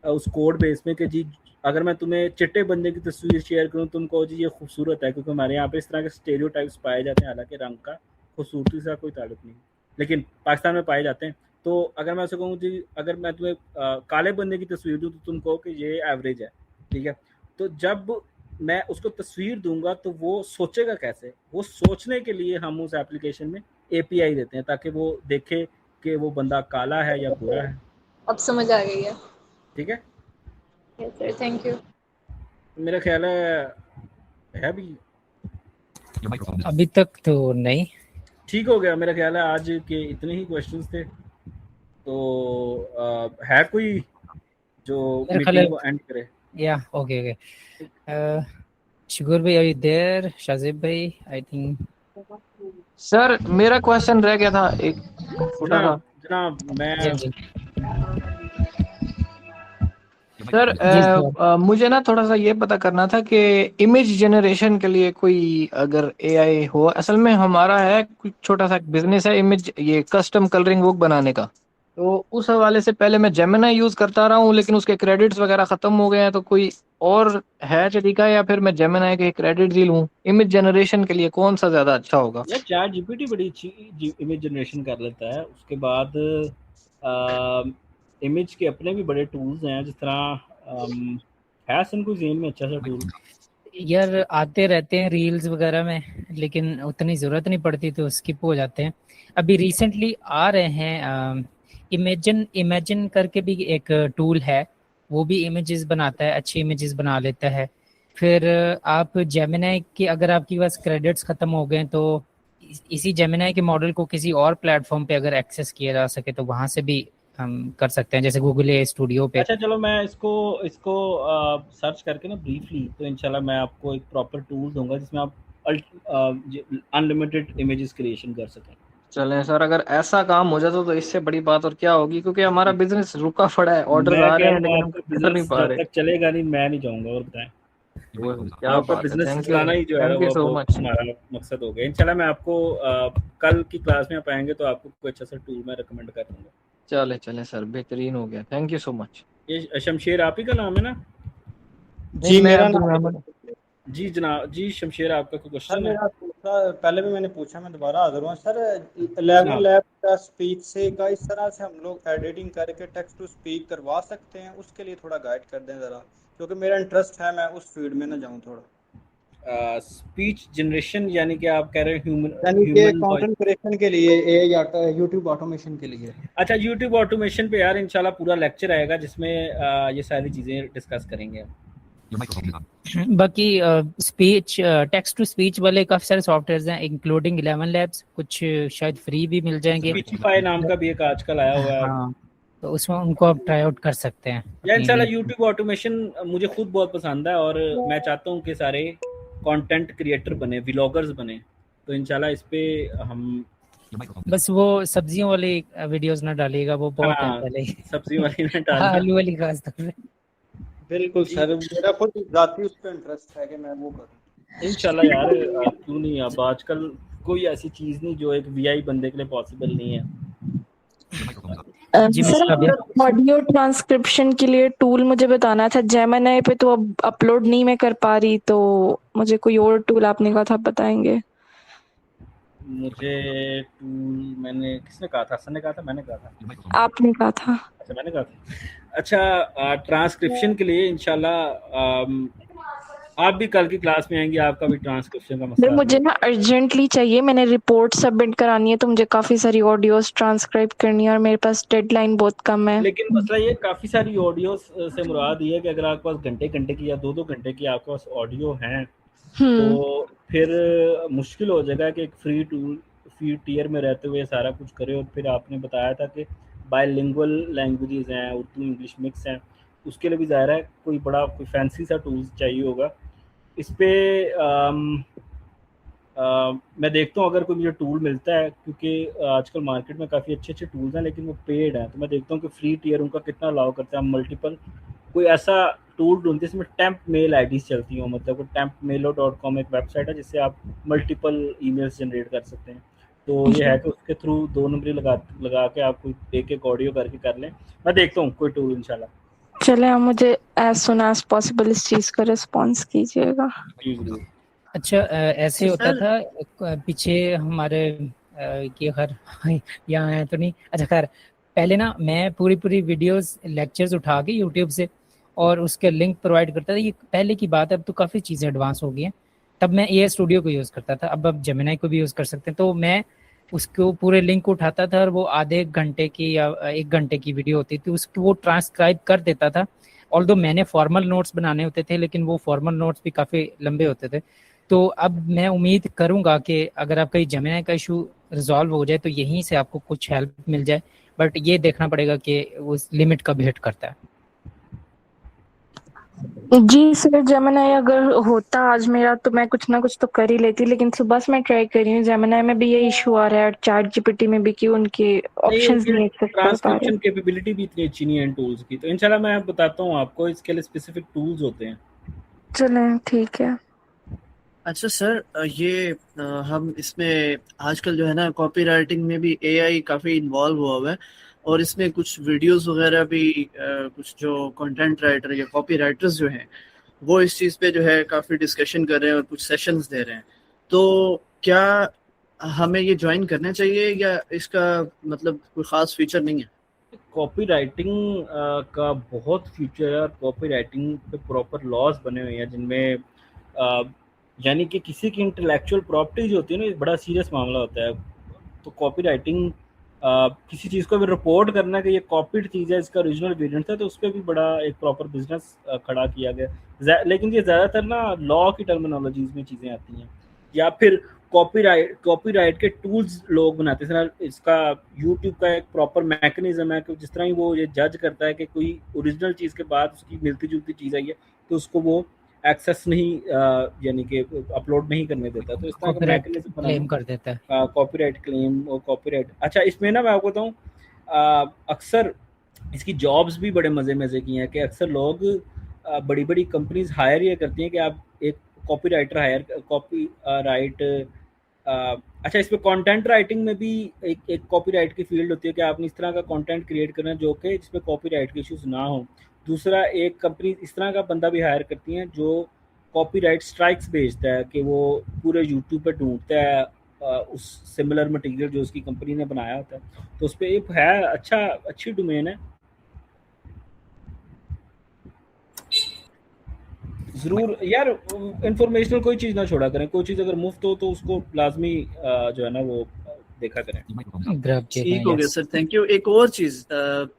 उस कोड बेस में कि जी अगर मैं तुम्हें चिट्टे बंदे की तस्वीर शेयर करूं, तुम कहो जी ये खूबसूरत है, क्योंकि हमारे यहाँ पे इस तरह के स्टेरियोटाइप्स पाए जाते हैं, हालांकि रंग का खूबसूरती से कोई ताल्लुक नहीं, लेकिन पाकिस्तान में पाए जाते हैं। तो अगर मैं उसे कहूँ जी अगर मैं तुम्हें काले बंदे की तस्वीर दूँ तो तुम कहो कि ये एवरेज है। ठीक है, तो जब मैं उसको तस्वीर दूंगा तो वो सोचेगा कैसे? वो सोचने के लिए हम उस एप्लीकेशन में एपीआई देते हैं ताकि वो देखे कि वो बंदा काला है या गोरा है। अब समझ आ गई है। ठीक है, यस सर, थैंक यू। मेरा ख्याल है भी अभी तक तो नहीं। ठीक हो गया मेरा ख्याल है। आज के इतने ही क्वेश्चंस थे। तो है कोई जो मीटिंग को एंड करे? या ओके शुगर भाई, आर यू देयर? शाजिब भाई, आई थिंक। सर मेरा क्वेश्चन रह गया था एक छोटा सा। जनाब मैं सर मुझे ना थोड़ा सा ये पता करना था कि इमेज जनरेशन के लिए कोई अगर एआई हो। असल में हमारा है कुछ छोटा सा बिजनेस है इमेज ये कस्टम कलरिंग बुक बनाने का, तो उस हवाले से पहले मैं जेमिनी यूज करता रहा हूँ लेकिन उसके क्रेडिट्स वगैरह खत्म हो गए हैं। तो कोई और है तरीका या फिर मैं जेमिनी के क्रेडिट ही लूँ? इमेज जनरेशन के लिए कौन सा ज्यादा अच्छा होगा? यार चैट जीपीटी बड़ी अच्छी इमेज जनरेशन कर लेता है। उसके बाद इमेज के अपने भी बड़े टूल्स हैं, जिस तरह हैसन कोई जेन में अच्छा सा टूल। यार आते रहते हैं रील्स वगैरह में, लेकिन उतनी ज़रूरत नहीं पड़ती तो स्किप हो जाते हैं। अभी रिसेंटली आ रहे हैं इमेजिन इमेजिन करके भी एक टूल है, वो भी इमेजेस बनाता है, अच्छी इमेजेस बना लेता है। फिर आप जेमिनाई के, अगर आपके पास क्रेडिट्स ख़त्म हो गए तो इसी जेमिनाई के मॉडल को किसी और प्लेटफॉर्म पे अगर एक्सेस किया जा सके तो वहाँ से भी हम कर सकते हैं, जैसे गूगल ए स्टूडियो पे। अच्छा चलो, मैं इसको इसको सर्च करके ना ब्रीफली, तो इंशाल्लाह मैं आपको एक प्रॉपर टूल दूंगा जिसमें आप अनलिमिटेड इमेजेस क्रिएशन कर सकें। चलें सर, अगर ऐसा काम हो जाता तो इससे बड़ी बात और क्या होगी, क्योंकि हमारा बिजनेस रुका पड़ा है, ऑर्डर मैं आ कह रहे रहा हैं हूँ लेकिन हम आपका कर नहीं बिजनेस पा जब रहे। तक चलेगा नहीं मैं नहीं जाऊंगा। और बताएं, क्या आपका बात है, बिजनेस थैंक चलाना ही जो है यू वो सो मच। हमारा मकसद हो गया। इंशाल्लाह मैं आपको कल की क्लास में आप आएंगे तो आपको कोई अच्छा सा टूल मैं रिकमेंड कर दूंगा। चले चले सर, बेहतरीन हो गया, थैंक यू सो मच। ये शमशेर आप ही का नाम है ना? जी मैं मेरा अब्दुल नाम रहमान। जी जनाब, जी शमशेर, आपका कोई सर क्वेश्चन है? मेरा दूसरा, पहले भी मैंने पूछा, मैं दोबारा हाजिर हुआ सर। 11 लैब का स्पीच से का इस तरह से हम लोग एडिटिंग करके टेक्स्ट टू स्पीक करवा सकते हैं, उसके लिए थोड़ा गाइड कर दें ज़रा, क्योंकि मेरा इंटरेस्ट है, मैं उस फील्ड में ना जाऊं थोड़ा। स्पीच जनरेशन यानी कि आप कह रहे हैं यानी कि ह्यूमन वॉइस? कंटेंट क्रिएशन के लिए यूट्यूब ऑटोमेशन के लिए। अच्छा, यूट्यूब ऑटोमेशन पे यार इंशाल्लाह पूरा लेक्चर आएगा जिसमें ये सारी चीज़ें डिस्कस करेंगे। बाकी स्पीच टेक्स्ट टू स्पीच वाले काफ़ी सारे सॉफ्टवेयर हैं, इंक्लूडिंग 11 लैब्स, कुछ शायद फ्री भी मिल जाएंगे। स्पीचिफाई नाम का भी एक आजकल आया हुआ है। हाँ, तो उसमें उनको आप ट्राई आउट कर सकते हैं। या इंशाल्लाह यूट्यूब ऑटोमेशन मुझे खुद बहुत पसंद है और मैं चाहता हूँ कि सारे कंटेंट क्रिएटर बने, व्लॉगर्स बने, तो इंशाल्लाह इस पे हम बस वो सब्जियों वाली वीडियोस ना डालिएगा, वो बहुत है पहले सब्जी वाली ना डालना। आलू वाली खास तौर पे। बिल्कुल सर, मेरा खुद जाती उस पर इंटरेस्ट है कि मैं वो करूं इंशाल्लाह यार। क्यों नहीं, अब आजकल कोई ऐसी चीज नहीं जो एक वीआई बंदे के लिए पॉसिबल नहीं है। सर ऑडियो ट्रांसक्रिप्शन के लिए टूल मुझे बताना था, जेमिनी पे तो अब अपलोड नहीं मैं कर पा रही, तो मुझे कोई और टूल आपने कहा था बताएंगे। मुझे टूल मैंने किसने कहा था? हसन ने कहा था, मैंने कहा था? आपने कहा था। अच्छा, मैंने कहा था। अच्छा, ट्रांसक्रिप्शन के लिए इंशाल्लाह आप भी कल की क्लास में आएंगे, आपका भी ट्रांसक्रिप्शन का मसला मुझे ना अर्जेंटली चाहिए, मैंने रिपोर्ट सबमिट करानी है, तो मुझे काफी सारी ऑडियोस ट्रांसक्राइब करनी है और मेरे पास डेडलाइन बहुत कम है। लेकिन मसला ये, काफी सारी ऑडियोस से मुराद ये है कि अगर आपके पास घंटे घंटे की या दो दो घंटे की आपके पास ऑडियो हैं तो फिर मुश्किल हो जाएगा कि एक फ्री टियर में रहते हुए सारा कुछ करे। और फिर आपने बताया था कि बायलिंगुअल लैंग्वेजेस हैं, उर्दू इंग्लिश मिक्स हैं, उसके लिए भी ज़ाहिर है कोई बड़ा कोई फैंसी सा टूल्स चाहिए होगा। इस पे मैं देखता हूँ अगर कोई मुझे टूल मिलता है, क्योंकि आजकल मार्केट में काफ़ी अच्छे अच्छे टूल्स हैं लेकिन वो पेड हैं, तो मैं देखता हूँ कि फ्री टियर उनका कितना अलाउ करता है। मल्टीपल कोई ऐसा टूल ढूंढते जिसमें टेम्प मेल आईडीज चलती हो, मतलब tempmailo.com एक वेबसाइट है जिससे आप मल्टीपल ईमेल्स जनरेट कर सकते हैं। तो ये है कि उसके थ्रू 2 नंबरी लगा के आप कोई एक ऑडियो करके कर लें। मैं देखता हूँ कोई टूल इंशाल्लाह। चले, आप मुझे एज सुन एज पॉसिबल इस चीज का रिस्पॉन्स कीजिएगा। अच्छा, ऐसे होता था पीछे हमारे ये खैर यहाँ है तो नहीं, अच्छा खैर पहले ना मैं पूरी वीडियोस लेक्चर्स उठा के यूट्यूब से और उसके लिंक प्रोवाइड करता था। ये पहले की बात है, अब तो काफ़ी चीज़ें एडवांस हो गई हैं। तब मैं ए स्टूडियो को यूज़ करता था, अब जेमिनी को भी यूज़ कर सकते हैं। तो मैं उसको पूरे लिंक उठाता था और वो आधे घंटे की या 1 घंटे की वीडियो होती थी, उसको वो ट्रांसक्राइब कर देता था। ऑल्दो मैंने फॉर्मल नोट्स बनाने होते थे, लेकिन वो फॉर्मल नोट्स भी काफ़ी लंबे होते थे। तो अब मैं उम्मीद करूंगा कि अगर आपका ये जेमिनी का इशू रिजॉल्व हो जाए तो यहीं से आपको कुछ हेल्प मिल जाए, बट ये देखना पड़ेगा कि उस लिमिट कब हिट करता है। जी सर, जेमिनी अगर होता आज मेरा तो मैं कुछ ना कुछ तो कर ही लेती, लेकिन सुबह से मैं ट्राई कर रही हूँ। जेमिनी में भी ये इशू आ रहा है, चैट जीपीटी में भी, कि उनके ऑप्शंस नहीं एक्सेस कर पा रहे। ट्रांसक्रिप्शन कैपेबिलिटी भी इतनी अच्छी नहीं है इन टूल्स की, तो इंशाल्लाह मैं बताता हूँ आपको, इसके लिए स्पेसिफिक टूल्स होते हैं। चलें ठीक है। अच्छा सर, ये हम इसमें आजकल जो है ना कॉपी राइटिंग में भी एआई काफ़ी इन्वॉल्व हुआ हुआ है, और इसमें कुछ वीडियोस वगैरह भी कुछ जो कंटेंट राइटर या कॉपी राइटर्स जो हैं वो इस चीज़ पे जो है काफ़ी डिस्कशन कर रहे हैं और कुछ सेशंस दे रहे हैं। तो क्या हमें ये ज्वाइन करना चाहिए या इसका मतलब कोई ख़ास फीचर नहीं है? कॉपी राइटिंग का बहुत फ्यूचर है और कॉपी राइटिंग पे प्रॉपर लॉज बने हुए हैं जिनमें यानी कि किसी की इंटेलेक्चुअल प्रॉपर्टी जो होती है ना, ये बड़ा सीरियस मामला होता है। तो कॉपी राइटिंग किसी चीज़ को अगर रिपोर्ट करना कि ये कॉपीड चीज़ है, इसका ओरिजिनल वेरिएंट है, तो उस पर भी बड़ा एक प्रॉपर बिजनेस खड़ा किया गया। लेकिन ये ज़्यादातर ना लॉ की टर्मिनोलॉजीज में चीज़ें आती हैं, या फिर कॉपीराइट के टूल्स लोग बनाते हैं। इसका यूट्यूब का एक प्रॉपर मैकेनिज्म है कि जिस तरह ही वो ये जज करता है कि कोई ओरिजिनल चीज़ के बाद उसकी मिलती जुलती चीज़ आई है, तो उसको वो एक्सेस नहीं यानी कि अपलोड नहीं करने देता। तो इस तरह का कॉपीराइट मैकेनिज्म क्लेम कर देता है। कॉपीराइट क्लेम और कॉपीराइट। अच्छा, इसमें ना मैं आपको बताऊँ, अक्सर इसकी जॉब्स भी बड़े मज़े की हैं कि अक्सर लोग बड़ी बड़ी कंपनीज हायर ये करती हैं कि आप एक कॉपी राइटर हायर अच्छा, इसमें कंटेंट राइटिंग में भी एक कॉपीराइट की फील्ड होती है कि आपने इस तरह का कंटेंट क्रिएट करना है जो कि जिसमें कॉपीराइट के इश्यूज ना हो। दूसरा, एक कंपनी इस तरह का बंदा भी हायर करती है जो कॉपीराइट स्ट्राइक्स भेजता है कि वो पूरे यूट्यूब पे ढूंढता है उस सिमिलर मटेरियल जो उसकी कंपनी ने बनाया होता है। तो उस पर एक है अच्छी डोमेन है। जरूर यार, इंफॉर्मेशनल कोई चीज़ ना छोड़ा करें। कोई चीज़ अगर मुफ्त हो तो उसको लाजमी जो है ना वो देखा करें। ठीक हो गया सर, थैंक यू। एक और चीज़,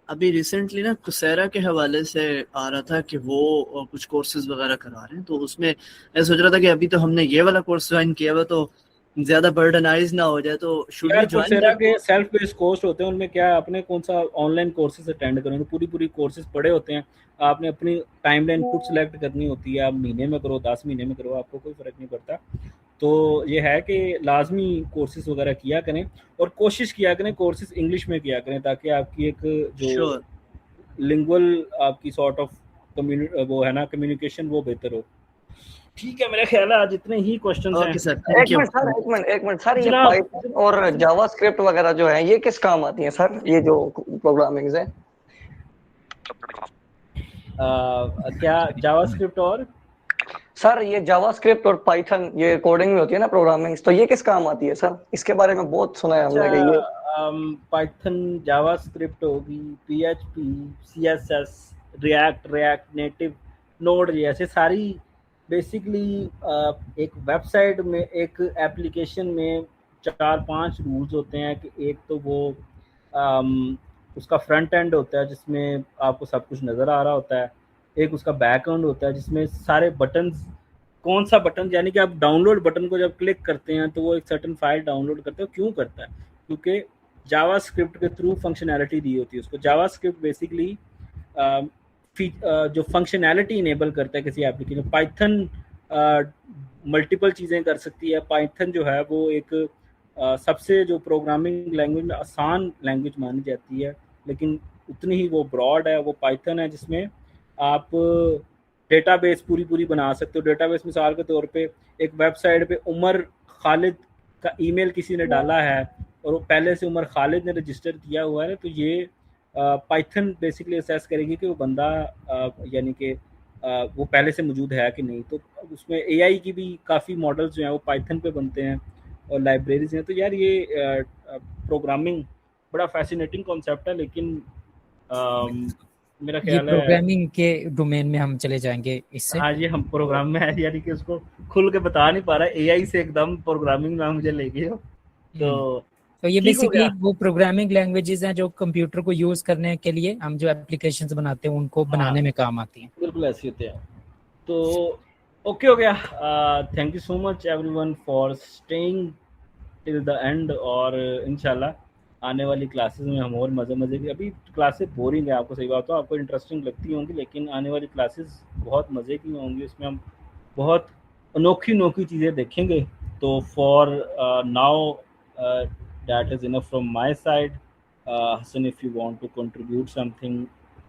अभी रिसेंटली ना कुसेरा के हवाले से आ रहा था कि वो कुछ कोर्सेज वगैरह करा रहे हैं, तो उसमें मैं सोच रहा था कि अभी तो हमने ये वाला कोर्स ज्वाइन किया हुआ, तो ज़्यादा बर्डनाइज ना हो जाए, तो शुड यार वी ज्वाइन coursera के सेल्फ बेस्ड कोर्स होते हैं, उनमें क्या है, आपने कौन सा ऑनलाइन कोर्सेज अटेंड करें, पूरी कोर्सेज पढ़े होते हैं। आपने अपनी टाइमलाइन खुद सेलेक्ट करनी होती है, आप महीने में करो 10 महीने में करो, आपको कोई फ़र्क नहीं पड़ता। तो ये है कि लाजमी कोर्सेज वगैरह किया करें और कोशिश किया करें कोर्सेज इंग्लिश में किया करें, ताकि आपकी एक जो लिंगुअल आपकी सॉर्ट ऑफ वो है ना कम्युनिकेशन वो बेहतर हो। ठीक है, मेरा ख्याल है आज इतने ही क्वेश्चन हैं। ओके सर, एक थैंक यू। मिनट एक मिनट सर, ये जनाब, पाइथन और जावास्क्रिप्ट वगैरह जो है ये किस काम आती है सर, ये जो प्रोग्रामिंग है? क्या जावास्क्रिप्ट और सर ये जावास्क्रिप्ट और पाइथन ये कोडिंग में होती है ना प्रोग्रामिंग, तो ये किस काम आती है सर? इसके बारे में बहुत सुना है हमने कि ये पाइथन, जावास्क्रिप्ट होगी, PHP, CSS, react native, node, जैसे सारी बेसिकली एक वेबसाइट में एक एप्लीकेशन में 4-5 रूल्स होते हैं कि एक तो वो उसका फ्रंट एंड होता है जिसमें आपको सब कुछ नज़र आ रहा होता है, एक उसका बैक एंड होता है जिसमें सारे बटन्स, कौन सा बटन, यानी कि आप डाउनलोड बटन को जब क्लिक करते हैं तो वो एक सर्टेन फाइल डाउनलोड करते हो। क्यों करता है? क्योंकि जावास्क्रिप्ट के थ्रू फंक्शनैलिटी दी होती है उसको। जावास्क्रिप्ट बेसिकली जो फंक्शनैलिटी इनेबल करता है किसी एप्लीकेशन। पाइथन मल्टीपल चीज़ें कर सकती है। पाइथन जो है वो एक सबसे जो प्रोग्रामिंग लैंग्वेज में आसान लैंग्वेज मानी जाती है, लेकिन उतनी ही वो ब्रॉड है। वो पाइथन है जिसमें आप डेटाबेस पूरी बना सकते हो। डेटाबेस मिसाल के तौर पे एक वेबसाइट पे उमर खालिद का ईमेल किसी ने डाला है और वो पहले से उमर खालिद ने रजिस्टर किया हुआ है, तो ये पाइथन बेसिकली असेस करेगी कि वो बंदा यानी कि वो पहले से मौजूद है कि नहीं। तो उसमें AI की भी काफ़ी मॉडल्स जो हैं वो पाइथन पे बनते हैं और लाइब्रेरीज हैं। तो यार ये प्रोग्रामिंग बड़ा फैसिनेटिंग कॉन्सेप्ट है, लेकिन मेरा ये ख्याल है प्रोग्रामिंग के डोमेन में हम चले जाएंगे इससे। हाँ, ये हम प्रोग्राम में है, यानी कि उसको खुल के बता नहीं पा रहा है। AI से एकदम प्रोग्रामिंग में मुझे ले गए हो। तो ये ठीक हो बेसिकली गया। वो प्रोग्रामिंग लैंग्वेजेस हैं जो कंप्यूटर को यूज करने के लिए हम जो एप्लीकेशंस बनाते हैं उनको बनाने में काम आती हैं। बिल्कुल ऐसे होते हैं। तो ओके हो गया। Thank you so much everyone for staying till the end, और इंशाल्लाह आने वाली क्लासेस में हम और मज़े की, अभी क्लासेस बोरिंग है आपको, सही बात हो, आपको इंटरेस्टिंग लगती होंगी, लेकिन आने वाली क्लासेस बहुत मज़े की होंगी। उसमें हम बहुत अनोखी चीज़ें देखेंगे। तो for now that is enough from my side. Hassan, if you want to contribute something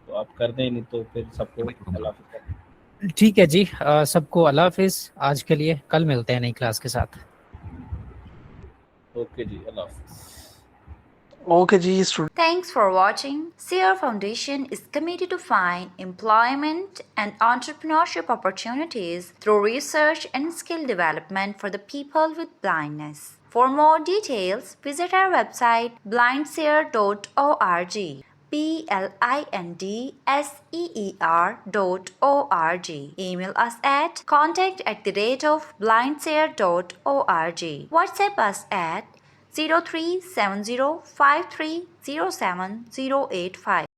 तो आप कर दें, नहीं तो फिर सबको अल्लाह हाफ़िज़। ठीक है जी, सबको अल्लाह हाफिज आज के लिए। कल मिलते हैं नई क्लास के साथ। ओके जी, अल्लाह हाफ़िज़। ओके जी। Thanks for watching. Sierra Foundation is committed to find employment and entrepreneurship opportunities through research and skill development for the people with blindness. For more details, visit our website blindseer.org. blindseer.org. Email us at contact@blindseer.org. WhatsApp us at 037053078085.